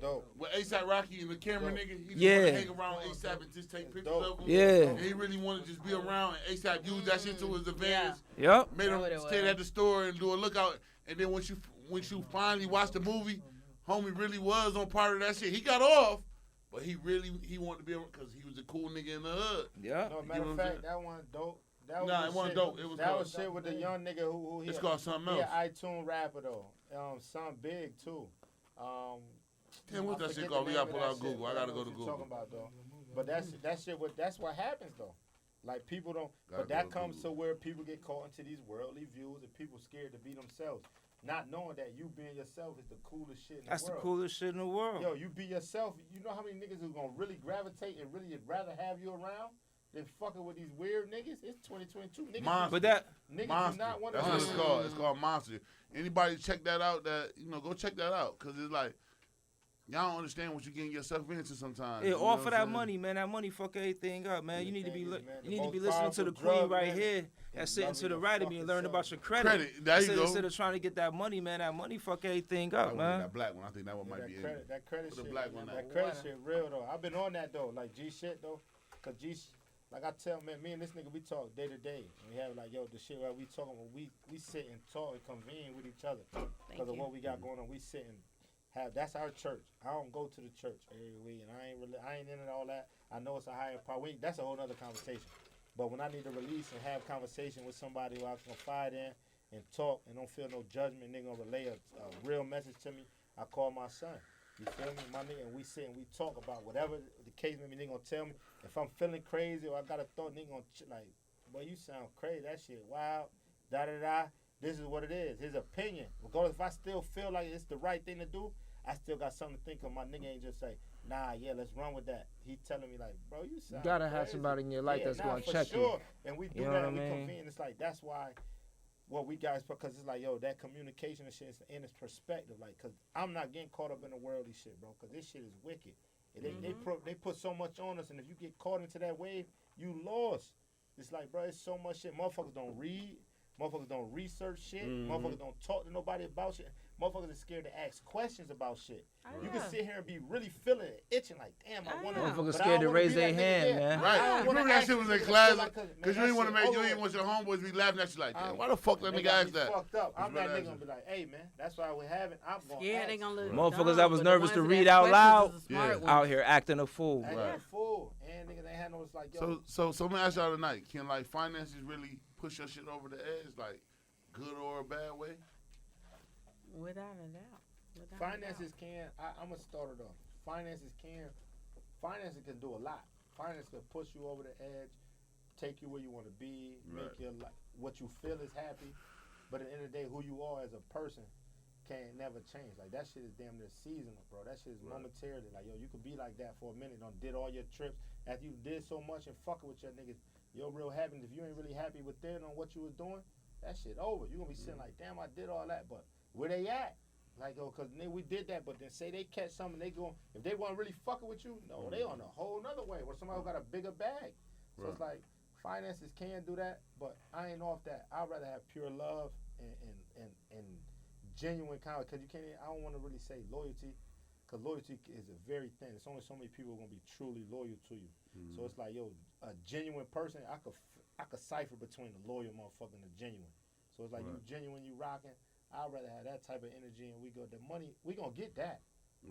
Dope. With A$AP Rocky and the camera Dope. nigga, he just Yeah. wanted to hang around A$AP and just take pictures Dope. of him. Yeah. And he really wanted to just be around, and A$AP used that shit to his advantage. Yep. Made him That's what it stand was. at the store and do a lookout. And then once you finally watch the movie, homie really was on part of that shit. He got off, but he wanted to be around because he was a cool nigga in the hood. Yeah. No, You matter know of what I'm fact, that one dope. That was Nah, the it wasn't shit. dope. It was that called- was shit with the young nigga who he It's a- called something he else. an iTunes rapper though. Son big too. Damn, what's I that shit forget called? the We name gotta of pull that out shit, Google. but I gotta know go what to you Google. Talking about though. But that's what happens though. Like people don't. Gotta But go that to comes to Google. where people get caught into these worldly views and people scared to be themselves, not knowing that you being yourself is the coolest shit in That's the the world. coolest shit in the world. Yo, you be yourself. You know how many niggas who gonna really gravitate and really rather have you around than fucking with these weird niggas? It's 2022. Niggas, Monster. But that, niggas Monster. do not want That's to. what it's called. It's called Monster. Anybody check that out? Go check that out. Cause it's like y'all don't understand what you're getting yourself into sometimes. yeah, You know all what for I'm that saying? money, man. That money fuck everything up, man. You need to be, Everything is, man, you the need to be most listening to the powerful queen drug, right man, here. is That's sitting to loving the your right of me and fucking learn about self. your credit. Credit. There you go. Instead of trying to get that money, man, that money fuck everything I up, want man. that black one. I think that one Yeah, might be that credit Put a shit. black one that out. credit shit real though. I've been on that though, like G shit though, cause like I tell man, me and this nigga we talk day to day. We have like yo the shit where we talking when we sit and talk and convene with each other because of you. what we got going on. We sit and have that's our church. I don't go to the church every week and I ain't into all that. I know it's a higher power. That's a whole nother conversation. But when I need to release and have conversation with somebody who I can confide in and talk and don't feel no judgment, nigga gonna relay a real message to me, I call my son. You feel me, my nigga? And we sit and we talk about whatever the case may be. Nigga gonna tell me if I'm feeling crazy or I got a thought. Nigga gonna like, boy, you sound crazy. That shit wild. Da da da. This is what it is. His opinion. Regardless if I still feel like it's the right thing to do, I still got something to think of. My nigga ain't just say, nah, yeah, let's run with that. He telling me like, bro, you sound You gotta have crazy. somebody in your life that's nah, gonna for check sure. And we do You know that what and I we mean? convene. It's like that's why what we guys because it's like yo that communication and shit is in its perspective. Like, cause I'm not getting caught up in the worldly shit, bro. Cause this shit is wicked. And they put so much on us, and if you get caught into that wave, you lost. It's like, bro, it's so much shit. Motherfuckers don't read. Motherfuckers don't research shit. Motherfuckers don't talk to nobody about shit. Motherfuckers are scared to ask questions about shit. You can sit here and be really feeling it, itching like, damn, I want to. Motherfuckers scared to raise their hand, man. Right. Remember that shit was in class because you ain't want to make you ain't want your homeboys be laughing at you like, damn, why the fuck that nigga ask that? Fucked up. I'm that really nigga gonna be like, hey man, that's why we having. I'm gonna Yeah, ask. they gonna look Motherfuckers dumb, that was but the nervous to ones read that out questions loud, is the smart Yeah. ones. out here acting a fool. Hey, Right. that's full. And niggas ain't had no. It's like yo. So let me ask y'all tonight, can like finances really push your shit over the edge, like good or a bad way? Without a doubt. Without a Finances can. I'm gonna start it off. Finances can do a lot. Finance can push you over the edge, take you where you want to be, Right. make your life what you feel is happy. But at the end of the day, who you are as a person can't never change. Like that shit is damn near seasonal, bro. That shit is momentarily. Like yo, you could be like that for a minute. Done did all your trips after you did so much and fucking with your niggas. Your real happiness. If you ain't really happy within on what you was doing, that shit over. You gonna be sitting like, damn, I did all that, but where they at? Like, oh, cause we did that, but then say they catch something, they go. If they want really fucking with you, no, they on a whole nother way. Where somebody who got a bigger bag. So it's like finances can do that, but I ain't off that. I'd rather have pure love and genuine kind. Cause you can't. I don't want to really say loyalty, cause loyalty is a very thin. It's only so many people who are gonna be truly loyal to you. So it's like, yo, a genuine person, I could cipher between the loyal motherfucker and the genuine. So it's like you genuine, you rocking. I'd rather have that type of energy, and we go the money. We gonna get that.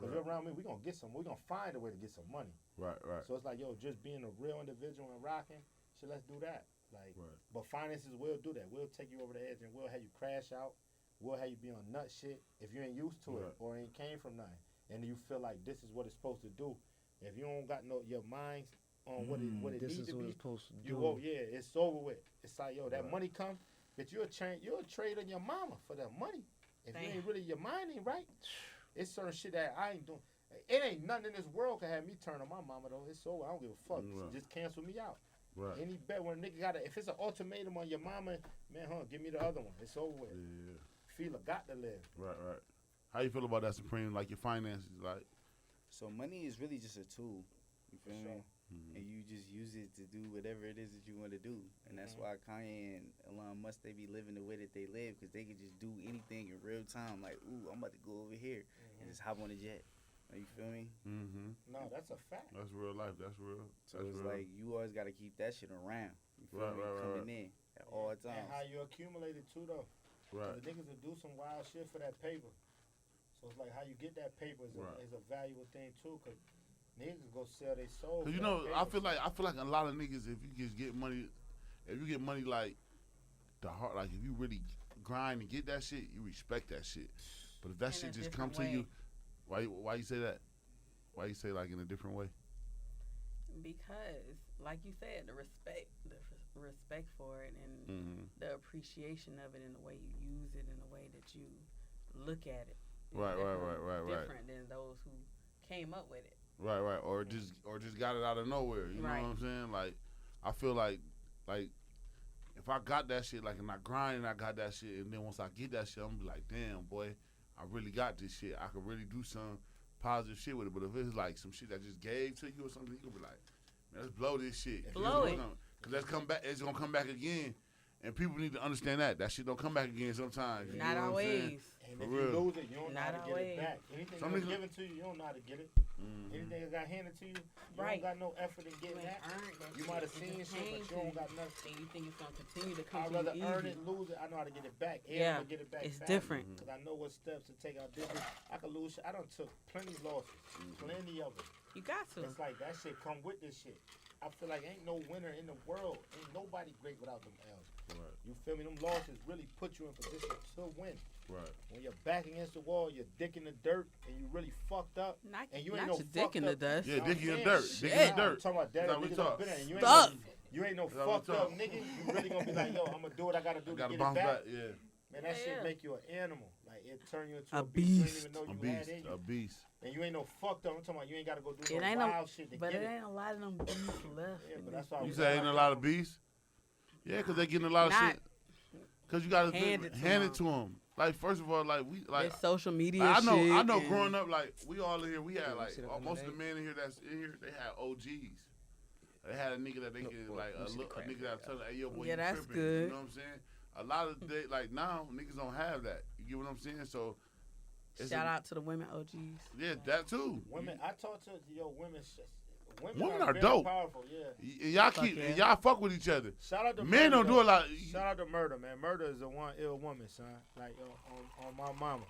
Cause you're around me, we gonna get some. We gonna find a way to get some money. Right. So it's like, yo, just being a real individual and rocking. So let's do that. Like, but finances will do that. We'll take you over the edge, and we'll have you crash out. We'll have you be on nut shit if you ain't used to it or ain't came from nothing, and you feel like this is what it's supposed to do. If you don't got your mind on what it This needs is to what be, it's supposed to you do. it's over with. It's like, yo, that money come. But you'll trade on your mama for that money. If you ain't really, your mind ain't right. It's certain shit that I ain't doing. It ain't nothing in this world can have me turn on my mama though. It's over. I don't give a fuck. Just cancel me out. Right. Any bet when a nigga if it's an ultimatum on your mama, man, give me the other one. It's over with. Yeah. feel got to live. Right. How you feel about that, Supreme? Like your finances, like. So money is really just a tool. You feel me? Sure. And you just use it to do whatever it is that you want to do. And that's why Kanye and Elon Musk, they be living the way that they live, because they can just do anything in real time. Like, ooh, I'm about to go over here and just hop on a jet. You feel me? No, that's a fact. That's real life. That's real. So it's like you always got to keep that shit around. You feel me? Coming in at all times. And how you accumulate it too, though. Right. The niggas will do some wild shit for that paper. So it's like how you get that paper is a valuable thing too, cause niggas go sell their soul. Cause you know, I feel like a lot of niggas, if you just get money, like the heart, like if you really grind and get that shit, you respect that shit. But if that shit just come to you, why you say that? Why you say like in a different way? Because, like you said, the respect for it, and the appreciation of it, and the way you use it, and the way that you look at it. Right. Different than those who came up with it. Right. Or just got it out of nowhere. You know what I'm saying? Like, I feel like if I got that shit, like, and I grind and I got that shit, and then once I get that shit, I'm gonna be like, damn, boy, I really got this shit. I could really do some positive shit with it. But if it's like some shit that just gave to you or something, you gonna be like, man, let's blow this shit. Blow it. Cause that's come back. It's gonna come back again. And people need to understand that shit don't come back again sometimes. You Not know what I'm saying? always. And For if real. you lose it, you don't know Not how to get always. it back. Anything Some that's niggas- given to you, you don't know how to get it. Anything that got handed to you, you Right. don't got no effort in You getting ain't that. earned that You shit. might have It seen just shit, came but you to don't got nothing. And you think it's gonna continue to come I'd to you rather earn easy. it, lose it. I know how to get it back. And Yeah, to get it back it's fast. different. Because I know what steps to take out different. I could lose shit. I done took plenty losses. Plenty of it. You got to. It's like that shit come with this shit. I feel like ain't no winner in the world. Ain't nobody great without them L's. Right. You feel me? Them losses really put you in position to win. Right. When you're back against the wall, your dick in the dirt, and you really fucked up, Not, and you not ain't no your dick in the fucked up- dust. Yeah, You know dick in what the I'm dirt. saying? Dick in the I'm dirt. talking about that. That's how we Niggas talk. done been there, and Stuck. you ain't no That's how we fucked up talk. nigga. You really gonna be like, yo, I'm gonna do what I gotta do I to gotta get bounce it back. back. Yeah. Man, that Yeah. shit make you an animal. Like it turn you into A a beast. You beast. ain't even know A you beast. had in A you. beast. And you ain't no fucked up. I'm talking about you ain't gotta go do It no ain't wild shit to But get it it. ain't a lot of them beasts left. Yeah, in but this that's why You we say ain't a lot of beasts? Yeah, because they getting a lot of Not- shit. Because you got to Hand it to hand it them. to them. Like, first of all, like, we, like, There's social media I know, shit. I know. and- Growing up, like we all in here, we had Yeah, like see that from most the of the men in here that's in here, they had OGs. They had a nigga that they could like a nigga that tell them, hey yo boy, Yeah, you that's tripping. good. You know what I'm saying? A lot of they like now niggas don't have that. You get what I'm saying? So it's Shout out to the women OGs. Yeah, that too. Women, I talk to women. Women are are very dope. Powerful, yeah. Y'all Fuck keep yeah. y'all fuck with each other. Shout out to Men Murder, don't do though. a lot. Shout out to Murder, man. Murder is the one ill woman, son. Like on my mama,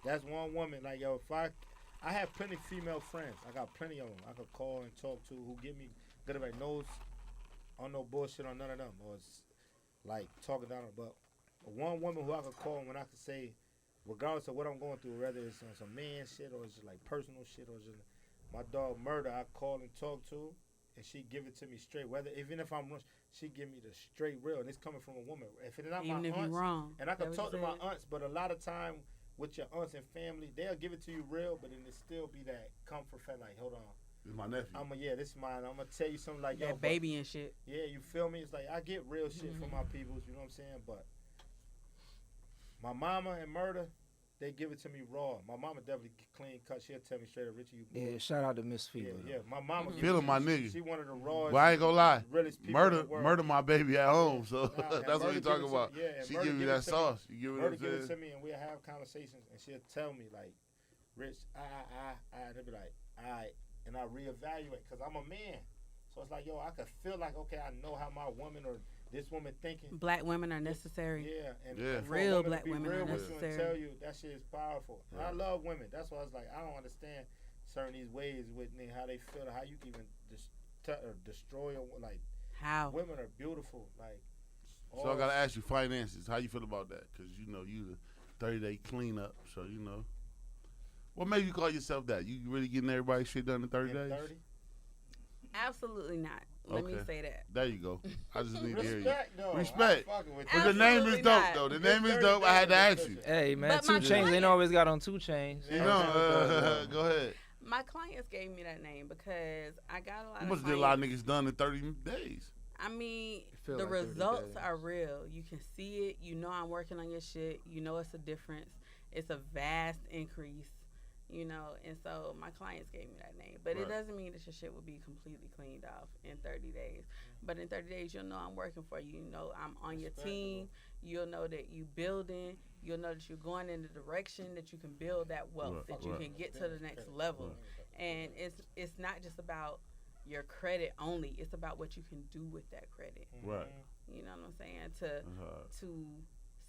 that's one woman. Like yo, if I have plenty of female friends. I got plenty of them. I could call and talk to who give me good advice. Knows on no bullshit on none of them, or it's like talking down. But one woman who I could call when I could say, regardless of what I'm going through, whether it's on some man shit or it's just like personal shit or just my dog Murder, I call and talk to. And she give it to me straight. Whether even if I'm wrong, she give me the straight real. And it's coming from a woman. If it's not Even my if you're aunts, wrong. and I can That talk to what my you said? aunts, but a lot of time with your aunts and family, they'll give it to you real, but then it still be that comfort factor. Like, hold on, This is my nephew. this is mine. I'm gonna tell you something like yo, That but- baby and shit. yeah, you feel me? It's like I get real shit from my peoples. You know what I'm saying? But my mama and Murder, they give it to me raw. My mama definitely clean cut. She'll tell me straight up, Richie, you. Yeah, shout out to Miss Yeah, Fever. yeah. My mama. give Feeling it to my me. nigga. She one of the rawest. But I ain't gonna lie. realest people in the world. Murder my baby at home. So Nah, and that's what Murder you give talking it to about. me, yeah, and She Murder give me give that it to me. sauce. You get what Murder I'm give it to saying? me and we'll have conversations and she'll tell me like, Rich, and they'll be like, all right, and I reevaluate because I'm a man. So it's like, yo, I could feel like, okay, I know how my woman or this woman thinking. Black women are necessary. Yeah, and Yeah. for a Real woman to black be women real are with you and necessary. tell you that shit is powerful. And I Right. love women. That's why I was like, I don't understand certain these ways with me, how they feel, how you can even destroy or like. How? Women are beautiful, like. So I gotta ask you finances. How you feel about that? Because you know you the 30-day cleanup. So you know. What made you call yourself that? You really getting everybody's shit done in 30 days? 30? Absolutely not. Let me Okay. say that. There you go. I just need to hear you. Respect, though. Respect. I'm fucking with But you. the name is Absolutely dope not. though. The This name is 30 dope. I had to days, ask you. Hey man, But 2 my Chainz ain't client- always got on 2 Chainz. You know, go ahead. My clients gave me that name because I got a lot You of must have clients. did a lot of niggas done in 30 days. I mean, feel the like 30 results days. are real. You can see it. You know I'm working on your shit. You know it's a difference. It's a vast increase, you know. And so my clients gave me that name. But it Right. doesn't mean that your shit will be completely cleaned off in 30 days. But in 30 days, you'll know I'm working for you. You know I'm on your team. You'll know that you building. You'll know that you're going in the direction that you can build that wealth, Right, that you right. can get to the next level. And it's not just about your credit only. It's about what you can do with that credit. Right. You know what I'm saying? To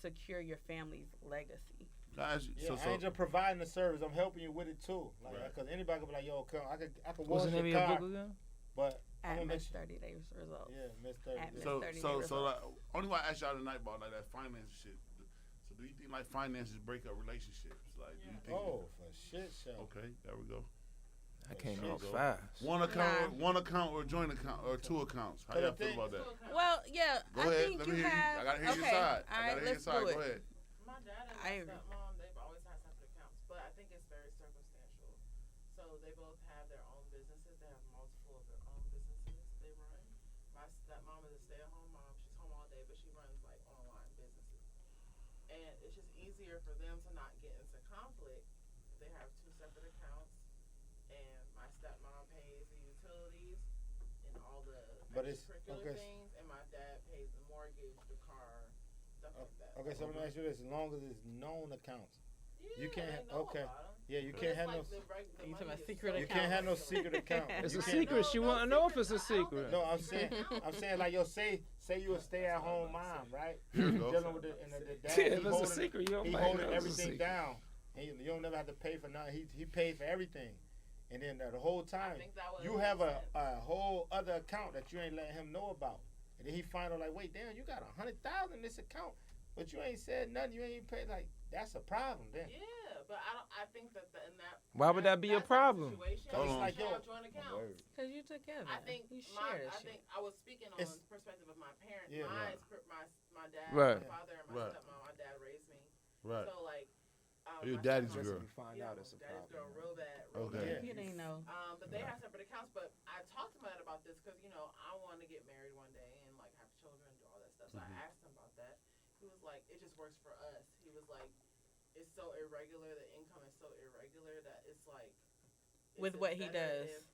secure your family's legacy. Guys, Yeah, I ain't just providing the service. I'm helping you with it too. Like, Right. cause anybody could be like, yo, come, I could What's wash the name of your your car, book again? but I'm At gonna make Miss sure. 30 Days results. Yeah, Miss 30. At Miss So 30 so Day so like, results. only why I asked y'all tonight about like that finance shit. So do you think like finances break up relationships? Like do you think? Oh, for shit show. Okay, there we go. That came There out you go. fast. One account or joint account or two accounts. How But y'all the feel thing- about that? Well, yeah, Go I ahead. think Let you me hear you. have. I gotta hear okay, your side. all right, let's do Go it. ahead. My dad and I my agree. stepmom, they've always had separate accounts, but I think it's very circumstantial. So they both have their own businesses. They have multiple of their own businesses they run. My stepmom is a stay-at-home mom. She's home all day, but she runs like online businesses. And it's just easier for them to not get into conflict if they have two separate accounts. And my stepmom pays the utilities and all the But it's- extracurricular okay. things, and my dad pays the mortgage, the car, stuff like that. Okay, so let me ask you this: as long as it's known accounts, Yeah, you can't. they know Okay, about 'em. yeah, you But can't it's have like no. the You money talking about is secret so You can't have no regulated. secret account. It's You a can't- secret. She wanna know if it's a secret. No, I'm saying like yo, say you a stay-at-home mom, right? Here we go. Dealing with the and the dad, Yeah, he if it's a holding, secret, you don't he might holding know it's a everything secret. down, and you don't never have to pay for nothing. He paid for everything, and then the whole I time think that would you make have sense. a whole other account that you ain't letting him know about, and then he find out like, wait, damn, you got 100,000 in this account, but you ain't said nothing. You ain't paid. Like that's a problem then. Yeah, but I think that in that. Why would that be a type of problem? situation, Cause you it's like, should yo, have joint accounts. Because you together. I think you my, share I this think shit. I was speaking on It's- the perspective of my parents. Yeah. Mine's my dad, Right. my father, and my Right. stepmom. My dad raised me, Right. so like. Your my daddy's stepmom- girl. We find Yeah, out it's a daddy's problem. girl, real bad. Real Okay. bad. You didn't know. But they have separate accounts. But I talked to my dad about this because I want to get married one day and like have children and do all that stuff. So I asked him about that. He was like, "It just works for us." He was like, "It's so irregular. The income is so irregular that it's like." With just what he better does.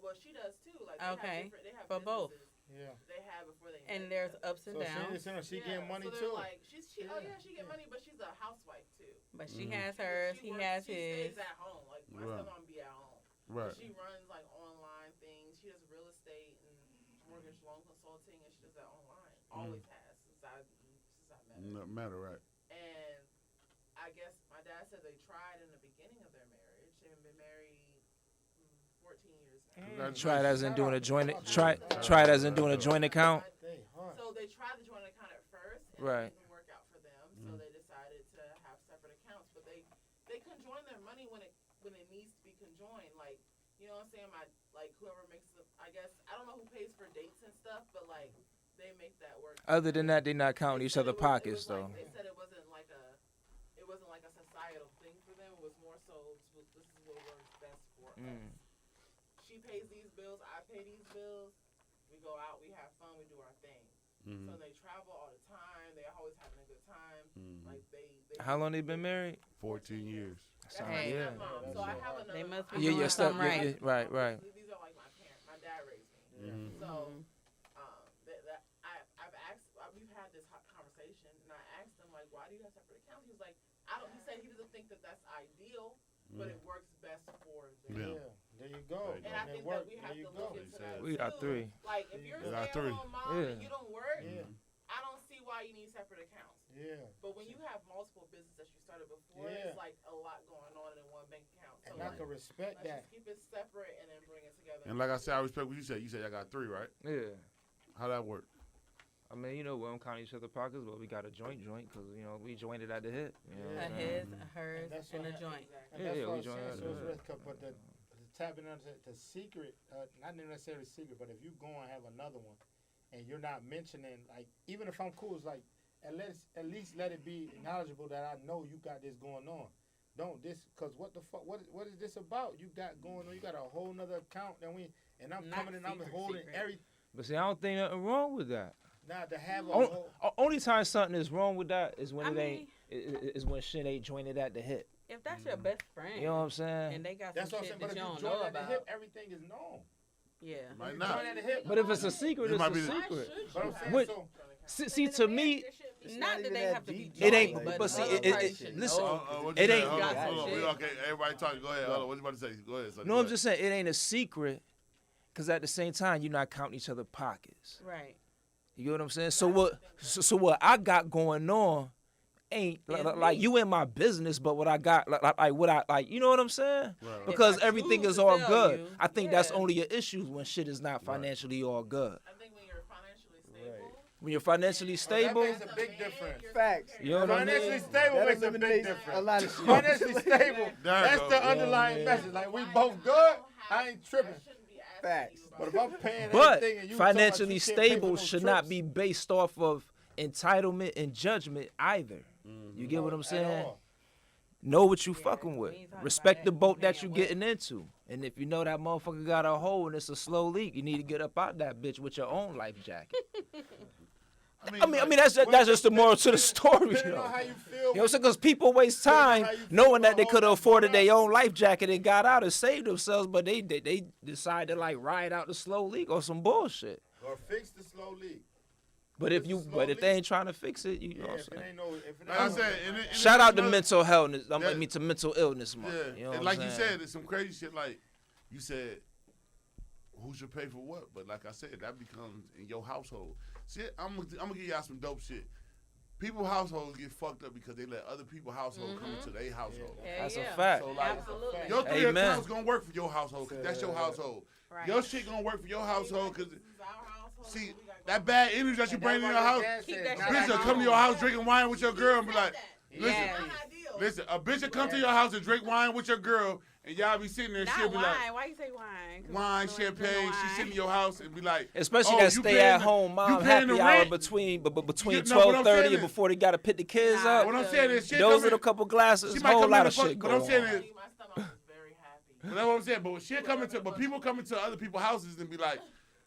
What she does too. Like Okay, they have for both. businesses Yeah. They have before they. And met there's each other. ups and So downs. she getting money so they're too. Like she Yeah, she get money, but she's a housewife too. But she Mhm. has She- hers. she He works- has she his. stays at home. Like my Right. stepmom be at home. Right. She runs like online things. She does real estate and mortgage loan consulting, and she does that online. Always has since I met her. No matter, right? And I guess my dad said they tried in the beginning of their marriage. They've been married 14 years now. Congratulations. Try it as in doing a joint. Shout out. Try it as in doing a joint account. They hunt. So they tried the joint account at first, and Right. it didn't work out for them. So they decided to have separate accounts, but they conjoin their money when it needs to be conjoined. Like you know what I'm saying? Whoever makes the, I guess I don't know who pays for dates and stuff, but like they make that work. Other than that, they're not counting They each said other it was- it pockets was though. Like, they said it wasn't like a societal thing for them. It was more so this is what works best for us. She pays these bills, I pay these bills. We go out, we have fun, we do our thing. So they travel all the time. They're always having a good time. Like they How long they been married? 14 years. That's Sound- my yeah. stepmom. So I have another. They must be I Yeah, doing yeah, have stuff. something Yeah, right. yeah, right, right. These are like my parents. My dad raised me. Mhm. So I've asked. We've had this hot conversation, and I asked him like, why do you have separate accounts? He was like, I don't. He said he doesn't think that that's ideal, but it works best for them. Yeah. Yeah. There you go. And I It think worked. that we There have you to go. look into that We got too. 3. Like if you're We a got 3. stay-at-home mom Yeah. and you don't work, Yeah. I don't see why you need separate accounts. Yeah. But when you have multiple businesses that you started before, Yeah. it's like a lot going on in one bank account. So And I like, can respect let's that. just keep it separate and then bring it together. And like I said, I respect what you said. You said I got 3, right? Yeah. How that work? I mean, we don't count each other pockets, but we got a joint because we joined it at the hip. You know what A I'm his, saying? a hers, And that's and a what- joint. Exactly. And Yeah, that's yeah, what we I'm joined saying. that So it's up. risk, but the tapping into the secret, not necessarily secret, but if you go and have another one, and you're not mentioning, like, even if I'm cool, it's like, at least let it be knowledgeable that I know you got this going on. Don't this, cause what the fuck, what is this about? You got going on? You got a whole nother account, and I'm Not coming and I'm secret, holding secret. But see, I don't think nothing wrong with that. Now to have a Only time something is wrong with that is when I it mean, ain't is when shit ain't jointed at the hip. if that's your best friend, You know what I'm saying? and they got that's some what I'm saying. shit But that if you you don't join know at the about, hip, everything is known. yeah. Might You not. join at the hip. But if it's a secret, It it's might a be the- secret. But I'm saying What- so. See, to me, Not that even they that have to be deep, It ain't- joined, but but see, the other it- party it- should listen, know. What It you ain't- say? Hold on, got hold on. some We shit. okay. Everybody talking. Go ahead. Hold on. What you about to say? Go ahead. Sonny. no, Go I'm ahead. just saying it ain't a secret, because at the same time you're not counting each other's pockets. Right. You get what I'm saying? So what I got going on ain't Is like me. you in my business, but what I got like what I like, you know what I'm saying? Right. Because If I everything choose is to all tell good. you, I think that's yeah. only an issue when shit is not financially all good. I think when you're financially stable, When you're financially stable, That makes a big difference. Facts. you know what I Financially mean? stable That makes a big eliminates difference. a lot of shit. Financially stable. There That's you the go. underlying Yeah, message. Like we both good. I ain't tripping. I shouldn't be asking Facts. you But about if I'm paying But everything and you talking about financially you can't pay for stable no should not trips be based off of entitlement and judgment either. You get what I'm at saying? all. Know what you Yeah, fucking we with. ain't talking Respect about the that. boat We that you paying getting into. And if you know that motherfucker got a hole and it's a slow leak, you need to get up out that bitch with your own life jacket. I mean that's just the moral to the story. You Depending know on how you feel. You know what I'm saying? Because people waste time how you feel knowing that about they could have holding that afforded boat their up. own life jacket and got out and saved themselves, but they decide to like ride out the slow leak or some bullshit. Or fix the slow leak. But if It's you a slow but if they leak. ain't trying to fix it, you know Yeah, what if I'm it saying? ain't no, if it Like I ain't said, and Shout out to another- mental health. I Yeah. mean to mental illness month. Yeah, You know and what like I'm you saying? said, it's some crazy shit. Like you said, who should pay for what? But like I said, that becomes in your household. Shit, I'm gonna give y'all some dope shit. People households get fucked up because they let other people household come into their household. Hell That's a yeah. fact. So, like, Absolutely. Your three Amen. accounts gonna work for your household because that's your household. Right. Your shit gonna work for your household because this is our household. see we gotta that go. bad energy that you And bring in that's your why house. dad Keep said, that not shit Bitch at will at come to home. your house drinking wine with your girl and be like, listen, Yeah. Not ideal. listen, a bitch will come to your house and drink wine with your girl and y'all be sitting there and she'll Not be wine. like, Why you say wine? 'Cause wine, we ain't drinking champagne. She wine. sit in your house and be like, Especially oh, that you stay paying at the- home you mom paying the happy hour rent? between No, what I'm 12:30 saying and is- before they gotta pick the kids Nah, up. what I'm saying is, shit Those come are the in- couple glasses. She might Whole come in lot and of fuck, shit but going I'm saying on. is, My stomach was very happy. but that's what I'm saying. But when she'll come into, but people come into other people's houses and be like,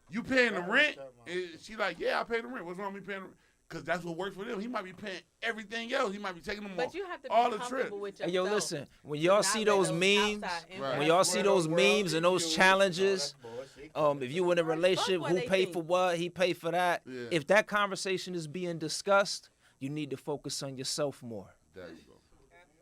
you paying the rent? And she like, yeah, I pay the rent. What's wrong with me paying the rent? Because that's what works for them. He might be paying everything else. He might be taking them But you have to be all the comfortable trip. with Hey, yourself. yo, listen. When to y'all not see let those those memes, outside Right. when influences y'all see those Where the world memes and leads those you, challenges, no, that's bullshit. if you in a relationship, what who they pay think. for what, he pay for that. Yeah. If that conversation is being discussed, you need to focus on yourself more. There you go.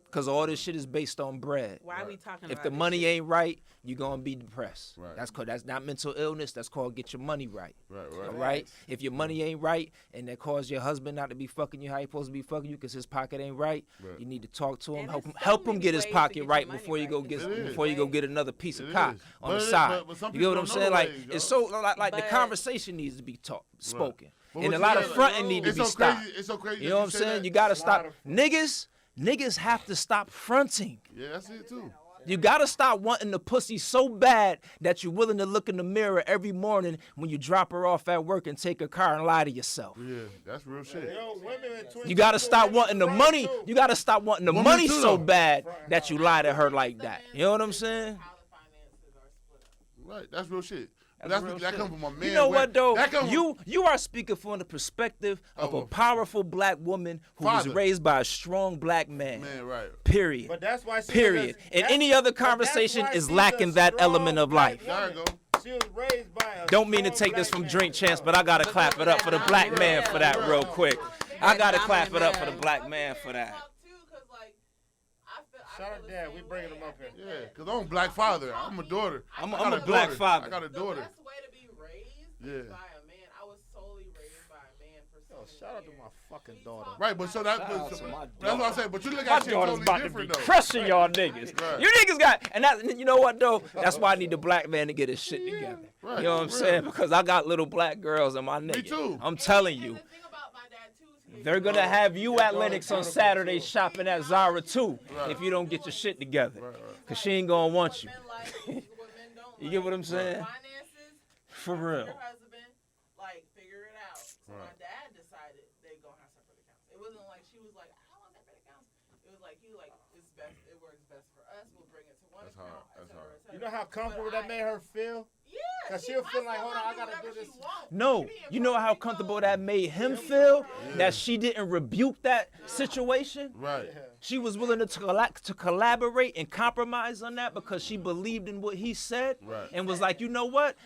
Because all this shit is based on bread. Why are we talking If about the this money shit? ain't right, you're going to be depressed. Right. That's not mental illness. That's called get your money right. Right, All right. right? If your money ain't right and that cause your husband not to be fucking you how he supposed to be fucking you because his pocket ain't right, Right. you need to talk to him, And help there's him, so help him many get his ways to pocket get your right money before you right. go get It is. before you go get another piece of It cock is. on But the it- side. but some You get what people I'm don't saying? know Like ways, it's y'all. so like the But- conversation needs to be spoken, But and what a you lot of said, fronting need to it's be so stopped. crazy. It's so crazy. You that know what I'm say saying? that. You gotta It's a stop. lot of- Niggas have to stop fronting. Yeah, that's it too. You gotta stop wanting the pussy so bad that you're willing to look in the mirror every morning when you drop her off at work and take her car and lie to yourself. Yeah, that's real shit. Yo, women in 22 You gotta stop women wanting the front money. too. You gotta stop wanting the Women money too, so though. bad that you lie to her like that. You know what I'm saying? How the finances are split up. Right, that's real shit. But That's That's real that shit. come from a man. You know what though? That come You are speaking from the perspective of Of a a powerful black woman who was father. raised by a strong black man. man, right? Period. But that's why she Period. And any other conversation is lacking that element of life. There you go. She was raised by a Don't mean to strong take this black from man. Drink Chance, but I gotta clap it up for the black man for that real quick. I gotta clap it up for the black man for that. Too, 'cause, like, I Shout feel out the Dad, same we bringing way. him up I think here. Yeah, that cause I'm a black father. I'm a daughter. I'm I got a black daughter. father. I got a the daughter. best way to be raised Yeah. is by a man. I was solely raised by a man for so Yo, many shout out to years. my fucking daughter. Right, but so that, Shout out but, to my that's what I say. But you look My at shit daughter's totally about to be different though. crushing y'all niggas. Right. You niggas got, and that, you know what though? That's why I need the black man to get his shit together. Right, You know what I'm for saying? real. Because I got little black girls in my nigga. too. I'm telling And you. the thing about my dad too is They're gonna have you at Lennox on Saturday shopping at Zara too, Right. if you don't get your shit together. Right, right. Cause she ain't gonna want you. men like, what men don't You get like. what I'm saying? Finances, For talk to real. Your husband, like, figure it out. So my Right. dad decided they gonna have separate accounts. It wasn't like she was like, I don't want separate accounts. It was like it's best. It works best for us. We'll bring it to one That's account. hard. That's hard. You know how comfortable that made her feel? Yeah. Cause she'll feel like, hold on, I gotta do this. No, you know how comfortable that made him feel? That she didn't rebuke that situation? Right. She was willing to collaborate and compromise on that because she believed in what he said Right. and was like, you know what?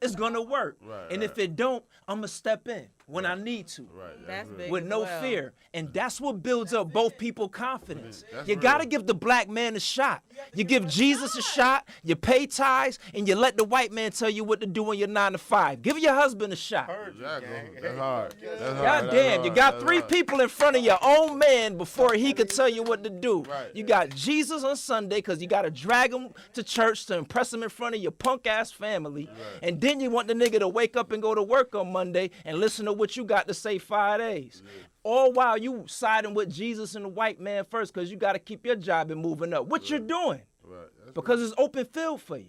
It's going to work. Right, and right. if it don't, I'm going to step in when I need to. Right. That's real. big. With as no well. fear. And that's what builds up both people's confidence. That's You real. got to give the black man a shot. You give Jesus a shot, you pay tithes, and you let the white man tell you what to do on your 9 to 5. Give your husband a shot. Heard you, Exactly. gang. That's hard. That's hard. God That's damn, hard. you got That's 3 hard. people in front of your own man before he could tell you what to do. Right. You got Jesus on Sunday because you got to drag him to church to impress him in front of your punk ass family. Right. And then you want the nigga to wake up and go to work on Monday and listen to what you got to say 5 days. All while you siding with Jesus and the white man first because you got to keep your job and moving up. What you're doing? Right. That's Because it's open field for you.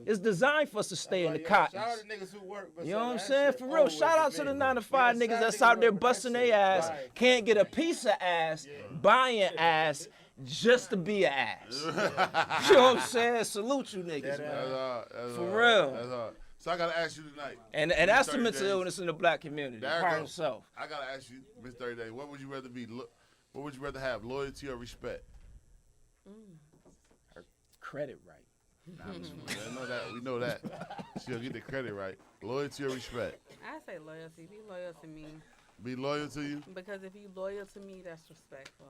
It's designed for us to stay in the Shout out cottons. to niggas who work, You know what I'm that saying? shit For real. always Shout out to the been. 9 to 5 Yeah, niggas that's shout out there niggas busting that their shit. ass, Right. can't get a piece of ass, buying ass just to be an ass. You know what I'm saying? Salute you niggas, That man. That's hard. That's For hard. rell. That's hard. So I gotta ask you tonight. And that's the 30 mental days. illness in the black community. There it Part goes. himself. I gotta ask you, Miss 30 Days, what would you rather be? What would you rather have, loyalty or respect? Credit right. I know that. We know that. She'll get the credit right. Loyalty or respect? I say loyalty. Be loyal to me. Be loyal to you. Because if you loyal to me, that's respectful.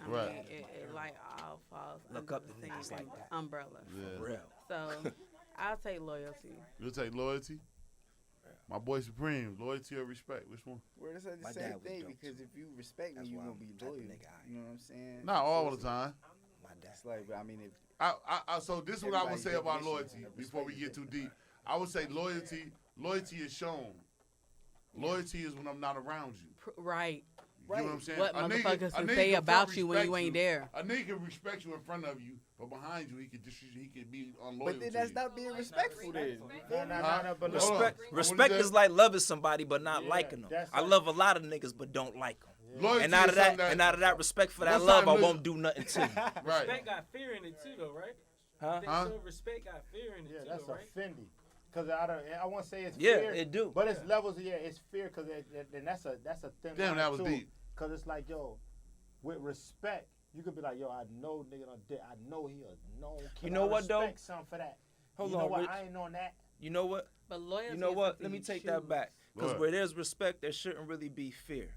I Right. mean, it like all falls Look under up the to same niggas like that. umbrella. Yeah. For real. So I'll take loyalty. You'll take loyalty. My boy Supreme, loyalty or respect? Which one? Well, that's the My same dad was thing dope, because if you respect That's me, you why gonna I'm be the type of loyal. nigga I am. You know what I'm saying? Not all the time. My dad. It's like, but I mean, if So this is what I would Everybody's say about definition loyalty of before we respect get is too different. deep. I would say loyalty is shown. Loyalty is when I'm not around you. Right. You know what I'm saying? What A nigga- motherfuckers a can nigga say can about front you when you respect ain't there. A nigga can respect you in front of you, but behind you he could be unloyal but then to that's you. not being respectful. Then No, but Hold on. Respect, What respect is is that? like loving somebody but not Yeah, liking them. that's I like- love a lot of niggas but don't like them. Loyalty And out is of something that respect for that What's love, I that won't do nothing to you. right. Respect got fear in it too, though, right? Huh? Huh? So respect got fear in it Yeah, too, that's though, right? offending. Cause I want to say it's Yeah, fear, it do. but it's levels. Yeah, it's fear. Cause and that's a thin Damn, line that was too. deep. Cause it's like, yo, with respect, you could be like, yo, I know nigga done did. I know he a known killer. You know I what, though? respect something for that. Hold you on, know what? Rich. I ain't on that. You know what? But loyalty. You know is what? something Let me you take that choose. back. Because What? where there's respect, there shouldn't really be fear.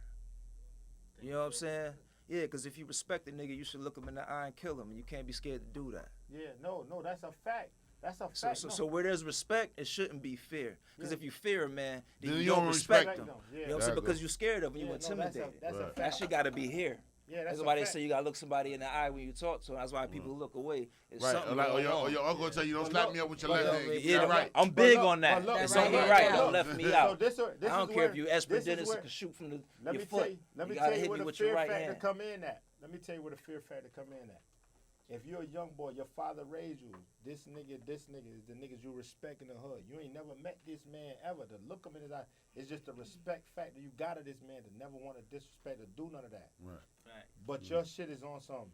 You know what I'm saying? Yeah, because if you respect a nigga, you should look him in the eye and kill him. And you can't be scared to do that. Yeah, no, that's a fact. That's a So, fact. so, no. so where there's respect, it shouldn't be fear. Because Yeah. if you fear a man, then Then you you don't don't respect respect him. them. You Yeah. know what I'm saying? Exactly. Because you're scared of him, you Yeah, no, intimidated. that's a Right. That fact. shit got to be here. Yeah, that's That's a why they fact. say you got to look somebody in the eye when you talk to them. That's why people look away. It's Right. something Like, going on. your uncle will tell you, don't But slap look- me up with your but left look- hand. Yeah, Yeah, right. I'm But big look- on that. but look- It's right, on me right, right, right. don't left me So out. this I don't care if you expeditious can shoot from let your me foot. tell you, let You me gotta tell hit you where me the with your fear right factor hand. come in at. Let me tell you where the fear factor come in at. If you're a young boy, your father raised you. This nigga is the niggas you respect in the hood. You ain't never met this man ever. To look him in his eye, it's just the respect factor you got of this man to never want to disrespect or do none of that. Right. But your shit is on some.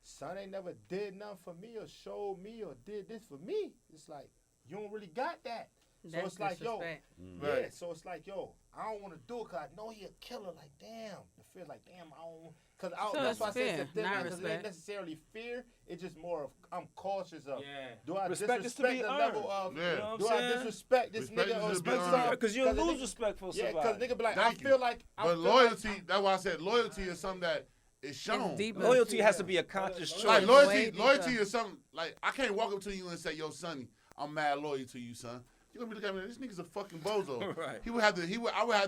Son ain't never did nothing for me or showed me or did this for me. It's like you don't really got that. That's it's like, yo, disrespect. Yeah, so it's like, yo, I don't want to do it because I know he a killer. Like, damn. The fear, like, damn, I don't. Because So that's it's why I say fear, it's a thin not line, 'cause it ain't respect. necessarily fear. It's just more of, I'm cautious of. Yeah. Do I Respect is to disrespect be the earned. level of, Yeah. You know do what I'm I saying? disrespect this Respect nigga is or to be respect earned. something? Because you'll the lose nigga- respect for Yeah, somebody. because nigga be like, Thank I you. feel like. But loyalty, that's why I said loyalty is something that is shown. It's deeper. Loyalty has to be a conscious choice. Like Way loyalty, deeper. loyalty is something like I can't walk up to you and say, "Yo, Sonny, I'm mad loyal to you, son." You gonna be looking at me like, this nigga's a fucking bozo. Right. I would have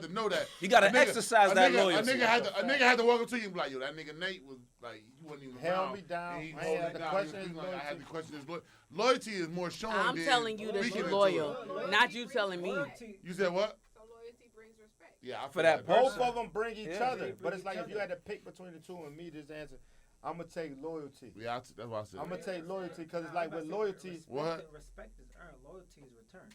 to know that. You gotta A nigga- exercise a that nigga, loyalty. A nigga had to walk up to you and be like, "Yo, that nigga Nate was like, you wasn't even Held around. me down. And he I held had me to down. question He was his like, I had loyalty. to question his loyalty. Loyalty is more showing. I'm than telling you that speaking you're into loyal, it. not you telling me. You said what? So loyalty brings respect. Yeah, I For feel that that. Both of them bring each Yeah. other. But it's like if you had to pick between the two and me, this answer, I'm going to take loyalty. Yeah, that's why I said. I'm going to take loyalty because it's like with loyalty. What? Respect is earned. Loyalty is returned.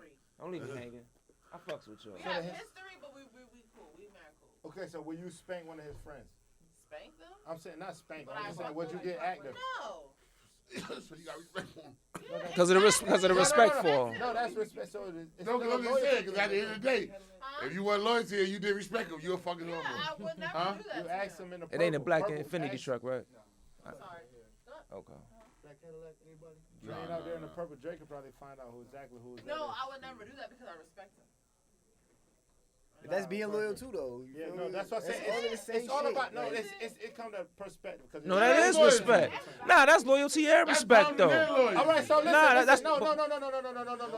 history. Don't leave me hanging. I fucks with y'all. We So have the his- history, but we cool. We mad cool. Okay, so will you spank one of his friends? spank them? I'm saying not spank. But I'm I just saying, fuck would with you them, get fuck with active? No. So you got respect for him. Because of the respect for him. No, that's respect. So it's No, because I'm just saying, because at the end of the day, Huh? if you weren't loyal to him, you didn't respect him, you a fucking Yeah, homo. I would never Huh? do that. You to ask him. him in the It ain't a black purple, Infinity ask- truck, right? I'm sorry. Okay. Black Cadillac, anybody? Drain out there in the purple, Drake could probably find out exactly who is. No, I would never do that because I respect him. That's being loyal too, though. You Yeah, feel no, me? that's what I'm saying. all of the same It's all shit. about no. Like, It comes to perspective. Cause No, it's- that is respect. Nah, that's loyalty and respect, though. All right, so listen. Nah, listen, that's- no.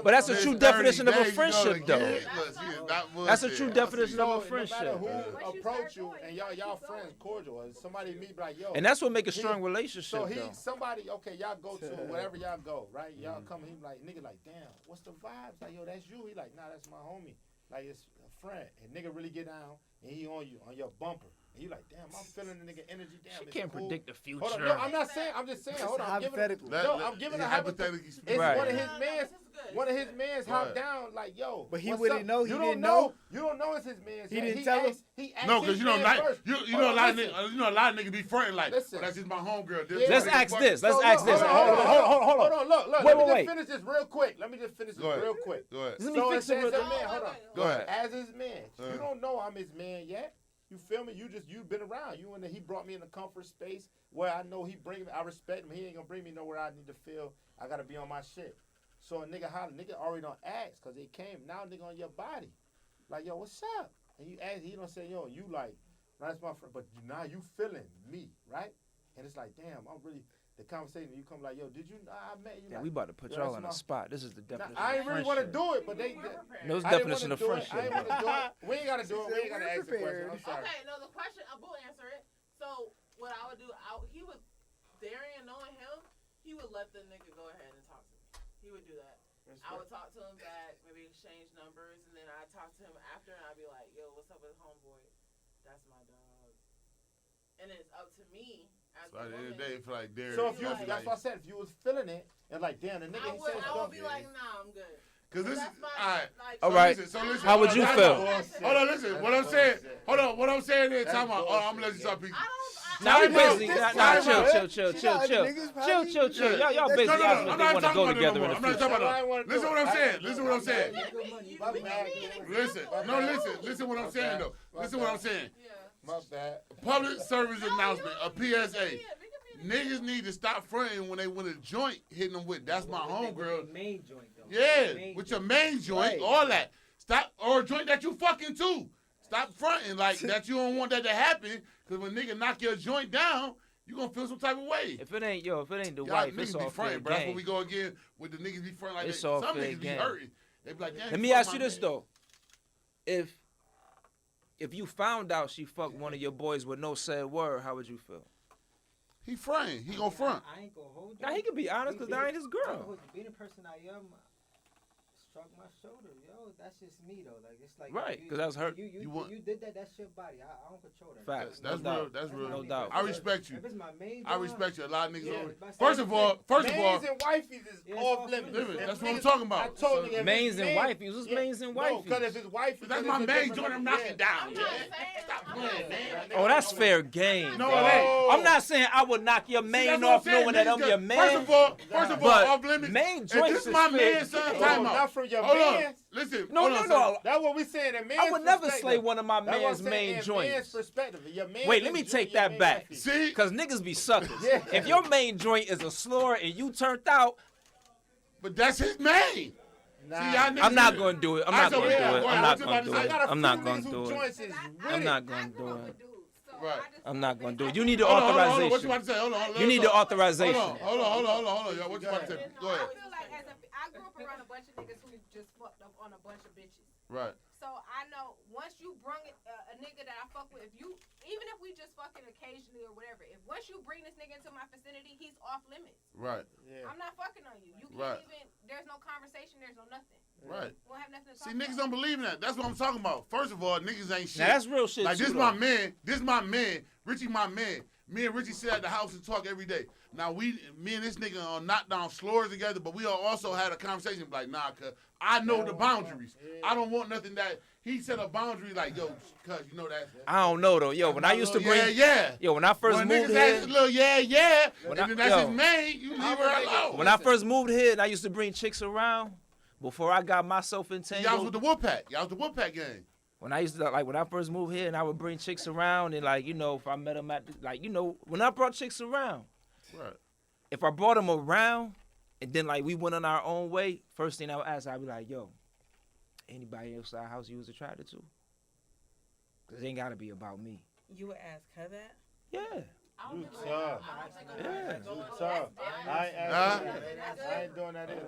But that's a It's true 30 definition of a days, you friendship, know, though. yeah, look, she is not That's a bullshit. true I see. definition of a No friendship. matter who Once you approach start you going, and you y'all keep friends going. cordial, and somebody meet like yo. And that's what make a he- strong relationship, So though. somebody, okay, y'all go to wherever y'all go, right? Y'all come, he like, nigga, like, damn, what's the vibes? Like, yo, that's you. He like, nah, that's my homie. Like, it's a friend. And nigga really get down, and he on you, on your bumper. And you like, damn, I'm feeling the nigga energy. Damn, She it's can't cool. predict the future. Hold on, no, I'm not saying. I'm just saying. It's Hold on, I'm giving. hypothetical. No, I'm giving a hypothetical. hypothetically It's speaking. Right. one of his No, mans. this is good. One of his mans Right. hopped down like, yo. But he what's wouldn't up? know, he You didn't don't know? You don't know it's his mans. He yet. didn't tell him? He asked No, his because you know, man like, first. you Hold know, on, a lot of listen. niggas, you know, a lot of niggas be fronting like, Listen. well, that's just my homegirl. Yeah. Let's ask this. Let's So, ask look, this. hold on. Hold on. Look. Wait, Let me wait. just finish this real quick. Let me just finish this Go ahead. real quick. Go ahead. Let me So fix it it says real a man. Hold on. Go ahead. As his man, you don't know I'm his man yet. You feel me? You've been around. He brought me in a comfort space where I know he bring me. I respect him. He ain't gonna bring me nowhere I need to feel I gotta be on my shit. So a nigga nigga already don't ask because they came. Now nigga on your body, like yo, what's up? And you ask, he don't say yo, you like, that's my friend. But now you feeling me, right? And it's like, damn, I'm really. The conversation you come like, yo, did you? I met you. Yeah, like, we about to put yo, y'all that's on my- a spot. This is the Nah, definition I ain't of really want to friendship. do it, but they. You weren't prepared. No, it's I didn't definition wanna of do it. friendship. I ain't want to do it. We ain't gotta do it. We ain't gotta We're ask the question. prepared. I'm sorry. Okay, no, the question, we'll answer it. So, what I would do, he would, Darian knowing him, he would let the nigga go ahead and talk to me. He would do that. I would talk to him back, maybe exchange numbers, and then I'd talk to him after, and I'd be like, yo, what's up with homeboy? That's my dog. And it's up to me as So a at the end of the woman. day, it feel like Derek. So if you, Like- that's what I said. If you was feeling it and like, damn, the nigga, I he would, said I would something. be like, nah, I'm good. Because this is, That's my, all right. like, All So right. listen, so listen. How would you hold feel? on, Hold on, listen. What I'm saying, hold on. What I'm saying is, That's time out. Hold on, I'm gonna let you bullshit, talk, Pete. Nah, we Time out. busy. Time Nah, out. chill. You got other niggas, probably? Y'all busy. No, Y'all I'm they not want to talking go about it no together more. in the I'm not future. talking about I it. wanna do Listen it. what I'm I- saying. Listen what I'm saying. My bad. Listen. No, listen what I'm saying though. Listen what I'm saying. Yeah. My bad. Public service announcement, a PSA. Yeah, Niggas need to stop fronting when they want a joint hitting them with. That's my homegirl. Main joint though. Yeah, Main with your main joint, Right. all that. Stop, or a joint that you fucking too. Stop fronting like that. You don't want that to happen. Cause when nigga knock your joint down, you gonna feel some type of way. If it ain't the Y'all wife, niggas it's be all fair fronting, bro. That's where game. we go again with the niggas be fronting like It's that. all Some fair niggas be game. hurting. They be like, damn, Let you me fuck ask my you this man. though. If you found out she fucked one of your boys with no said word, how would you feel? He fronting. He gonna front. I ain't gonna hold you. Now he can be honest because that ain't his girl. Being the person I am, struck my shoulder, yo. That's just me though. Like it's like Right, you- 'cause that's her- You You want- did that. That's your body. I don't control that. Facts. That's No real. doubt. That's real. No doubt. I respect you. If it's my main I job, respect you. A lot of niggas. Yeah. always- But First of all, Mains and wifeys is Yeah, it's off off limits. limits. That's If what I'm niggas- talking about. I told nigga, if Mains it's and men- wifeys. What's mains and No, wifeys? because if it's wifey, that's then my it's a main different joint. I'm number. knocking down. I'm Yeah. not saying. Stop I'm playing, not saying- man. Oh, that's fair game. No, bro. it ain't. I'm not saying I would knock your See, main that's what I'm off saying, knowing that niggas I'm got- your man. First of all, But off limits. main If joints this is my fair man, son, game. time Not out. from your Hold on. man. Listen. No, hold no, on, no. son. That's what we saying. In man's I would never perspective. slay one of my That's what I'm man's saying, main in joints. man's perspective. Your man Wait, let is me your- take your that main back. wifey. See? Because niggas be suckers. Yeah. If your main joint is a slur and you turned out, But that's his main. Nah. See, y'all niggas I'm not is- going to do it. I'm I not said, going to yeah, do it. go I'm ahead. not What you going about to to do say? it. I got a I'm few not niggas going to who do it. joints is with I'm it. not going to do it. Right. I'm not going to do it. You need the Hold on, hold on, hold on. What you authorization. about to say? Hold on. You need the Hold authorization. on, hold on. Yo, what you about to say? Go I ahead. feel like I grew up around a bunch of niggas who just fucked up on a bunch of bitches. Right. So I know once you bring it, a nigga that I fuck with, even if we just fucking occasionally or whatever, if once you bring this nigga into my vicinity, he's off limits. Right. Yeah. I'm not fucking on you. You can't Right. even. There's no conversation. There's no nothing. Right. We'll have nothing to talk See, niggas about. don't believe in that. That's what I'm talking about. First of all, niggas ain't shit. Now, that's real shit, Like, too, this though. my man. This my man. Richie my man. Me and Richie sit at the house and talk every day. Now, me and this nigga knock down floors together, but we all also had a conversation like, nah, cuz I know the boundaries. I don't want nothing that he set a boundary like, yo, cuz you know that. I don't know though, yo. When I used to bring, yo, when I first when moved niggas here, ask a little and When then I- that's yo. his main, you leave her alone. when I first moved here, and I used to bring chicks around before I got myself Y'all was entangled. with the Wolfpack. Y'all was the Wolfpack gang. When I used to when I first moved here, and I would bring chicks around, and like if I met them at when I brought chicks around, Right. if I brought them around, and then like we went on our own way, first thing I would ask, I'd be like, yo, anybody else at our house you was attracted to? Cause it ain't gotta be about me. You would ask her that? Yeah. You tough. Yeah. You tough. I ain't doing that either.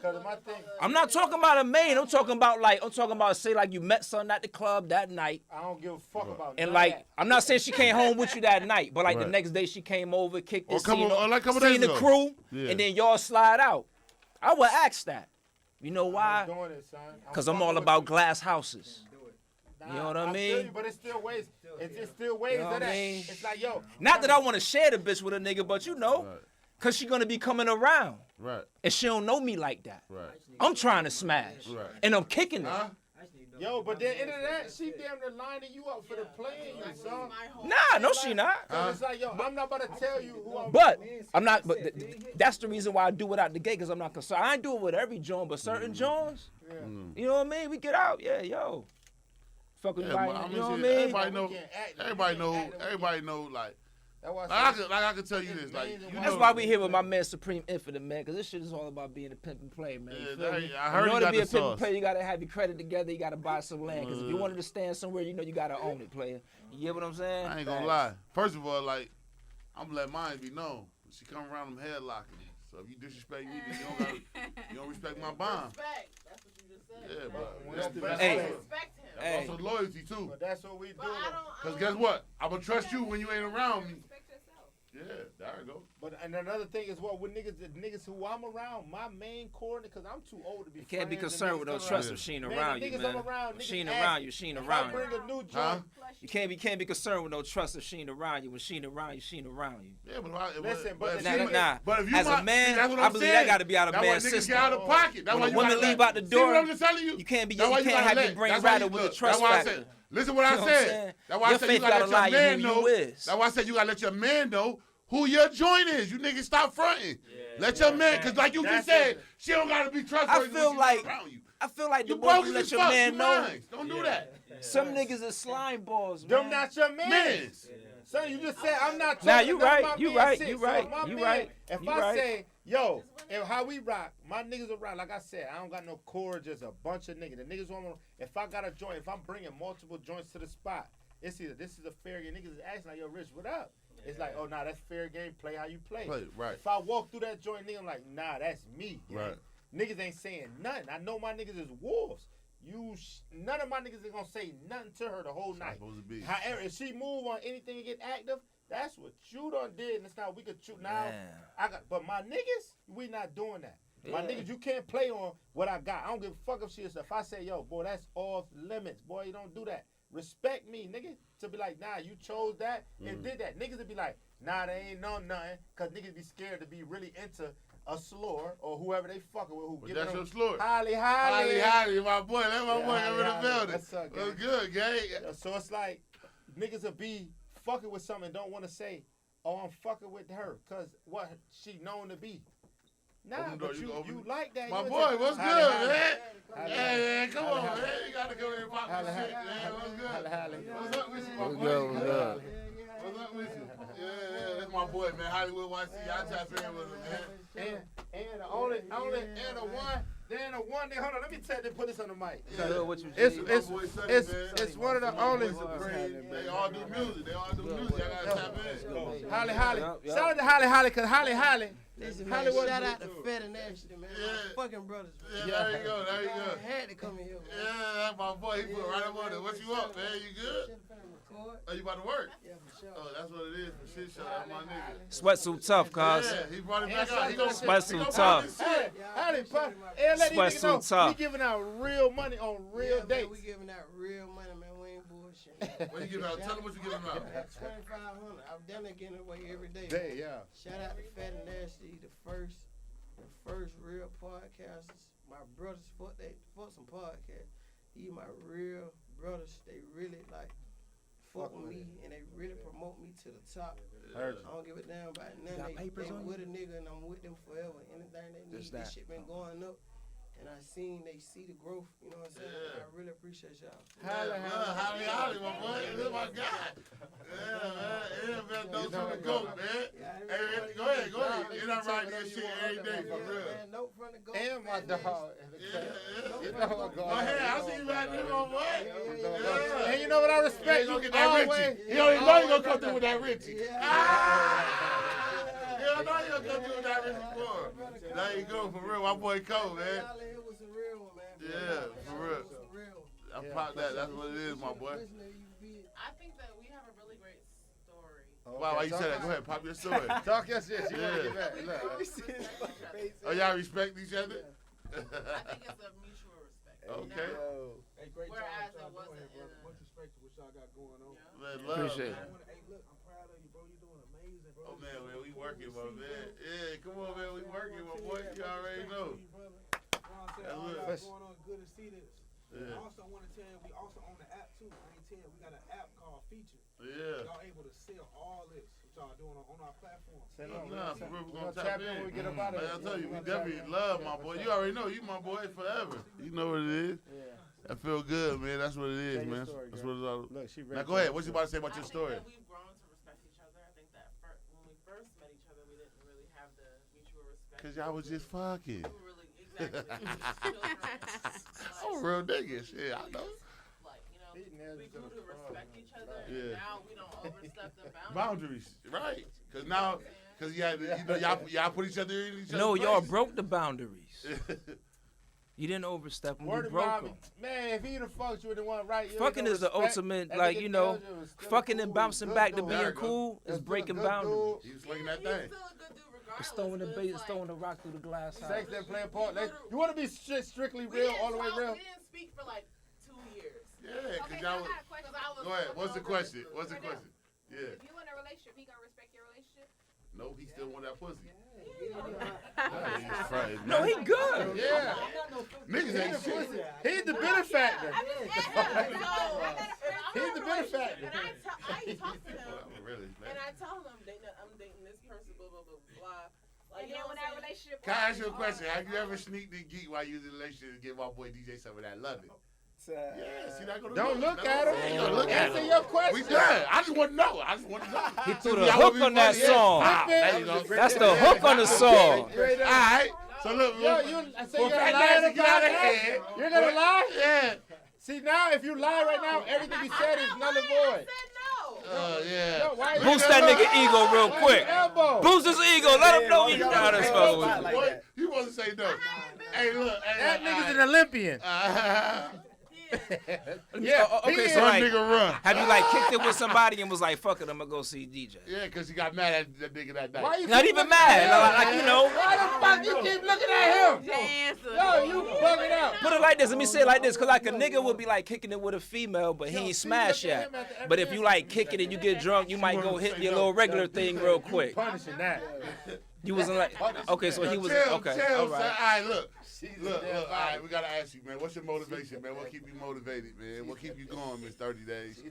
Cause my thing. I'm not talking about a main. I'm talking about say like you met someone at the club that night. I don't give a fuck about And none like of that. I'm not saying she came home with you that night, but like the Right. next day she came over, kicked Or it, couple- seen, or like couple seen days the ago. crew, Yeah. and then y'all slide out. I would ask that. You know I why? ain't doing it, son. Because I'm fucking all with about you. glass houses. Nah, You know what I feel mean? you, but it's still ways. It's still ways You know of what that. I mean? It's like, yo. Not that I want to share the bitch with a nigga, but you know, Right. cause she gonna be coming around, Right. and she don't know me like that. Right. I'm trying to smash, Right. and I'm kicking it. Huh? Yo, but then into that, she damn near lining you up for the playing you, son. Nah, no, she not. 'Cause it's like, yo, I'm not about to tell you who I'm. But I'm not. But that's the reason why I do it out the gate, cause I'm not concerned. I ain't do it with every joint, but certain joints. You know what I mean? We get out, yeah, yo. Fuck with Yeah, everybody, but I mean, you know what I shit, mean? everybody know. We can't act- Everybody we know. can't act- Everybody know. Like That's why I could tell you this. Like you That's know, why we here with my man Supreme Infinite, man, cause this shit is all about being a pimp and play, man. You Yeah, feel me? I heard in you order to got be the a pimp and sauce. player, you gotta have your credit together. You gotta buy some land, cause if you wanted to stand somewhere, you know you gotta own it, player. You get what I'm saying? I ain't gonna lie. First of all, like I'm gonna let mine be known. She come around, them headlocking me. So if you disrespect me, then you don't respect my bond. Respect. That's what you just said. Yeah, but That's that's, the that's, best Hey. way. Respect him. that's Hey. also loyalty too. But that's what we do. But I don't. Cause guess what? I'm gonna trust you when you ain't around me. Respect yourself. Yeah, there you go. But and another thing is what with niggas, the niggas who I'm around, my main core, because I'm too old to be. You can't be friends concerned with no niggas trust around. if she ain't Man, around the you, niggas man. I'm around, If niggas she ain't ask around you, she ain't if around I you. bring a new joint. Huh? You can't be concerned with no trust if she ain't around you. When she ain't around you, she ain't around you. Yeah, Listen, but if the you thing ma- is- but if you as a my- man, that's what I I'm believe saying. that gotta be out of That's why man's niggas system. get out of pocket. That's When why a you woman gotta leave let- out the See what door, I'm just telling you? You can't That's why have gotta your let- brain that's why rattled you- with the look, trust that's why I factor. said, listen what I You know what I'm said. saying? That's why I Your said you faith gotta gotta let lie your you man who know. you is. That's why I said you gotta let your man know who your joint is. You niggas stop fronting. Let your man, cause like you just said, she don't gotta be trustworthy. I feel when she like around you. I feel like the You more you bogus let as your fuck. man You know, lying. Don't do that. some niggas is slime balls, Them man. not your man. Mans. Son, you just said I'm not. Nah, talking you about right, my you man right, shit. you So right, my you man, right, If you I right. say, yo, and how we rock, my niggas will rock. Like I said, I don't got no core, just a bunch of niggas. The niggas want. If I got a joint, if I'm bringing multiple joints to the spot, it's either this is a fair game. Niggas is asking like, yo, Rich, what up? It's like, oh, nah, that's fair game. Play how you play. Play, right. If I walk through that joint, nigga, I'm like, nah, that's me. gang. Right. Niggas ain't saying nothing. I know my niggas is wolves. None of my niggas is gonna say nothing to her the whole night. Supposed to be. However, if she move on anything and get active, that's what you done did. And it's not we could shoot now. Man. But my niggas, we not doing that. My Yeah. niggas, you can't play on what I got. I don't give a fuck if she is. If I say, yo, boy, that's off limits, boy, you don't do that. Respect me, nigga. To be like, nah, you chose that and did that. Niggas would be like, nah, they ain't know nothing. Cause niggas be scared to be really into a slur or whoever they fucking with who But giving that's them your slur. Holly, Holly, my boy. That's my Yeah, boy. Holly, I'm in the Holly. building. What's up, gang? What's good, gang? So it's like niggas will be fucking with something and don't want to say, oh, I'm fucking with her because what she known to be. Nah, Open the door, but you you, can open you it. like that. My You boy, into- what's Holly, good, Holly. man? Holly, Hey, Holly. man, come Holly, on, Holly. man. You gotta go there and pop Holly, this shit, Holly. man. What's good? Holly, Holly. What's up with you, my What's boy? good, what's good? What's up with you? Yeah, that's my boy, man. Hollywood YC. Y'all tap in with him, man. And the only, and the one, then the one thing. Hold on, let me put this on the mic. It's one of the only. They all do music. They all do music. Y'all gotta tap in. Holly. Shout out to Holly, cause Holly. Listen, man, Hollywood- shout out to Fed and Ashley, man. Yeah. My fucking brothers. Man. Yeah, there you go. There you I go. had to come in here, man. Yeah, that's my boy. He put right up on it. What you up, man? You good? Record. Oh, you about to work? Yeah, for sure. Oh, that's what it is. For shit show. That's my nigga. Sweatsuit tough, cuz. Yeah, he brought it back out. He gonna Sweatsuit he tough. gonna pop his shit. Holly, and let these niggas know Sweatsuit tough. we giving out real money on real Yeah, man, dates. we giving out real money, man. We ain't bullshit. What you giving out? Tell him what you giving out. 2,500. I'm definitely getting away every day. Day, yeah. Shout out to Fat and Nasty, the first real podcasters. My brothers fought some podcasts. these my real brothers. They really like fuck with me and they really promote me to the top. I don't give a damn about nothing. They with a nigga and I'm with them forever. Anything they need, this shit been going up. And they see the growth, you know what I'm saying? Yeah. I really appreciate y'all. Holly, my boy. This is my guy. Yeah, man. Yeah, man. Don't shoot the goat, man. Hey, go ahead. You're not riding that shit every day, for real. Man, note from the goat. And my dog. Yeah. You know what Go ahead. I see you right there, my boy. Yeah. And you know what I respect? He gonna get that Richie. He don't even know you gonna come through with that Richie. I know you gonna come through with that Richie for him. There you go, for real. My boy Cole, man. It was a real one, man. Yeah, for real. I pop that. That's what it is, my boy. I think that we have a really great story. Wow, why you say that? Go ahead, pop your story. Talk your shit. You Yeah. wanna get back. Oh, y'all respect each other? I think it's a mutual respect. Okay. Hey, great Whereas job, it wasn't in a- Much respect to what y'all got going on. Man, love, Appreciate man. it. Hey, look, I'm proud of you, bro. You're doing amazing, bro. Oh, man, we working, my man. Yeah, come on, man, we working, my boy. You already know. All y'all going on, good to see this. Yeah. I also want to tell you, we also own the app too. I ain't tell you, we got an app called Feature. Yeah. Y'all able to sell all this, what y'all doing on our platform. Nah, for real, we gonna tap tap in when in. we get up out of Man, here. I tell you, we definitely love my boy. You already know, you my boy forever. You know what it is. Yeah. I feel good, man. That's what it is, Tell your man. story, That's girl. what it's all. Look, she ready. Now go ahead. What you about to say about your I story? think that we've grown to respect each other. I think that when we first met each other, we didn't really have the mutual respect. Cause y'all was just fucking. We were really, exactly. We were just children. I'm a real nigga. Shit, I know. Like, we grew to respect each other, Yeah. and now we don't overstep the Boundaries, boundaries. right? Cause now, cause y'all put each other in each other. No, y'all broke the boundaries. You didn't overstep them. Word You of broke mouth, them. man, if he the fucked you with the one right, you Fucking ain't is the no respect. ultimate, That like, nigga you know, tells you it was still fucking cool, and bouncing good back to dude. being There you go. cool That's is still breaking good dude. boundaries. He was slinging that He's thing. still a good dude regardless. It's throwing the but bait, it's it's throwing the rock through the glass house. Sex that play a part. You want to be strictly real, all the way real? We didn't speak for like 2 years. Yeah, Okay, cause so I y'all was. got a question. Go ahead. What's the question? What's the question? Yeah. If you in a relationship, he gonna respect your relationship? No, he still want that pussy. No, he good. Yeah. Niggas ain't shit. He's the benefactor. He's the benefactor. And I talk to him, Really, and man. I tell him I'm dating this person, blah blah blah blah. Like, And you then know when what that I'm saying? relationship Can I ask you a question? Have you ever sneaked and geek while you was in a relationship and give my boy DJ some of that loving? Yeah, see that go to Don't look at him. Don't look at Answer him. your question. We done. I just want to know. I just want to know. He threw See, the y'all hook wanna on be that funny? song. Wow, there you go. That's the hook on the song. All right. So look, Yo, you say for you're gonna Fat lie Nasty, in get out of the here. You're gonna lie? Yeah. See, now if you lie right now, everything you said is null and void. Yeah. Yo, why you Boost that nigga ego real Why quick. you elbow? Boost his ego. Let him know he's down as fuck with you. Boy, you want to say no. Hey, look. That nigga's an Olympian. Yeah. Okay, so Some like, nigga run. have you like kicked it with somebody and was like, fuck it, I'm gonna go see DJ? Yeah, because he got mad at that nigga that night. Why you Not keep even looking mad. at him? Like, you know. Why the fuck you keep looking at him? Dancer. Yo, you bugging out. Put it like this. Let me say it like this, cause like a nigga would be like kicking it with a female, but he ain't smash yet. But if you like kicking it, you get drunk, you might go hit your little regular thing real quick. Punishing that. You wasn't like, okay, so he was Chill, okay. chill, All son. right. All right, look. Look, all right, we got to ask you, man. What's your motivation, man? What keep you motivated, man? What keep you going, Miss 30 Days?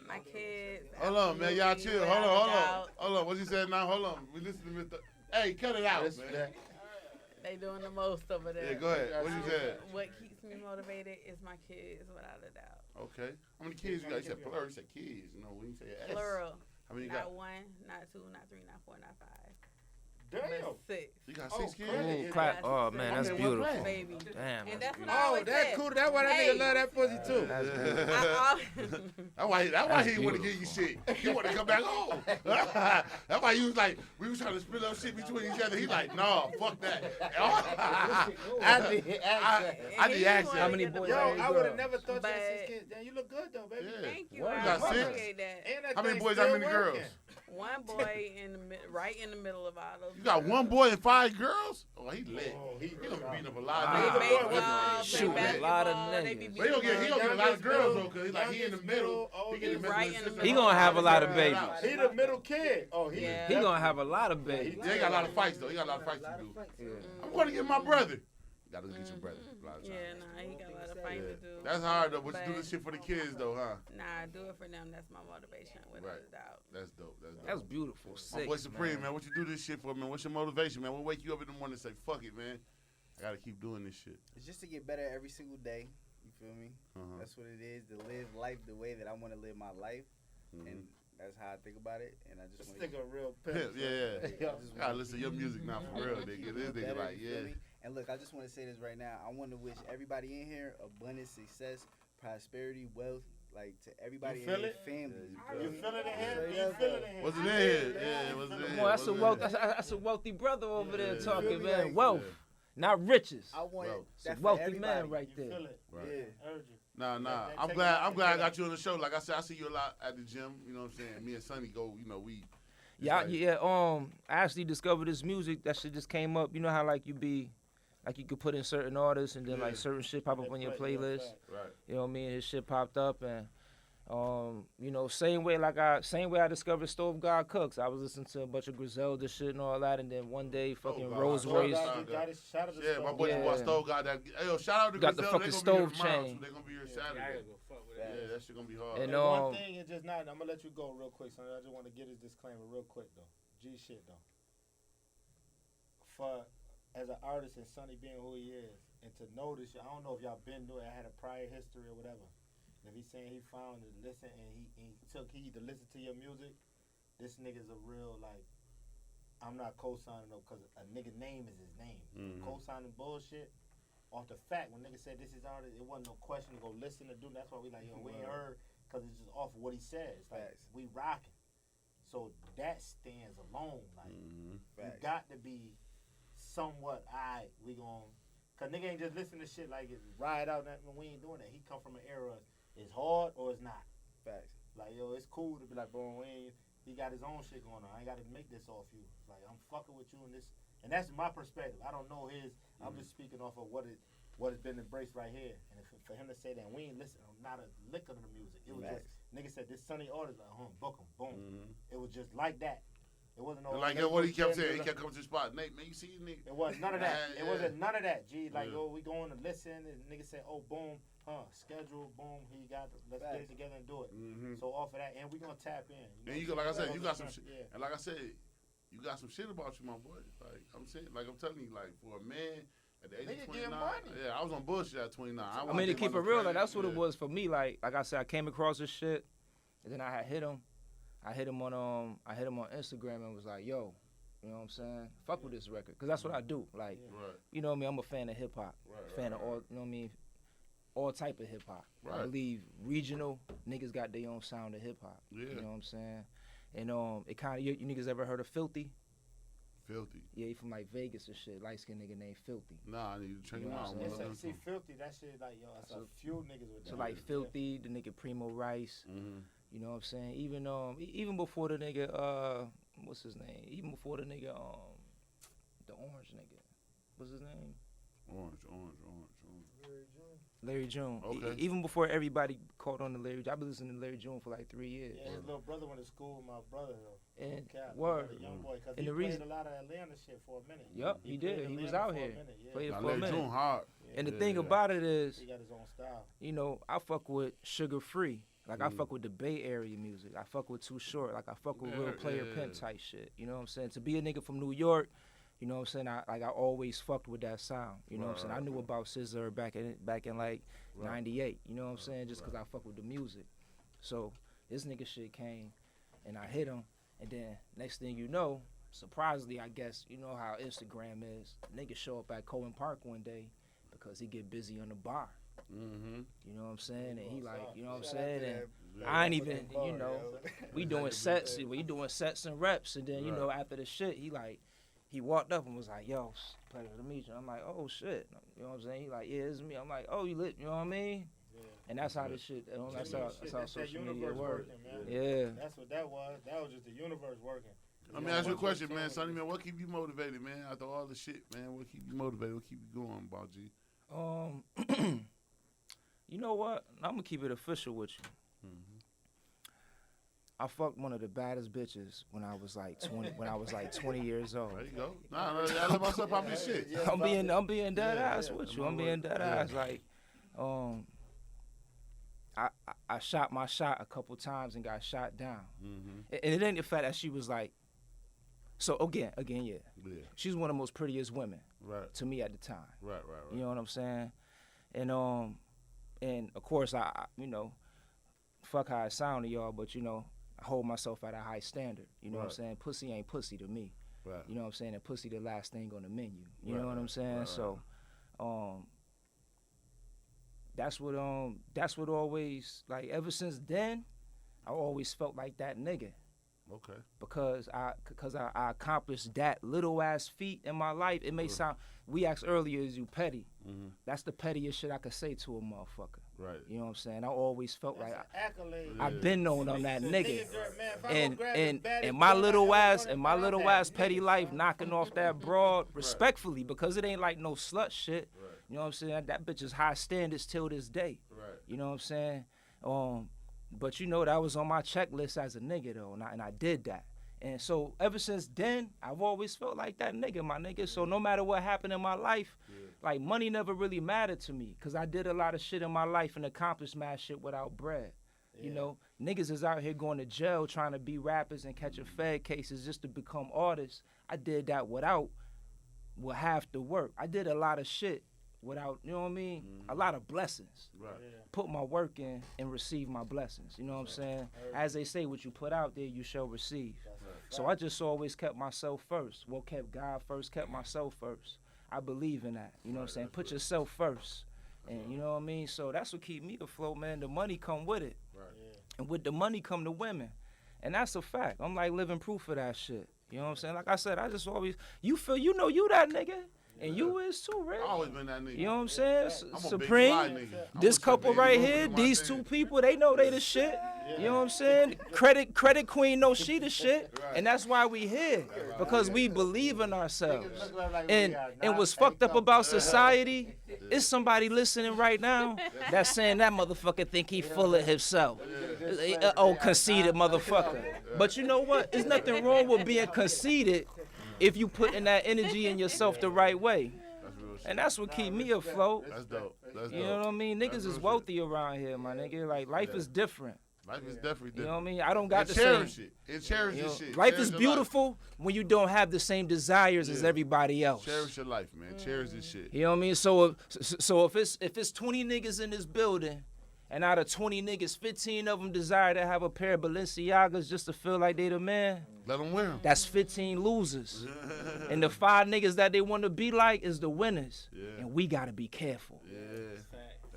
My kids. Hold on, man. Y'all chill. absolutely, Hold on, without a hold on. doubt. Hold on. What you said now? Hold on. We listen to Mr. Hey, cut it out, man. They doing the most over there. Yeah, go ahead. What you said? What keeps me motivated is my kids, without a doubt. Okay. How many kids you got? You said plural. You said kids. You know, when you say S. Plural. How many you Not got? 1, not 2, not 3, not 4, not 5. Damn. But 6. You got 6 kids? Ooh, clap. Oh man, that's I'm in one beautiful. class. Baby. Damn. And That's that's what I Oh, always that's said. cool. That's why that Hey. nigga love that pussy too. That's why he wouldn't give you shit. He wanted to come back home. That's why he was like, we was trying to split up shit between each other. He like, no, fuck that. I did accent. I did accent. How many boys? Yo, are I would have never thought you But- had 6 kids. Damn, you look good though, baby. Yeah. Thank you. You I got 6? appreciate that. And that How many thing boys, how still many working. girls? One boy right in the middle of all those. You got 1 boy and 5 girls? Oh, he lit. Oh, he He done beat up a lot They of Wow. niggas. baseball, Shooting play a lot of basketball, they niggas. be But he gonna get a lot of Youngest girls middle, though, cause he's like he in the youngest middle. middle, He get the Right in the middle. He gonna have a lot of babies. He the middle kid. Oh, he Yeah. He gonna have a lot of babies. Yeah, he got a lot of fights though. He got a lot of fights to do. I'm going to get my brother. You gotta get your brother. A lot of Yeah, times. nah, he got a lot of famous dude. That's hard though, but you do this shit for the kids though, huh? Nah, I do it for them. That's my motivation, without a doubt. That's dope. That's beautiful. My boy Supreme, man. What you do this shit for, man? What's your motivation, man? What wake you up in the morning and say, fuck it, man? I gotta keep doing this shit. It's just to get better every single day. You feel me? That's what it is, to live life the way that I want to live my life. And that's how I think about it. And I just want to real pimp. Yeah. I gotta listen to your music now for real, nigga. This nigga like, yeah. And look, I just want to say this right now. I want to wish everybody in here abundance, success, prosperity, wealth, like to everybody in their family. You feel it in here? You feel it in here? What's it in here? Yeah, what's it in here? That's a wealthy brother over there talking, man. Wealth, not riches. I want it's a wealthy man right there. You feel it? Right. Yeah. Nah. I'm glad I got you on the show. Like I said, I see you a lot at the gym. You know what I'm saying? Me and Sonny go. You know we. Yeah. I actually discovered this music. That shit just came up. You know how like you could put in certain artists and then like certain shit pop up on your playlist. Right. You know what I mean? His shit popped up and you know, same way I discovered Stove God Cooks. I was listening to a bunch of Griselda shit and all that, and then one day fucking Rolls Royce. Yeah, my boy Stove got that. Hey, yo, shout out to got Griselda. the fucking stove chain. They're gonna be here Saturday. Yeah, that shit gonna be hard. And one thing is just not. I'm gonna let you go real quick, son. I just want to get his disclaimer real quick though. G shit though. For as an artist and Sonny being who he is, and to know this, I don't know if y'all been through it, had a prior history or whatever. If he's saying he found it, listen, and he took heed to listen to your music, this nigga's a real, like, I'm not co-signing though, because a nigga name is his name. Co-signing bullshit, off the fact, when nigga said this is artist, it wasn't no question to go listen to do. That's why we like, yo, we ain't heard, because it's just off of what he says. Like, we rocking. So that stands alone. Like, you got to be somewhat, we gon', because nigga ain't just listen to shit like it's ride out, when we ain't doing that. He come from an era of, it's hard or it's not. Facts. Like, yo, it's cool to be like, bro, he got his own shit going on. I ain't got to make this off you. Like, I'm fucking with you in this. And that's my perspective. I don't know his. I'm just speaking off of what has been embraced right here. And for him to say that, we ain't listening, not a lick of the music. It was just, nigga said, this Sonny artist, like, book him, boom. It was just like that. It wasn't no. Like what he kept saying. He kept coming to the spot. Nate, man, you see nigga. It wasn't none of that. It wasn't none of that. G, like, oh, we going to listen. And nigga said, oh, boom, schedule, boom. He got. Let's get it together and do it. So off of that, and we gonna tap in. And you like I said, you got some shit. And like I said, you got some shit about you, my boy. Like I'm saying, like I'm telling you, like for a man at the age of 29, I was on bullshit at 29. I mean, to keep it real, like that's what it was for me. Like I said, I came across this shit, and then I had hit him. I hit him on Instagram and was like, yo, you know what I'm saying? Fuck with this record, cause that's what I do. Like, you know what I mean? I'm a fan of hip hop, fan of all, you know what I mean? All type of hip hop. I believe regional niggas got their own sound of hip hop. You know what I'm saying? And it kind of you niggas ever heard of Filthy? Filthy. Yeah, he from like Vegas and shit. Light skinned nigga named Filthy. Nah, I need to check him out. See, Filthy, that shit like yo, that's a few niggas with that. So like Filthy, the nigga Primo Rice. You know what I'm saying? Even before the nigga, what's his name? Even before the nigga, the orange nigga, what's his name? Orange. Larry June. Okay. Even before everybody caught on to Larry June, I've been listening to Larry June for like 3 years. Yeah, his little brother went to school with my brother though. And a young boy, cause he played a lot of Atlanta shit for a minute. Yup, he did. He was out here. Played it for a Larry minute. June hard. And the thing about it is, he got his own style. You know, I fuck with Sugar Free. Like, I fuck with the Bay Area music. I fuck with Too Short. Like, I fuck with real player pimp type shit. You know what I'm saying? To be a nigga from New York, you know what I'm saying? I always fucked with that sound. You know what I'm saying? I knew about SZA back in like 98. You know what I'm saying? Just because I fuck with the music. So, this nigga shit came, and I hit him. And then, next thing you know, surprisingly, I guess, you know how Instagram is. Nigga show up at Cohen Park one day because he get busy on the bar. You know what I'm saying? And he like, you know what I'm saying? And I ain't even, you know, we doing sets and reps. And then, you know, after the shit, he walked up and was like, yo, pleasure to meet you. I'm like, oh shit. You know what I'm saying? He like, yeah, it's me. I'm like, oh, you lit, you know what I mean? And that's how this shit, that's how social media works. Yeah. That's what that was. That was just the universe working. Let me ask you a question, man. Sonny, man, what keep you motivated, man? After all the shit, man, what keep you motivated? What keep you going, Bob G? You know what? I'm gonna keep it official with you. I fucked one of the baddest bitches when I was like 20. When I was like 20 years old. There you go. Nah, I let myself pop this shit. I'm being dead ass with you. I'm being dead ass. Like, I shot my shot a couple times and got shot down. Mm-hmm. And it ain't the fact that she was like, so again, yeah. Yeah. She's one of the most prettiest women Right. to me at the time. Right. You know what I'm saying? And of course I you know, fuck how it sound to y'all, but you know, I hold myself at a high standard. You know what I'm saying? Pussy ain't pussy to me. Right. You know what I'm saying? And pussy the last thing on the menu. You Right, know what I'm saying? right. So that's what always, like, ever since then, I always felt like that nigga. Okay. Because I accomplished that little ass feat in my life. It may sound, we asked earlier, is you petty? Mm-hmm. That's the pettiest shit I could say to a motherfucker. Right. You know what I'm saying? I always felt That's like an accolade. I've been known on that nigga. Man, And my little ass petty life knocking off that broad respectfully, because it ain't like no slut shit. Right. You know what I'm saying? That bitch is high standards till this day. Right. You know what I'm saying? But you know, that was on my checklist as a nigga though, and I did that. And so ever since then, I've always felt like that nigga, my nigga. So no matter what happened in my life, like, money never really mattered to me, because I did a lot of shit in my life and accomplished mad shit without bread. You know, niggas is out here going to jail trying to be rappers and catching Fed cases just to become artists. I did that with half the work. I did a lot of shit without, you know what I mean? A lot of blessings. Right. Put my work in and receive my blessings. You know what I'm saying? As they say, what you put out there, you shall receive. So I just always kept myself first. Well, kept God first, kept myself first. I believe in that. You know what I'm saying? Put yourself first. And you know what I mean? So that's what keep me afloat, man. The money come with it. Right. And with the money come the women. And that's a fact. I'm like living proof of that shit. You know what I'm saying? Like I said, I just always, you feel, you know, you that nigga. And you is too, Rick. I always been that nigga. You know what I'm saying? I'm a big fly Supreme. nigga. This couple right here, these two people, they know they the shit. You know what I'm saying? Credit Queen know she the shit. And that's why we here. Because we believe in ourselves. And what's fucked up about society is somebody listening right now that's saying that motherfucker think he full of himself. Oh, conceited motherfucker. But you know what? There's nothing wrong with being conceited if you put in that energy in yourself the right way. And that's what keep me afloat. That's dope. You know what I mean? Niggas is wealthy around here, my nigga. Like, life is different. Life is definitely different. You know what I mean? I don't got the cherish same. it. And cherish this shit. Life Cherish is your beautiful when you don't have the same desires as everybody else. Cherish your life, man. Cherish this shit. You know what I mean? So if it's 20 niggas in this building, and out of 20 niggas, 15 of them desire to have a pair of Balenciagas just to feel like they the man. Let them wear them. That's 15 losers. And the 5 niggas that they want to be like is the winners. Yeah. And we got to be careful.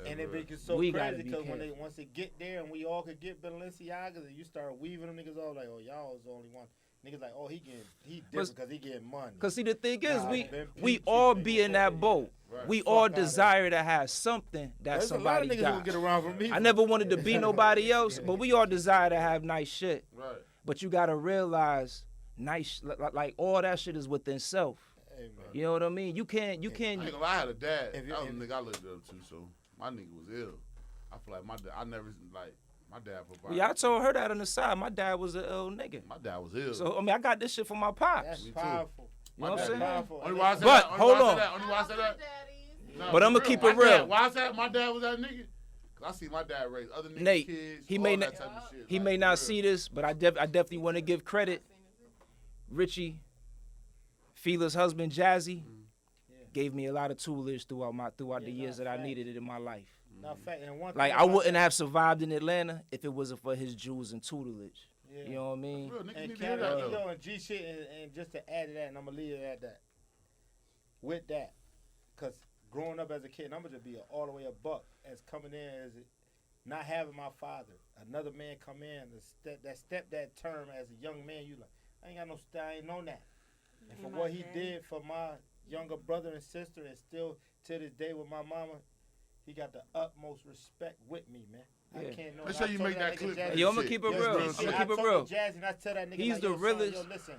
And it becomes so We gotta crazy be because careful. once they get there and we all could get Balenciagas, and you start weaving them niggas off like, oh, y'all is the only one. Niggas like, oh, he different because he getting money. Because see, the thing is, Nah, we Ben all Peachy, be nigga, in that boat. Right. We Fuck all outta desire to have something that There's somebody a lot of niggas got. who get around from me. I never wanted to be nobody else, but we all desire to have nice shit. Right. But you gotta realize, like all that shit is within self. Hey, man. You know what I mean? You can't. I ain't gonna lie, I had a dad. If you- That was a nigga I looked up to, so my nigga was ill. I feel like my dad, my dad provided. Yeah, I told her that on the side. My dad was an ill nigga. My dad was ill. So I mean, I got this shit from my pops. That's Me too. powerful. You know what I'm saying? Powerful. Only why I said But, that, only hold why I on. said that, only why I said that. No, But I'ma for keep real. it My dad- real. Why I said my dad was that nigga? Cause I see my dad raise other niggas' Nate, kids. he all may that not- type of shit. He like, may for not real. see this, but I definitely want to give credit. Richie, Fila's husband, Jazzy, gave me a lot of toolage throughout the years that I needed it in my life. Now, fact, and one Like, thing I about wouldn't that- have survived in Atlanta if it wasn't for his jewels and tutelage. Yeah. You know what I mean? Real, niggas And need to hear that, Canada, though. and G shit, and just to add to that, and I'm gonna leave it at that. With that, cause growing up as a kid, and I'm gonna just be all the way a buck as coming in as not having my father, another man come in that step that term as a young man. You like, I ain't got no style, I ain't known that. And for what he did for my younger brother and sister, and still to this day with my mama, he got the utmost respect with me, man. I Yeah. can't know. Make sure you make that clip. Yo, I'm gonna keep it Yes, real. yes, I'm yes. gonna keep it I real. talk to Jazzy and I tell that nigga, He's like, the yo, son, realest. yo, listen,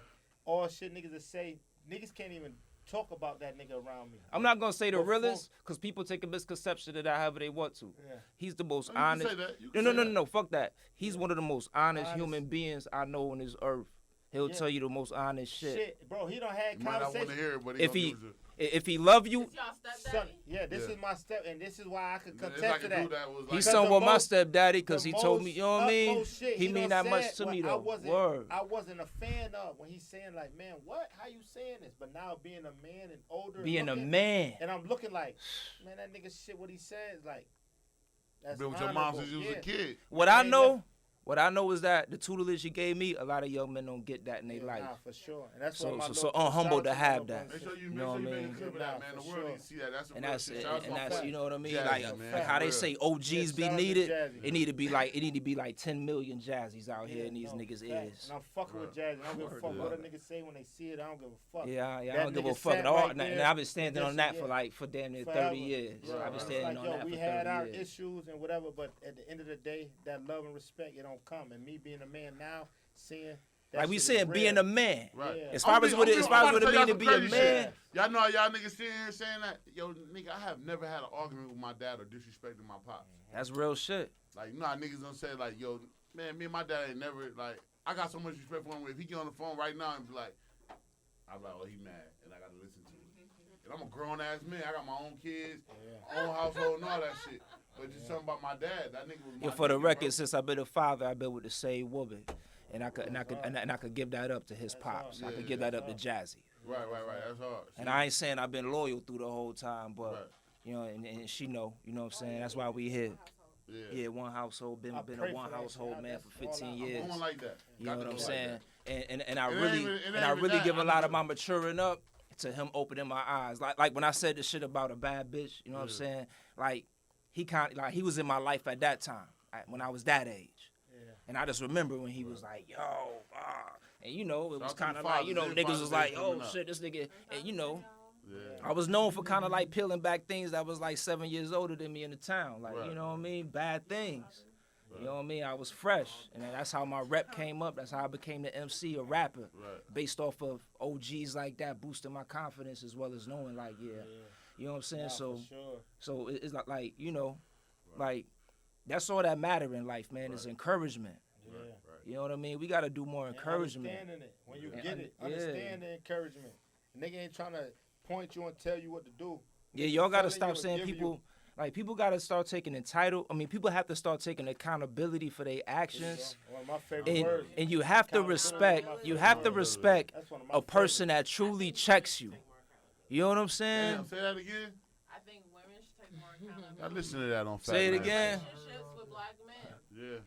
all shit niggas to say, niggas can't even talk about that nigga around me. I'm not gonna say the Before- realest, because people take a misconception of that however they want to. Yeah. He's the most Oh, you can honest. say that. You No, can no, say no, that. no, fuck that. He's one of the most honest Honest. human beings I know on this earth. He'll tell you the most honest shit. Bro, he done had You might not want to conversations. hear it, but If he love you, Is y'all stepdaddy? Yeah, this is my step, and this is why I could It's contest like to a that. dude that was like, he's Because somewhat the my most- stepdaddy because the he told me, most you know what I mean? utmost shit He done mean that much said to what me I though. wasn't, Word. I wasn't a fan of when he's saying like, man, what? How you saying this? But now being a man and older, Being a looking, man. and I'm looking like, man, that nigga shit. What he says, like, that's been with your mom honorable. since you was Yeah. a kid. What I know is that the tutelage he gave me, a lot of young men don't get that in their Yeah, life. nah, for sure. And that's So- what my so- little- so unhumble shout to out my have little that. brothers. Make sure you You know what I make a mean? clip of that, man. The For world sure. need to see that. That's some And real that's shit. Shout out to my and that's fact. you know what I mean. Jazzy, Like man, how they real. say OGs be shout out to needed. Jazzy. It need to be like 10 million Jazzies out here in these niggas' ears. And I'm fucking with Jazzy. I don't give a fuck what a nigga say when they see it. I don't give a fuck. Yeah, I That don't give a nigga fuck sat at all. right and there I've been standing and on that just- for damn near forever. 30 years. Yeah, I've been it's standing like, on yo, that we for had 30 our years. issues and whatever, but at the end of the day, that love and respect, it don't come. And me being a man now, seeing that Like we shit is saying, being real. a man. Right. Yeah. As far as what it mean to be a man. Y'all know how y'all niggas sitting here saying that? Yo, nigga, I have never had an argument with my dad or disrespected my pops. That's real shit. Like, you know how niggas don't say, like, yo, man, me and my dad ain't never, like, I got so much respect for him. If he get on the phone right now and be like, I'm like, oh, he mad, and I got to listen to him. And I'm a grown-ass man. I got my own kids, my own household, and all that shit. But just something about my dad. That nigga was my Yeah, for the nigga, record, bro. since I've been a father, I've been with the same woman, and I could give that up to his pops. I could give that up to Jazzy. Right. That's hard. And I ain't saying I've been loyal through the whole time, but Right. you know, and she know, you know what I'm saying. That's why we here. Yeah, one household. Been I a pray one for that household shit. man That's for all 15 I- years. I'm going like that. You know what I'm Like saying? that. And I It ain't really even- it ain't and I even really that. give a I lot just- of my maturing up to him opening my eyes. Like when I said the shit about a bad bitch, you know what I'm saying? Like he was in my life at that time when I was that age. And I just remember when he was like, yo, and you know, it was Shout out to kind the of like, you know, fathers. niggas Fathers was Day like, coming oh up. shit, this nigga, and you know, Yeah. I was known for kind of like peeling back things that was like 7 years older than me in the town. Like, Right. you know what I mean? Bad things. You know what I mean? I was fresh. And then that's how my rep came up. That's how I became the MC, a rapper. Right. Based off of OGs like that, boosting my confidence as well as knowing like, you know what I'm saying? Nah, So for sure. so it's like, you know, like that's all that matter in life, man, is encouragement. Yeah. You know what I mean? We got to do more And encouragement. understanding it. When you And get it, yeah. understand the encouragement. Nigga ain't trying to point you and tell you what to do. Yeah, y'all got to Telling stop you, saying giving people, like, people got to start taking people have to start taking accountability for their actions. One of my favorite words. And you have to respect, That's one of my a person that truly checks you. You know what I'm saying? Damn, say that again. I think women should take more accountability. I listen to that on Fat Say it Man. again. Relationships with black men. Yeah.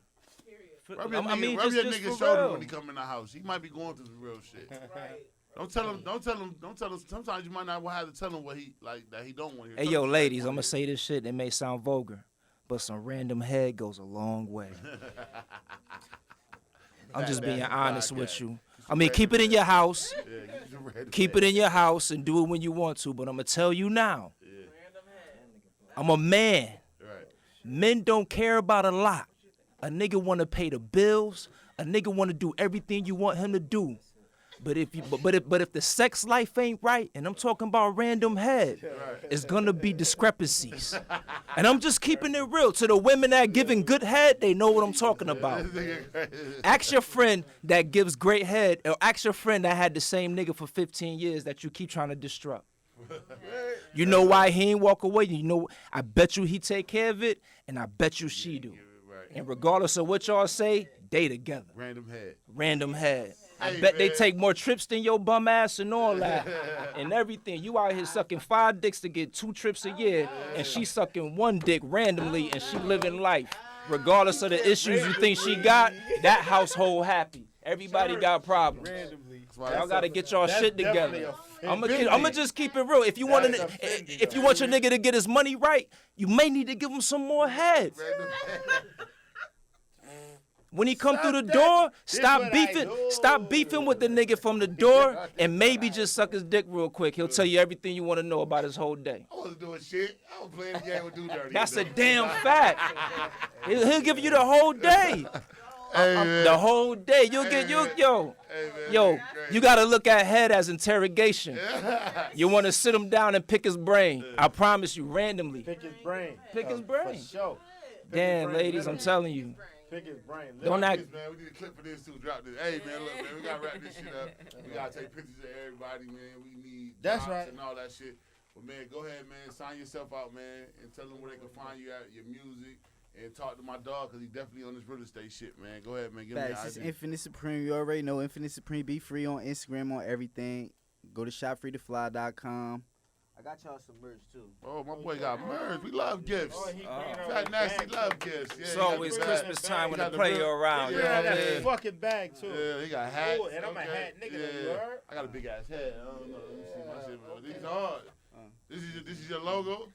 Period. Rub your I mean, rub your just nigga for shoulder real. when he come in the house. He might be going through some real shit. Right. Don't tell him. Sometimes you might not have to tell him what he like that he don't want to hear. Hey, Tell yo, him ladies, what I'm he going to say this shit. It may sound vulgar, but some random head goes a long way. I'm just being honest with you. I mean, keep it in your house. Yeah, you just read Keep it in your house and do it when you want to. But I'm going to tell you now, I'm a man. Right. Men don't care about a lot. A nigga want to pay the bills. A nigga want to do everything you want him to do. But if the sex life ain't right, and I'm talking about random head, it's gonna be discrepancies. And I'm just keeping it real. To the women that giving good head, they know what I'm talking about. Ask your friend that gives great head, or ask your friend that had the same nigga for 15 years that you keep trying to disrupt. You know why he ain't walk away? You know, I bet you he take care of it, and I bet you she do. And regardless of what y'all say, they together. Random head. I Hey, bet they man. take more trips than your bum ass and all that and everything. You out here sucking 5 dicks to get 2 trips a year, and she sucking 1 dick randomly, and she living life. Regardless of the issues you think she got, that household happy. Everybody got problems. Y'all gotta get y'all shit together. I'ma just keep it real. If you want your nigga to get his money right, you may need to give him some more head. When he come through the door, stop beefing with the nigga from the door, and maybe just suck his dick real quick. He'll tell you everything you want to know about his whole day. I wasn't doing shit. I was playing the game with Dude Dirty. That's a damn fact. He'll give you the whole day. The whole day. You gotta look at head as interrogation. You want to sit him down and pick his brain. I promise you, randomly. Pick his brain. Pick his brain. For sure. Damn, ladies, I'm telling you. Pick his brain. Don't Drop act. this, man. We need a clip for this too. Drop this. Hey man, look man, we gotta wrap this shit up. We gotta take pictures of everybody, man. We need That's drops right. and all that shit. But man, go ahead, man. Sign yourself out, man, and tell them where they can find you at your music. And talk to my dog because he definitely on this real estate shit, man. Go ahead, man. Give me Facts. your It's idea. Infinite Supreme. You already know Infinite Supreme. Be free on Instagram, on everything. Go to shopfreetofly.com. I got y'all some merch too. Oh, my boy got merch. We love gifts. Oh, he bringing out Fat his Nasty bag, love too. gifts. Yeah, It's he got always the bag. Christmas time when He the got the player bill. around. You know Yeah, what I that mean? fucking bag too. Yeah, he got hats. Ooh, and I'm a hat nigga, though, you heard? I got a big ass head. I don't know. Let me see my shit, bro. These are hard. This is your logo?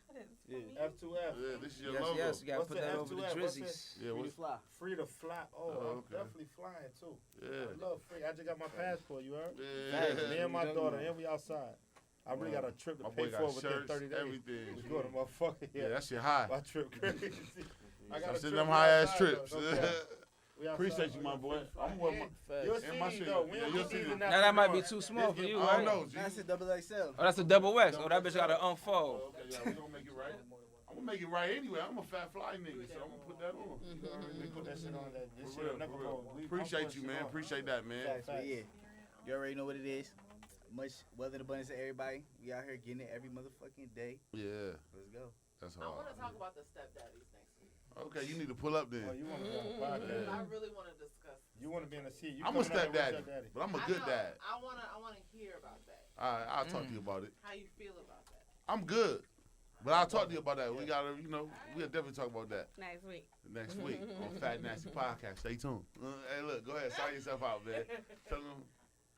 F2F. Yeah, this is your Yes, logo. yes, you gotta What's put the that over the F2F? What's drizzies. Yeah, Free what's, to fly. Free to fly. Oh, Oh, I'm okay. definitely flying too. yeah. I love free. I just got my passport, you heard? Yeah. Me and my daughter, and we outside. I really got a trip to My pay boy for got within shirts, 30 days. everything. We go to motherfucker. Yeah, Yeah, that shit high. my trip crazy. I got I'm a sending trip. them We high ass outside, trips. though, no cap. We outside, Appreciate you, we my got boy. free fly. I'm with And my Your and my CD, shit. though. We Yeah, don't your need CD. these Now that might be anymore. too small for you, I right? don't know. G. That's a double XL. Oh, that's a double X. Oh, that bitch gotta unfold. Okay, yeah, we gonna make it right. I'm gonna make it right anyway. I'm a fat fly nigga, so I'm gonna put that on. We put that shit on that. This For shit real, never for real. go. We- I'm Appreciate putting you, shit man. on. Appreciate that, man. Facts, but yeah. You already know what it is. Much wealth and abundance to everybody. We out here getting it every motherfucking day. Yeah, Let's go. that's I want hard. to talk about the stepdaddies next week. Okay, you need to pull up Oh, then. you want to be on the podcast? I really want to discuss. You want to be in the seat? You I'm a coming out there with stepdaddy, stepdaddy. but I'm a I good know. dad. I wanna hear about that. All right, I'll talk to you about it. How you feel about that? I'm good, but I'll talk to you about that. We gotta, we'll definitely talk about that Next week. next week on Fat Nasty Podcast. Stay tuned. Hey, look, go ahead, sign yourself out, man. Tell them.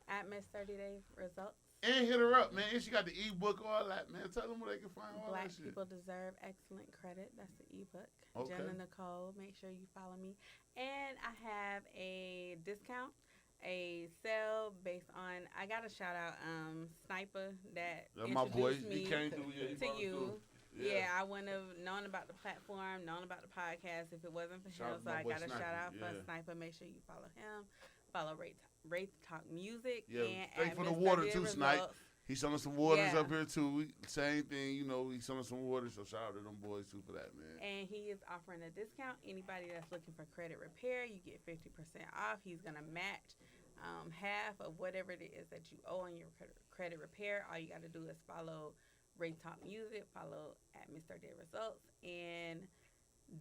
At Miss 30 Day Results. And hit her up, man. And she got the ebook, all that, man. Tell them where they can find all Black that shit. People Deserve Excellent Credit. That's the ebook. Okay. Jenna Nicole. Make sure you follow me. And I have a discount, a sale based on. I got to shout out Sniper that That's my boy. introduced He me came through. Yeah, he to brought us you. through. Yeah, I wouldn't have known about the platform, known about the podcast if it wasn't for Shout out him. to So my I boy got a Sniper, shout out for yeah. Sniper. Make sure you follow him. Follow Rate Talk Music. Yeah, and thank at for the Miss water 30 too, Results. Snipe. He's selling some waters Yeah. up here too. Same thing, he's selling some waters. So shout out to them boys too for that, man. And he is offering a discount. Anybody that's looking for credit repair, you get 50% off. He's going to match half of whatever it is that you owe on your credit repair. All you got to do is follow Ray Talk Music, follow at Mr. Day Results, and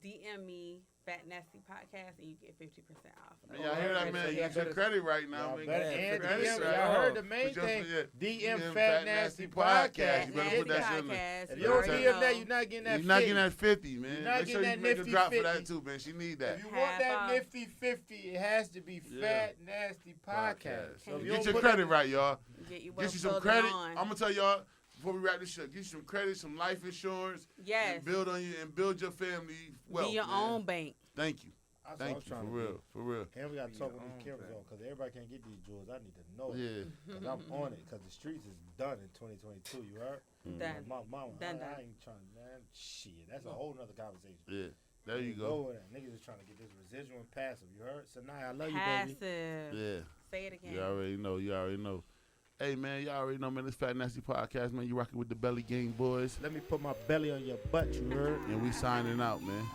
DM me Fat Nasty Podcast, and you get 50% off. And y'all hear that, man? You get your credit right now, man. Better, Get and your credit DM, right. y'all heard the main Put your- thing. yeah, DM Fat Nasty Podcast. You better put that shit in there. Podcast. If You you don't already DM know. that, you're not getting that. You're not 50. getting that 50, man. You're not Make sure getting you that make a nifty drop for 50. that too, man. She need that. If you want Half that off. nifty 50, it has to be Yeah. Fat Nasty Podcast. So if you Get don't your put credit that, right, y'all. Get you, Get you some both credit. on. I'm gonna tell y'all before we wrap this shit. Get you some credit, some life insurance, Yes. and build on you and build your family wealth. Be your man. own bank. Thank you. That's what Thank I'm you. trying For to real. do. For real. And we got to talk with Be these your cameras own on because everybody can't get these jewels. I need to know. Yeah. Because I'm on it because the streets is done in 2022. You heard? Done. My mama, Done. I ain't trying, man. Shit, that's a whole nother conversation. Yeah. There you Go go. with that. Niggas is trying to get this residual and passive. You heard? Sanaya, I love you, baby. Passive. Yeah. Say it again. You already know. You already know. Hey, man, y'all already know, man. This Fat Nasty Podcast, man. You rocking with the Belly Gang boys. Let me put my belly on your butt. You heard? And we signing out, man.